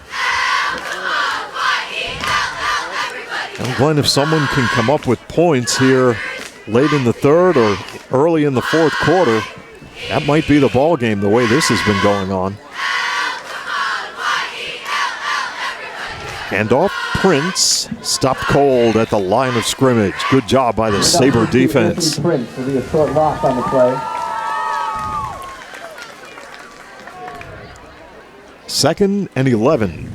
And Glenn, if someone can come up with points here late in the third or early in the fourth quarter, that might be the ball game the way this has been going on. Handoff, Prince, stopped cold at the line of scrimmage. Good job by the Sabre defense. Prince will be a short loss on the play. 2nd and 11.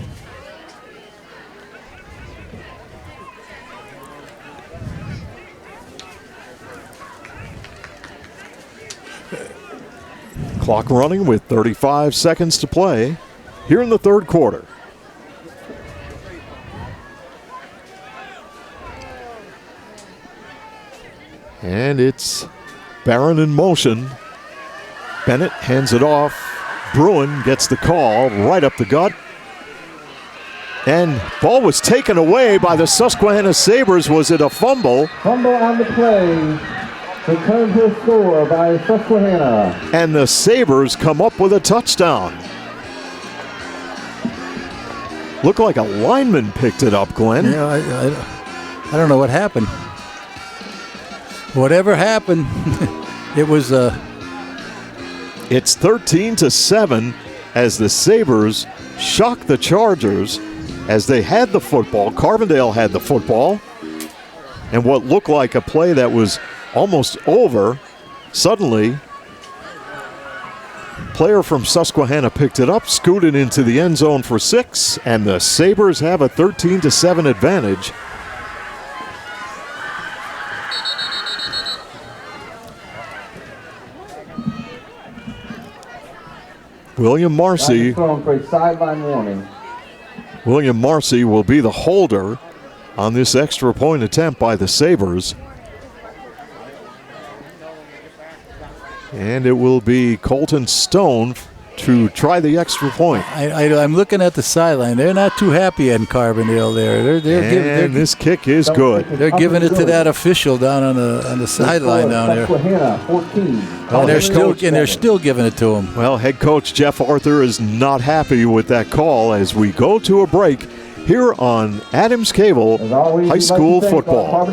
Clock running with 35 seconds to play here in the third quarter. And it's Barron in motion. Bennett hands it off. Bruin gets the call right up the gut. And ball was taken away by the Susquehanna Sabres. Was it a fumble? Fumble on the play. Return to score by Susquehanna. And the Sabres come up with a touchdown. Looked like a lineman picked it up, Glenn. Yeah, I don't know what happened. Whatever happened, it was It's 13-7 as the Sabres shock the Chargers as they had the football. Carbondale had the football. And what looked like a play that was almost over, suddenly, player from Susquehanna picked it up, scooted into the end zone for 6, and the Sabres have a 13-7 advantage. William Marcy. Thrown for a sideline warning. William Marcy will be the holder on this extra point attempt by the Sabres. And it will be Colton Stone to try the extra point. I'm looking at the sideline. They're not too happy in Carbondale there. This kick is good. They're giving it to that official down on the sideline down there. And they're still giving it to him. Well, head coach Jeff Arthur is not happy with that call as we go to a break here on Adams Cable High School Football.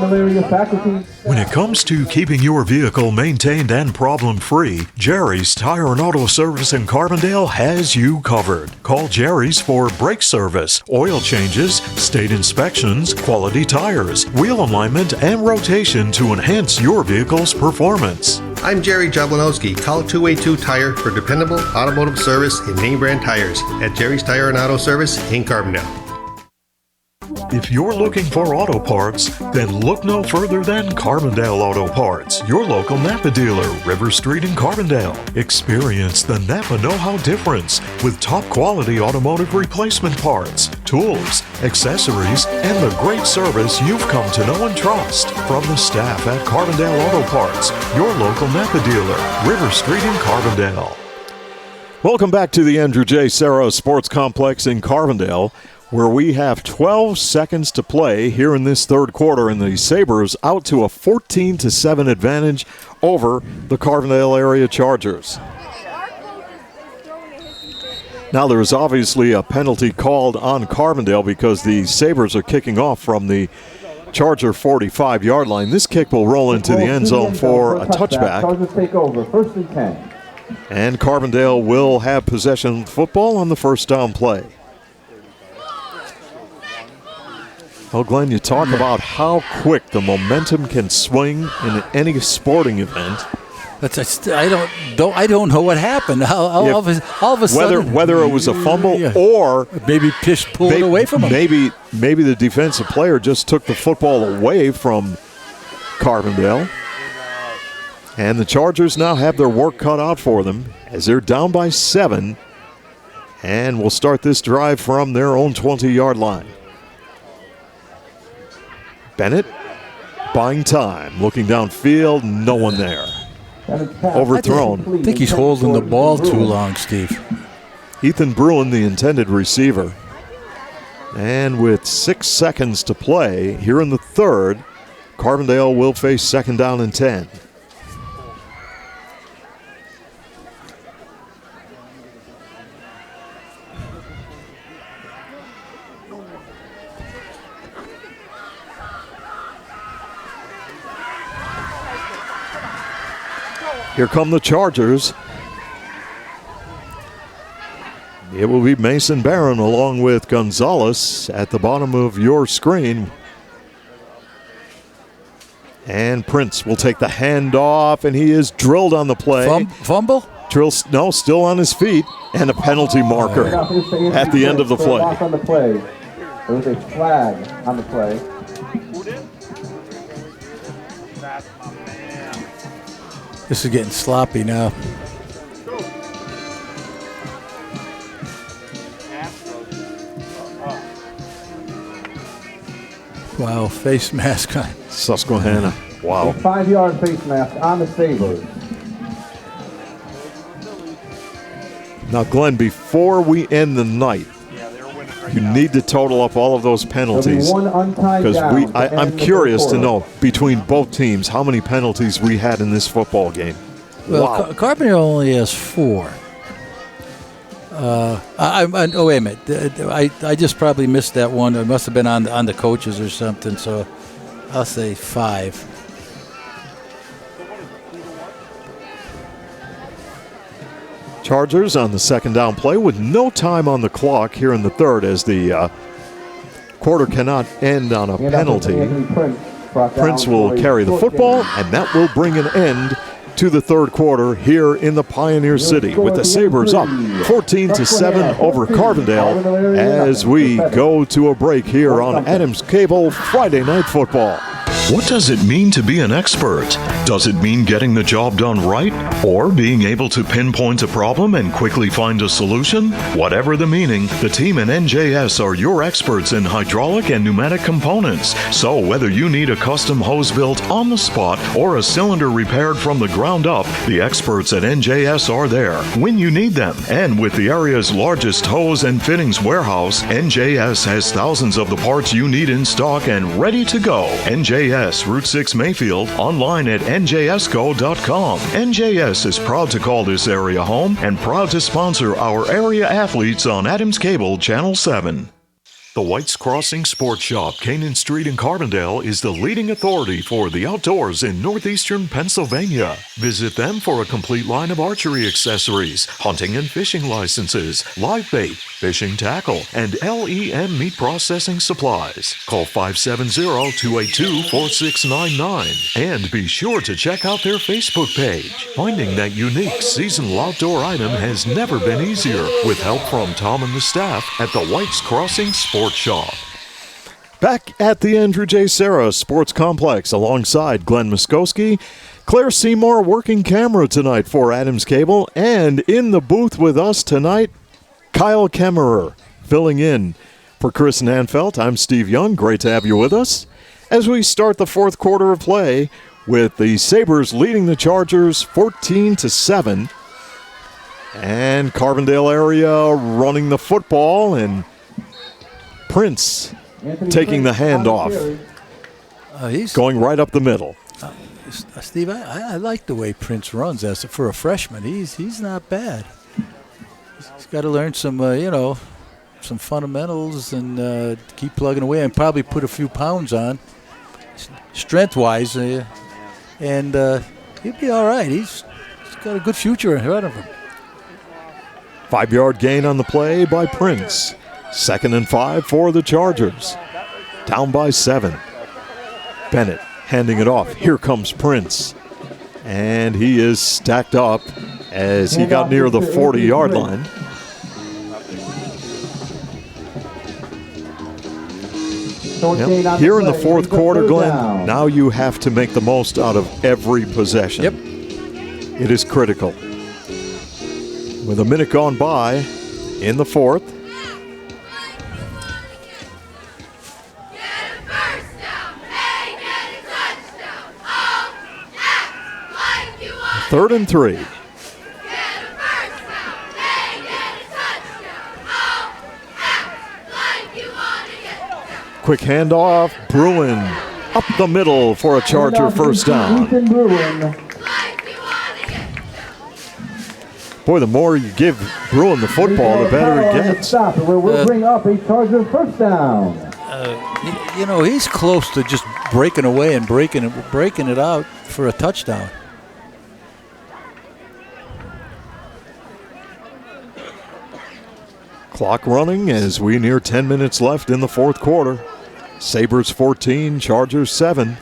When it comes to keeping your vehicle maintained and problem-free, Jerry's Tire and Auto Service in Carbondale has you covered. Call Jerry's for brake service, oil changes, state inspections, quality tires, wheel alignment, and rotation to enhance your vehicle's performance. I'm Jerry Jablonowski. Call 282 Tire for dependable automotive service and name brand tires at Jerry's Tire and Auto Service in Carbondale. If you're looking for auto parts, then look no further than Carbondale Auto Parts, your local Napa dealer, River Street in Carbondale. Experience the Napa know-how difference with top quality automotive replacement parts, tools, accessories, and the great service you've come to know and trust. From the staff at Carbondale Auto Parts, your local Napa dealer, River Street in Carbondale. Welcome back to the Andrew J. Serra Sports Complex in Carbondale, where we have 12 seconds to play here in this third quarter, and the Sabres out to a 14-7 advantage over the Carbondale area Chargers. Now there's obviously a penalty called on Carbondale because the Sabres are kicking off from the Charger 45-yard line. This kick will roll into the end zone for a touchback. Chargers take over, 1st and 10. And Carbondale will have possession of the football on the first down play. Well, Glenn, you talk about how quick the momentum can swing in any sporting event. I don't know what happened. All of a sudden, whether it was a fumble or maybe Pish pulled it away from him. Maybe the defensive player just took the football away from Carbondale. And the Chargers now have their work cut out for them as they're down by 7 and will start this drive from their own 20-yard line. Bennett buying time, looking downfield, no one there. Overthrown. I think he's holding the ball too long, Steve. Ethan Bruin, the intended receiver. And with 6 seconds to play here in the third, Carbondale will face 2nd down and 10. Here come the Chargers. It will be Mason Barron along with Gonzalez at the bottom of your screen. And Prince will take the handoff, and he is drilled on the play. Fumble? No, still on his feet, and a penalty marker at the end of the play. There was a flag on the play. This is getting sloppy now. Wow, face mask on. Susquehanna. Wow. A 5-yard face mask on the Sabres. Now, Glenn, before we end the night, you need to total up all of those penalties, because I'm curious to know between both teams how many penalties we had in this football game. Well, wow. Carbondale only has 4. Oh, wait a minute. I just probably missed that one. It must have been on the coaches or something, so I'll say 5. Chargers on the 2nd down play with no time on the clock here in the third, as the quarter cannot end on a penalty. Prince will carry the football, and that will bring an end to the third quarter here in the Pioneer City, with the Sabres up 14-7 over Carbondale as we go to a break here on Adams Cable Friday Night Football. What does it mean to be an expert? Does it mean getting the job done right? Or being able to pinpoint a problem and quickly find a solution? Whatever the meaning, the team at NJS are your experts in hydraulic and pneumatic components. So whether you need a custom hose built on the spot or a cylinder repaired from the ground up, the experts at NJS are there when you need them. And with the area's largest hose and fittings warehouse, NJS has thousands of the parts you need in stock and ready to go. NJS, Route 6 Mayfield, online at njsco.com. NJS is proud to call this area home and proud to sponsor our area athletes on Adams Cable Channel 7. The White's Crossing Sports Shop, Canaan Street in Carbondale, is the leading authority for the outdoors in northeastern Pennsylvania. Visit them for a complete line of archery accessories, hunting and fishing licenses, live bait, fishing tackle, and LEM meat processing supplies. Call 570-282-4699 and be sure to check out their Facebook page. Finding that unique seasonal outdoor item has never been easier with help from Tom and the staff at the White's Crossing Sports Shop. Back at the Andrew J. Serra Sports Complex alongside Glenn Muskowski, Claire Seymour working camera tonight for Adams Cable, and in the booth with us tonight, Kyle Kemmerer filling in for Chris Nanfelt. I'm Steve Young. Great to have you with us as we start the fourth quarter of play with the Sabres leading the Chargers 14-7, and Carbondale area running the football, and Prince taking the handoff, he's going right up the middle. Steve, I like the way Prince runs as for a freshman. He's not bad. He's got to learn some some fundamentals and keep plugging away and probably put a few pounds on strength-wise, and he'll be all right. He's got a good future ahead of him. 5-yard gain on the play by Prince. 2nd and 5 for the Chargers. Down by 7. Bennett handing it off. Here comes Prince. And he is stacked up as he got near the 40-yard line. Now, here in the fourth quarter, Glenn, now you have to make the most out of every possession. Yep. It is critical. With a minute gone by in the fourth, third and 3. Quick handoff. Bruin up the middle for a Charger first down. Boy, the more you give Bruin the football, the better it gets. We'll bring up a Charger first down. He's close to just breaking away and breaking it out for a touchdown. Clock running as we near 10 minutes left in the fourth quarter. Sabres 14, Chargers 7.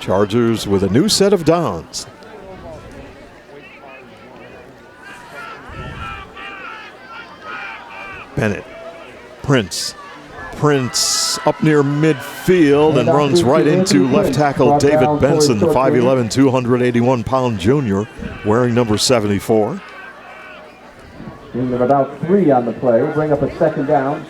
Chargers with a new set of downs. Bennett, Prince up near midfield and runs right into left tackle David Benson, the 5'11", 281-pound junior, wearing number 74. Team of about 3 on the play. We'll bring up a second down.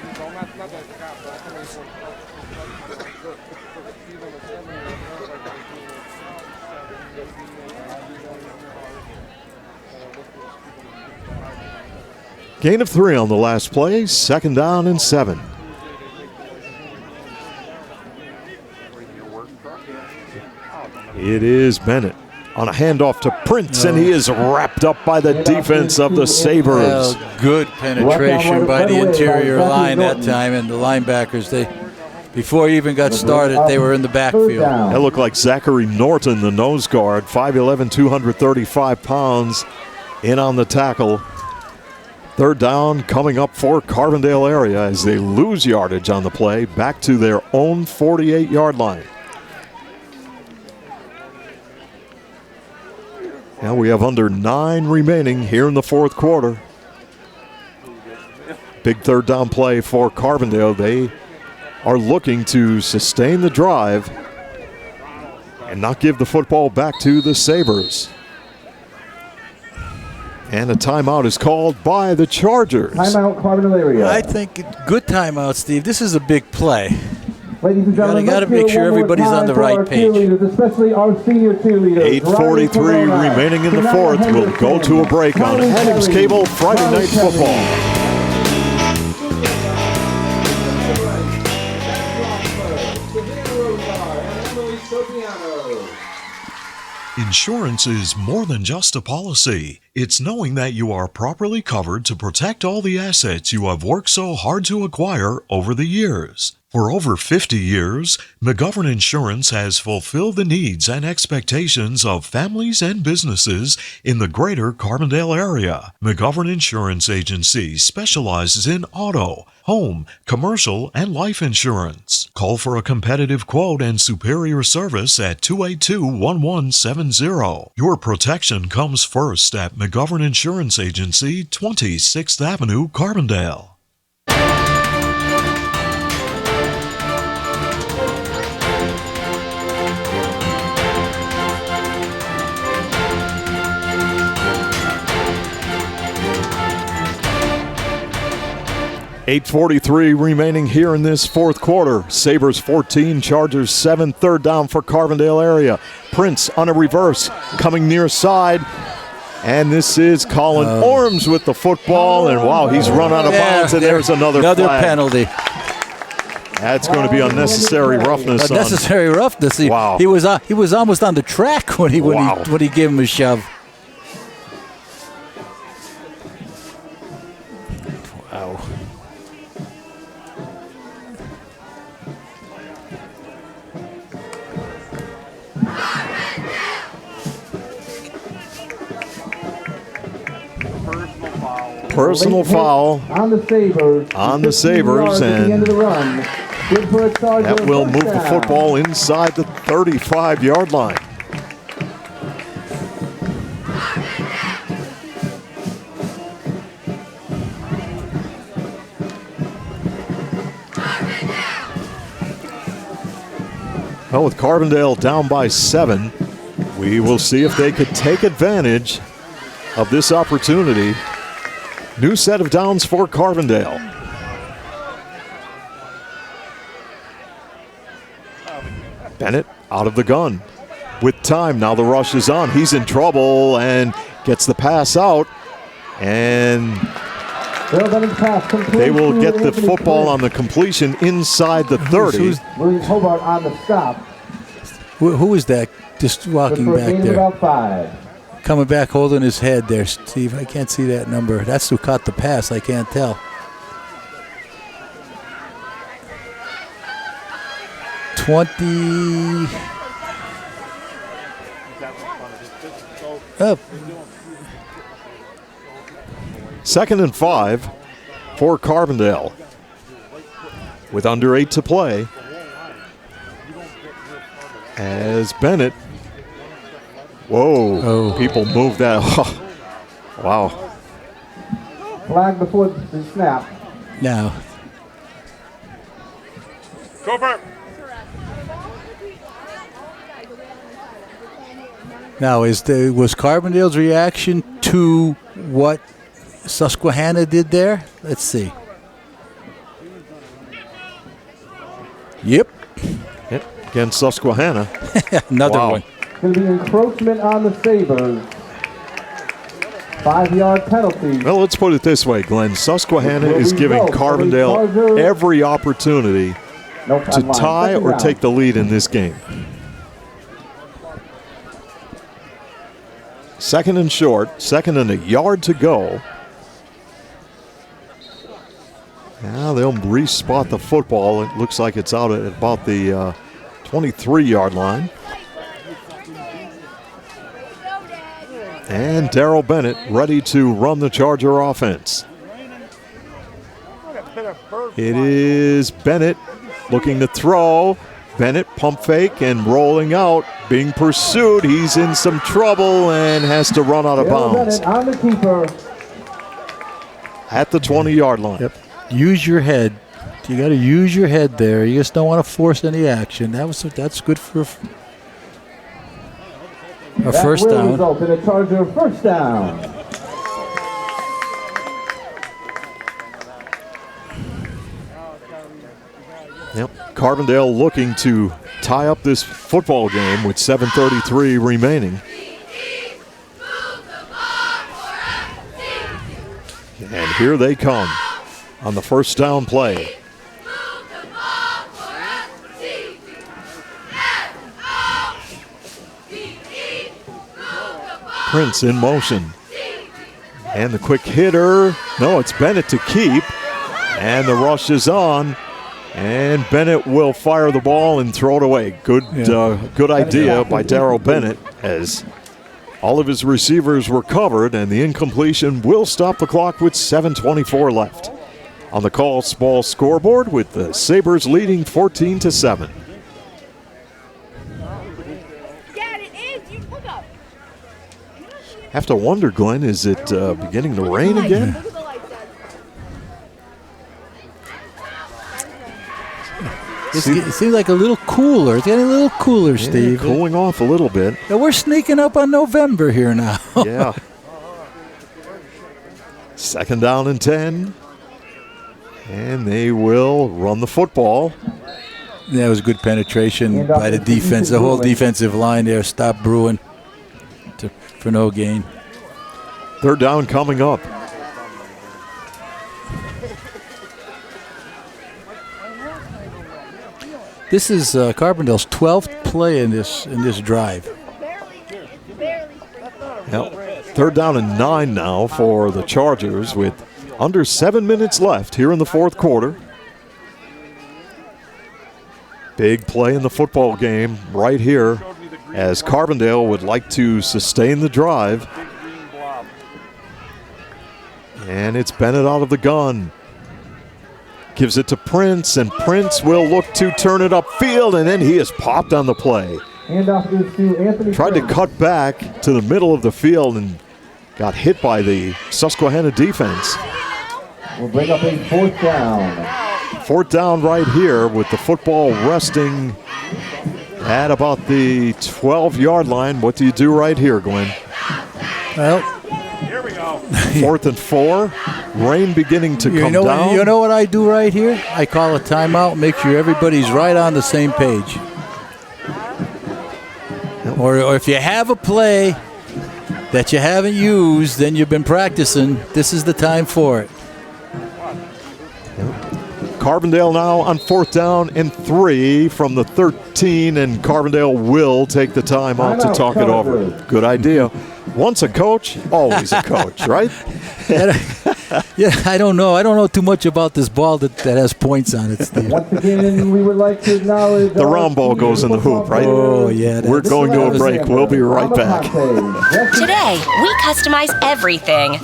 Gain of 3 on the last play, 2nd down and 7. It is Bennett on a handoff to Prince, and he is wrapped up by the defense of the Sabres. Well, good penetration by the interior line that time, and the linebackers, before he even got started, they were in the backfield. That looked like Zachary Norton, the nose guard, 5'11", 235 pounds, in on the tackle. 3rd down coming up for Carbondale area as they lose yardage on the play back to their own 48-yard line. Now we have under 9 remaining here in the fourth quarter. Big 3rd down play for Carbondale. They are looking to sustain the drive and not give the football back to the Sabres. And a timeout is called by the Chargers. Timeout, Carbondale area. I think good timeout, Steve. This is a big play. Ladies and gentlemen, You gotta let's make hear sure it one more everybody's on time the for right our page. cheerleaders, especially our senior cheerleaders. 8:43 Riley Corona, remaining in the Shania fourth. We'll go to a break on Kylie Adams Kelly, Cable Friday Kylie Night Kelly. Football. Insurance is more than just a policy. It's knowing that you are properly covered to protect all the assets you have worked so hard to acquire over the years. For over 50 years, McGovern Insurance has fulfilled the needs and expectations of families and businesses in the greater Carbondale area. McGovern Insurance Agency specializes in auto, home, commercial, and life insurance. Call for a competitive quote and superior service at 282-1170. Your protection comes first at McGovern Insurance Agency, 26th Avenue, Carbondale. .8:43 remaining here in this fourth quarter. Sabres 14, Chargers 7. Third down for Carbondale area. Prince on a reverse, coming near side. And this is Colin Orms with the football. And wow, he's run out of bounds, and there's another flag. Penalty. That's going to be unnecessary roughness. Unnecessary roughness. Wow. He was almost on the track when he gave him a shove. Wow. Personal foul on the Sabres. And the end of the run. Good for a Charger. That will move the down. football inside the 35-yard line. Well, with Carbondale down by 7, we will see if they could take advantage of this opportunity. New set of downs for Carbondale. Bennett out of the gun. With time, now the rush is on. He's in trouble and gets the pass out. And they will get the football on the completion inside the 30. Williams Hobart on the stop. Who is that just walking back there? About 5. Coming back holding his head there, Steve. I can't see that number. That's who caught the pass. I can't tell. 20. Up. 2nd and 5 for Carbondale. With under 8 to play. As Bennett. Whoa. Oh. People move that. Wow. Flag before the snap. Now. Cooper. Now, was Carbondale's reaction to what Susquehanna did there? Let's see. Yep. Hit against Susquehanna. Another Wow. one. Going to be encroachment on the Sabres. 5-yard penalty. Well, let's put it this way, Glenn. Susquehanna is giving Carbondale every opportunity to tie or take the lead in this game. 2nd and short, 2nd and a yard to go. Now they'll re-spot the football. It looks like it's out at about the 23-yard line. And Darrell Bennett ready to run the Charger offense. It is Bennett looking to throw. Bennett pump fake and rolling out, being pursued. He's in some trouble and has to run out of bounds. Bennett on the keeper. At the 20-yard line. Yep. Use your head. You got to use your head there. You just don't want to force any action. That's good for A That first will down. result in a Charger first down. Yep. Carbondale looking to tie up this football game with 7:33 remaining. And here they come on the first down play. Prince in motion. And the quick hitter. No, it's Bennett to keep. And the rush is on. And Bennett will fire the ball and throw it away. Good idea by Darrell Bennett, as all of his receivers were covered, and the incompletion will stop the clock with 7:24 left. On the call, small scoreboard with the Sabres leading 14-7. Have to wonder, Glenn, is it beginning to rain again? It seems like a little cooler. It's getting a little cooler, Steve. Cooling off a little bit. Now we're sneaking up on November here now. Yeah. Second down and 10. And they will run the football. That was good penetration by the defense. The whole defensive line there stopped Bruin for no gain. Third down coming up. This is Carbondale's 12th play in this drive. Yep. Third down and 9 now for the Chargers with under 7 minutes left here in the fourth quarter. Big play in the football game right here, as Carbondale would like to sustain the drive. And it's Bennett out of the gun. Gives it to Prince, and Prince will look to turn it upfield, and then he is popped on the play. Handoff is to Anthony. Tried to cut back to the middle of the field and got hit by the Susquehanna defense. We'll bring up a fourth down. Fourth down right here with the football resting at about the 12-yard line. What do you do right here, Glenn? Well, Here we go. 4th and 4. Rain beginning to come down. You know what I do right here? I call a timeout, make sure everybody's right on the same page. Or if you have a play that you haven't used, then you've been practicing, this is the time for it. Carbondale now on 4th down and 3 from the 13, and Carbondale will take the time out to talk it over. Good idea. Once a coach, always a coach, right? Yeah, I don't know. I don't know too much about this ball that has points on it, Steve. Once again, we would like to acknowledge the round ball goes in the hoop, right? Oh, yeah. We're going to a break. We'll be right back. Today, we customize everything.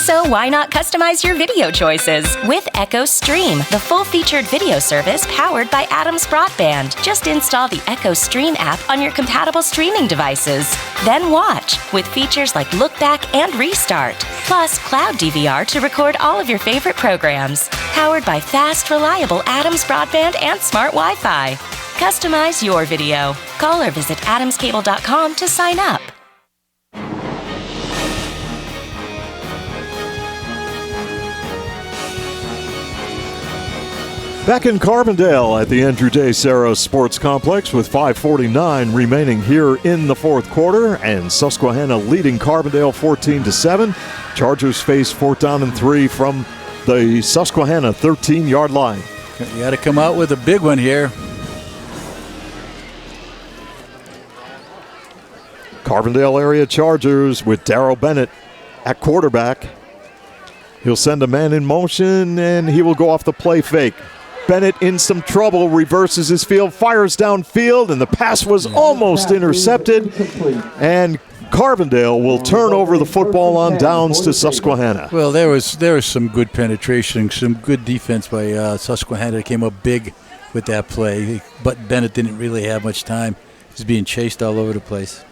So why not customize your video choices with Echo Stream, the full-featured video service powered by Adams Broadband. Just install the Echo Stream app on your compatible streaming devices. Then watch with features like Look Back and Restart, plus Cloud DVR to record all of your favorite programs. Powered by fast, reliable Adams Broadband and smart Wi-Fi. Customize your video. Call or visit adamscable.com to sign up. Back in Carbondale at the Andrew J. Sarah Sports Complex with 5:49 remaining here in the fourth quarter, and Susquehanna leading Carbondale 14-7. Chargers face 4th down and 3 from the Susquehanna 13-yard line. You got to come out with a big one here. Carbondale area Chargers with Darrell Bennett at quarterback. He'll send a man in motion, and he will go off the play fake. Bennett in some trouble, reverses his field, fires downfield, and the pass was almost intercepted. And Carbondale will turn over the football on downs to Susquehanna. Well, there was some good penetration, some good defense by Susquehanna. It came up big with that play, but Bennett didn't really have much time. He's being chased all over the place.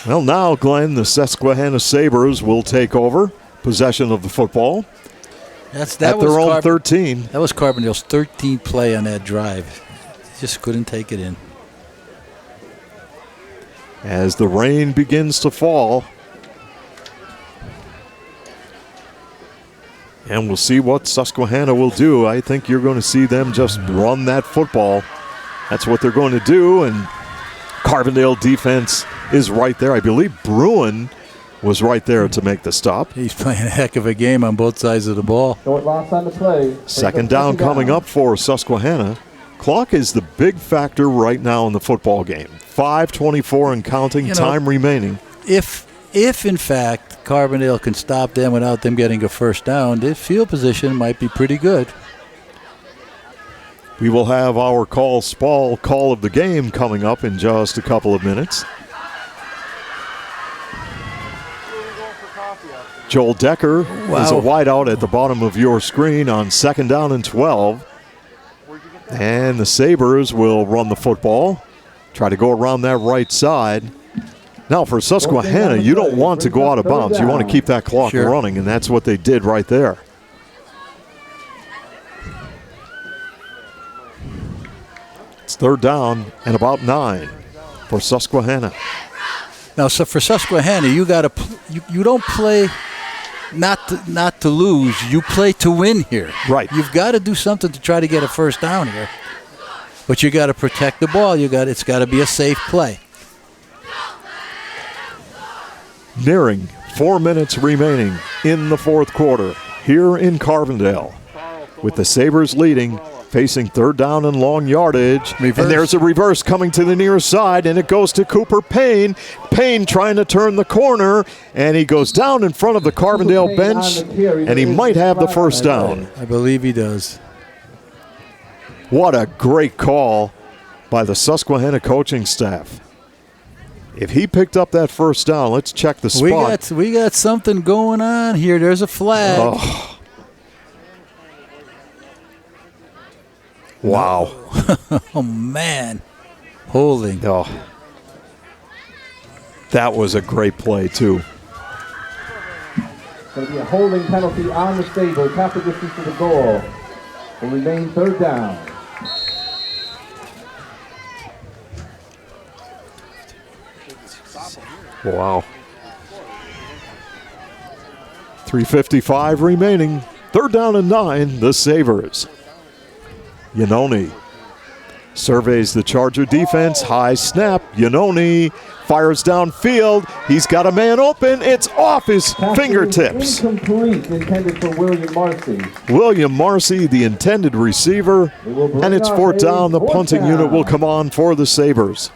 Well, now, Glenn, the Susquehanna Sabres will take over possession of the football. At their own 13. That was Carbondale's 13th play on that drive. Just couldn't take it in. as the rain begins to fall. And we'll see what Susquehanna will do. I think you're going to see them just run that football. That's what they're going to do, and Carbondale defense is right there. I believe Bruin was right there to make the stop. He's playing a heck of a game on both sides of the ball. Short loss on the play. Second down coming up for Susquehanna. Clock is the big factor right now in the football game. 5:24 and counting, time remaining. If in fact Carbondale can stop them without them getting a first down, their field position might be pretty good. We will have our call of the game coming up in just a couple of minutes. Joel Decker is a wideout at the bottom of your screen on 2nd down and 12. And the Sabres will run the football, try to go around that right side. Now for Susquehanna, you don't want to go out of bounds. You want to keep that clock running, and that's what they did right there. It's 3rd down and about 9 for Susquehanna. Now, so for Susquehanna, you don't play not to lose. You play to win here. Right. You've got to do something to try to get a first down here. But you got to protect the ball. It's got to be a safe play. Nearing 4 minutes remaining in the 4th quarter here in Carbondale, with the Sabres leading, facing 3rd down and long yardage. Reverse. And there's a reverse coming to the near side, and it goes to Cooper Payne. Payne trying to turn the corner, and he goes down in front of the Carbondale bench, and he might have the first down. I believe he does. What a great call by the Susquehanna coaching staff. If he picked up that first down, let's check the spot. We got something going on here. There's a flag. Oh. Wow. Oh, man. Holding. Oh. That was a great play, too. Going to be a holding penalty on the Sabres. Half the distance to the goal. Will remain 3rd down. Wow. 3:55 remaining. 3rd down and 9, the Sabres. Yanoni surveys the Charger defense. High snap. Yanoni fires downfield. He's got a man open. It's off his fingertips. Incomplete, intended for William Marcy. William Marcy, the intended receiver. And it's 4th down. The punting unit will come on for the Sabres.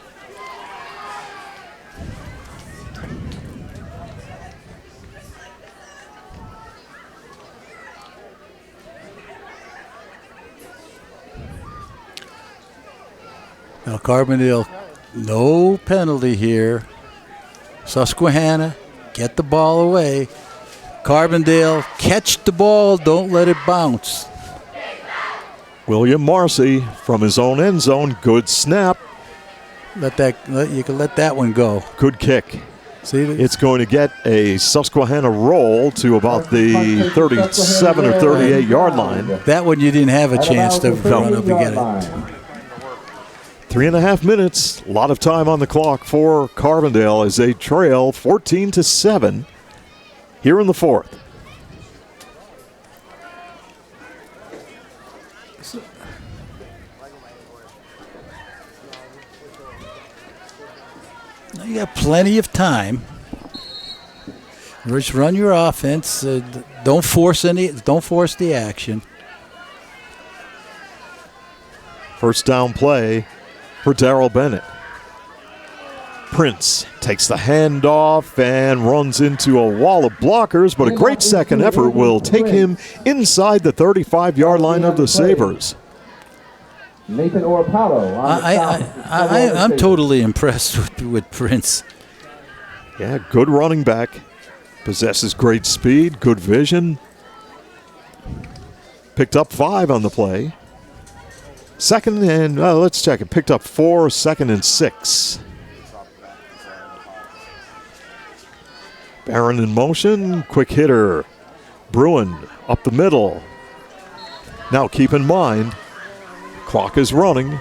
Now, Carbondale, no penalty here. Susquehanna, get the ball away. Carbondale, catch the ball, don't let it bounce. William Marcy from his own end zone, good snap. You can let that one go. Good kick. See, it's going to get a Susquehanna roll to about the 37 or 38 yard line. That one you didn't have a chance to run up and get it. 3.5 minutes, a lot of time on the clock for Carbondale as they trail 14-7 here in the 4th. Now you got plenty of time. Just run your offense. Don't force the action. First down play for Darrell Bennett. Prince takes the handoff and runs into a wall of blockers, but a great second effort will take him inside the 35-yard line of the Sabres. Nathan Oropalo. I'm totally impressed with Prince. Yeah, good running back. Possesses great speed, good vision. Picked up 5 on the play. Second and, let's check it. Picked up 4, 2nd and 6. Barron in motion, quick hitter. Bruin up the middle. Now keep in mind, clock is running.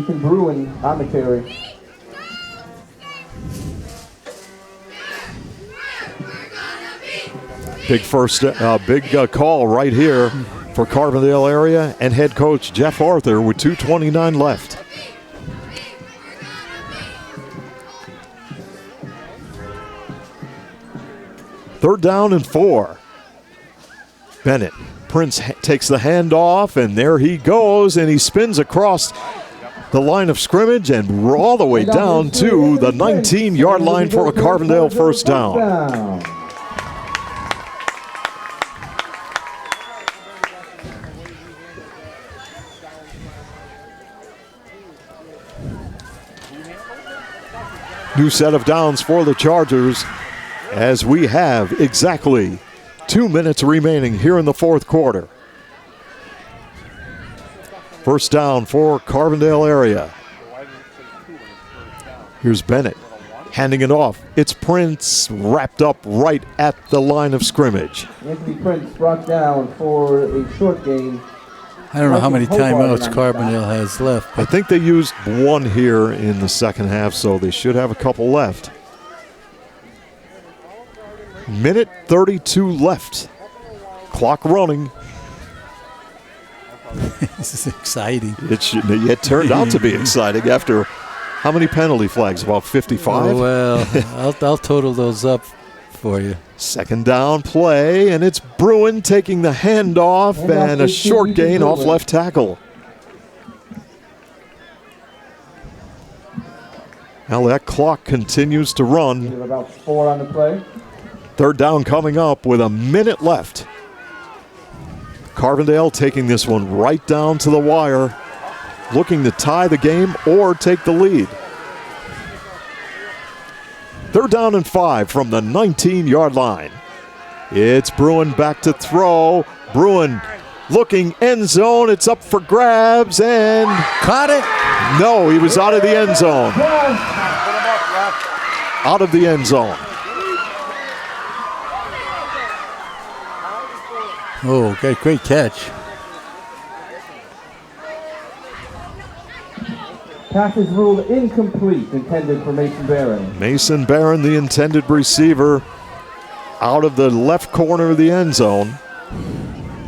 Ethan Bruin on the carry. Big call right here for Carbondale area and head coach Jeff Arthur with 2:29 left. Third down and 4. Bennett. Prince takes the handoff, and there he goes, and he spins across the line of scrimmage and all the way down to the 19-yard line for a Carbondale first down. New set of downs for the Chargers as we have exactly 2 minutes remaining here in the fourth quarter. First down for Carbondale area. Here's Bennett handing it off. It's Prince wrapped up right at the line of scrimmage. Anthony Prince brought down for a short gain. I don't know how many timeouts Carbondale has left. I think they used one here in the second half, so they should have a couple left. Minute 32 left. Clock running. This is exciting. It turned out to be exciting after how many penalty flags? About 55? Oh, well, I'll total those up for you. Second down play, and it's Bruin taking the handoff and a short gain off left tackle. Now that clock continues to run. About 4 on the play. Third down coming up with a minute left. Carbondale taking this one right down to the wire, looking to tie the game or take the lead. Third down and 5 from the 19-yard line. It's Bruin back to throw. Bruin looking end zone. It's up for grabs and caught it. No, he was out of the end zone. Out of the end zone. Oh, great catch. Pass is ruled incomplete, intended for Mason Barron. Mason Barron, the intended receiver, out of the left corner of the end zone.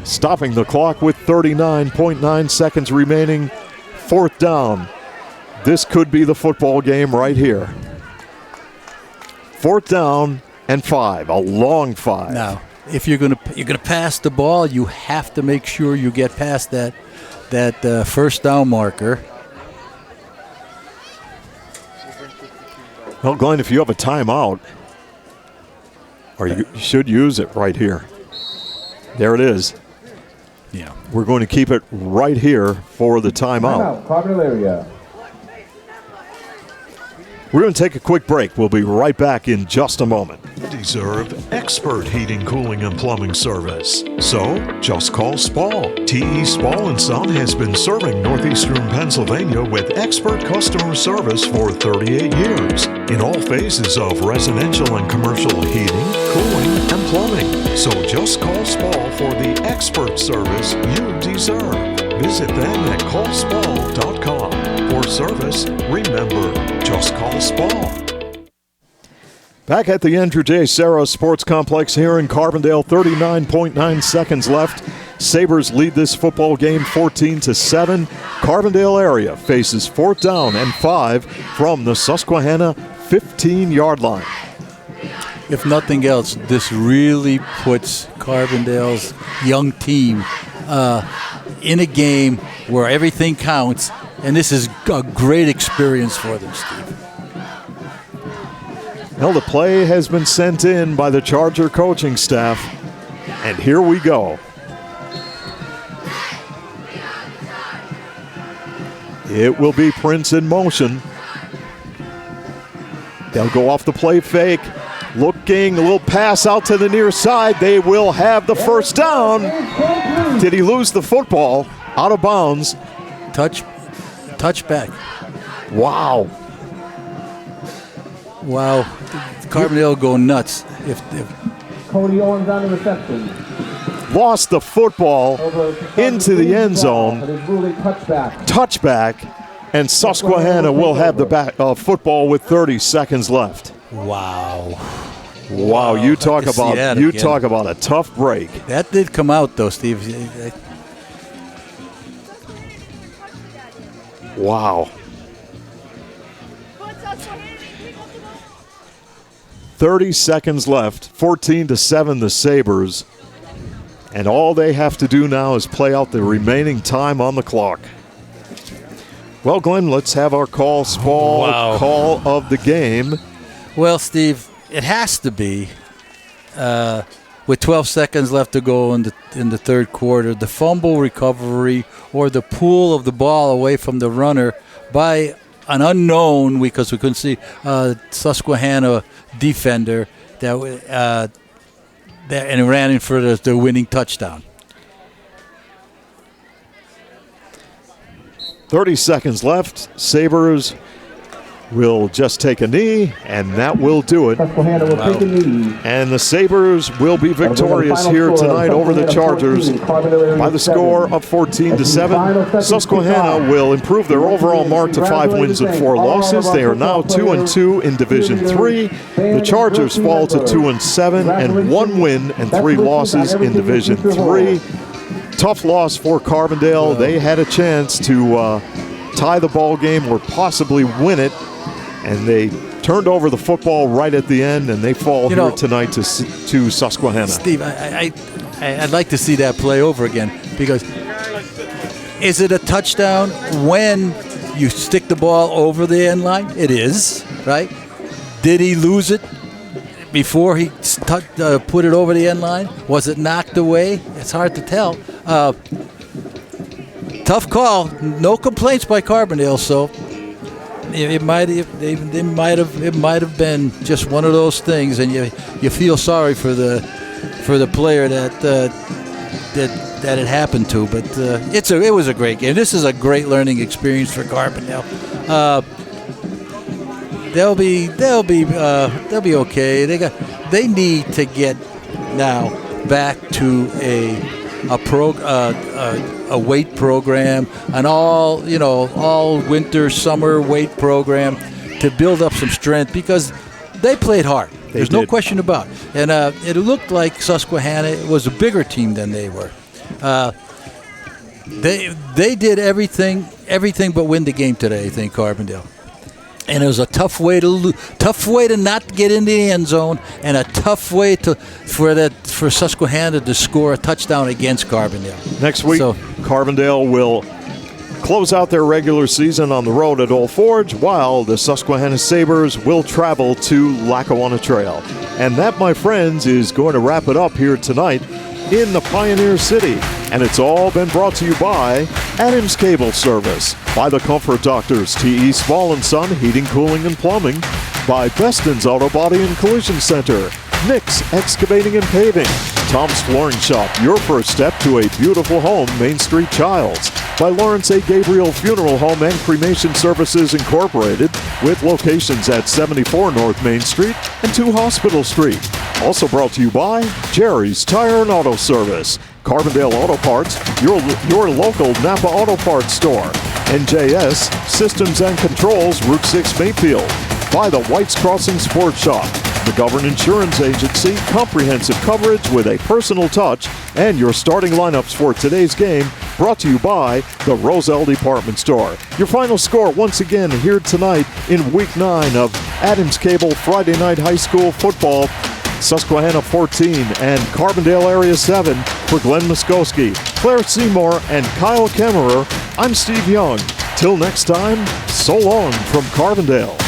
Stopping the clock with 39.9 seconds remaining. Fourth down. This could be the football game right here. Fourth down and 5, a long 5. Now, if you're gonna pass the ball, you have to make sure you get past that first down marker. Well, Glenn, if you have a timeout, or you should use it right here. There it is. Yeah. We're going to keep it right here for the timeout. Carbondale area. We're going to take a quick break. We'll be right back in just a moment. Deserve expert heating, cooling, and plumbing service. So, just call Spall. T.E. Spall & Son has been serving northeastern Pennsylvania with expert customer service for 38 years in all phases of residential and commercial heating, cooling, and plumbing. So just call Spall for the expert service you deserve. Visit them at callspall.com. For service, remember, just call Spall. Back at the Andrew J. Sarah Sports Complex here in Carbondale, 39.9 seconds left. Sabres lead this football game 14-7. Carbondale area faces fourth down and 5 from the Susquehanna 15-yard line. If nothing else, this really puts Carbondale's young team in a game where everything counts, and this is a great experience for them, Steve. Well, the play has been sent in by the Charger coaching staff, and here we go. It will be Prince in motion. They'll go off the play fake. Looking, a little pass out to the near side. They will have the first down. Did he lose the football? Out of bounds. Touchback. Wow. Wow. Carbondale go nuts. If Cody Owens on the reception. Lost the football into the end zone. But it's ruled a touchback. Touchback. And Susquehanna will have the football with 30 seconds left. Wow. Wow, you talk about a tough break. That did come out though, Steve. Wow. 30 seconds left, 14-7 the Sabres. And all they have to do now is play out the remaining time on the clock. Well, Glenn, let's have our call of the game. Well, Steve, it has to be, with 12 seconds left to go in the third quarter, the fumble recovery or the pull of the ball away from the runner by an unknown, because we couldn't see, Susquehanna defender and ran in for the winning touchdown. 30 seconds left. Sabres will just take a knee, and that will do it. Susquehanna will take a knee. And the Sabres will be victorious here tonight over the Chargers by the score of 14-7. Susquehanna will improve their overall mark to 5 wins and 4 losses. They are now 2-2 in Division III. The Chargers fall to 2-7 and 1 win and 3 losses in Division III. Tough loss for Carbondale. They had a chance to tie the ball game or possibly win it, and they turned over the football right at the end, and they fall here tonight to Susquehanna. Steve, I'd like to see that play over again, because is it a touchdown when you stick the ball over the end line? It is, right? Did he lose it before he put it over the end line? Was it knocked away? It's hard to tell. Tough call. No complaints by Carbondale, so it might have been just one of those things, and you feel sorry for the player that it happened to. But it was a great game. This is a great learning experience for Carbondale. They'll be okay. They need to get now back to a weight program, an all winter, summer weight program to build up some strength, because they played hard. There's no question about it. And it looked like Susquehanna was a bigger team than they were. They did everything but win the game today, I think, Carbondale. And it was a tough way to not get in the end zone, and a tough way for Susquehanna to score a touchdown against Carbondale. Next week, Carbondale will close out their regular season on the road at Old Forge, while the Susquehanna Sabres will travel to Lackawanna Trail. And that, my friends, is going to wrap it up here tonight in the Pioneer City. And it's all been brought to you by Adams Cable Service, by the Comfort Doctors, T.E. Small & Son Heating, Cooling, and Plumbing, by Beston's Auto Body and Collision Center, Nick's Excavating and Paving, Tom's Flooring Shop, your first step to a beautiful home, Main Street Childs, by Lawrence A. Gabriel Funeral Home and Cremation Services Incorporated, with locations at 74 North Main Street and 2 Hospital Street. Also brought to you by Jerry's Tire and Auto Service, Carbondale Auto Parts, your local Napa Auto Parts store, NJS Systems and Controls, Route 6 Mayfield, by the White's Crossing Sports Shop, McGovern Insurance Agency, comprehensive coverage with a personal touch, and your starting lineups for today's game, brought to you by the Roselle Department Store. Your final score once again here tonight in Week 9 of Adams Cable Friday Night High School Football. Susquehanna 14 and Carbondale Area 7. For Glenn Muskowski, Claire Seymour, and Kyle Kemmerer, I'm Steve Young. Till next time, so long from Carbondale.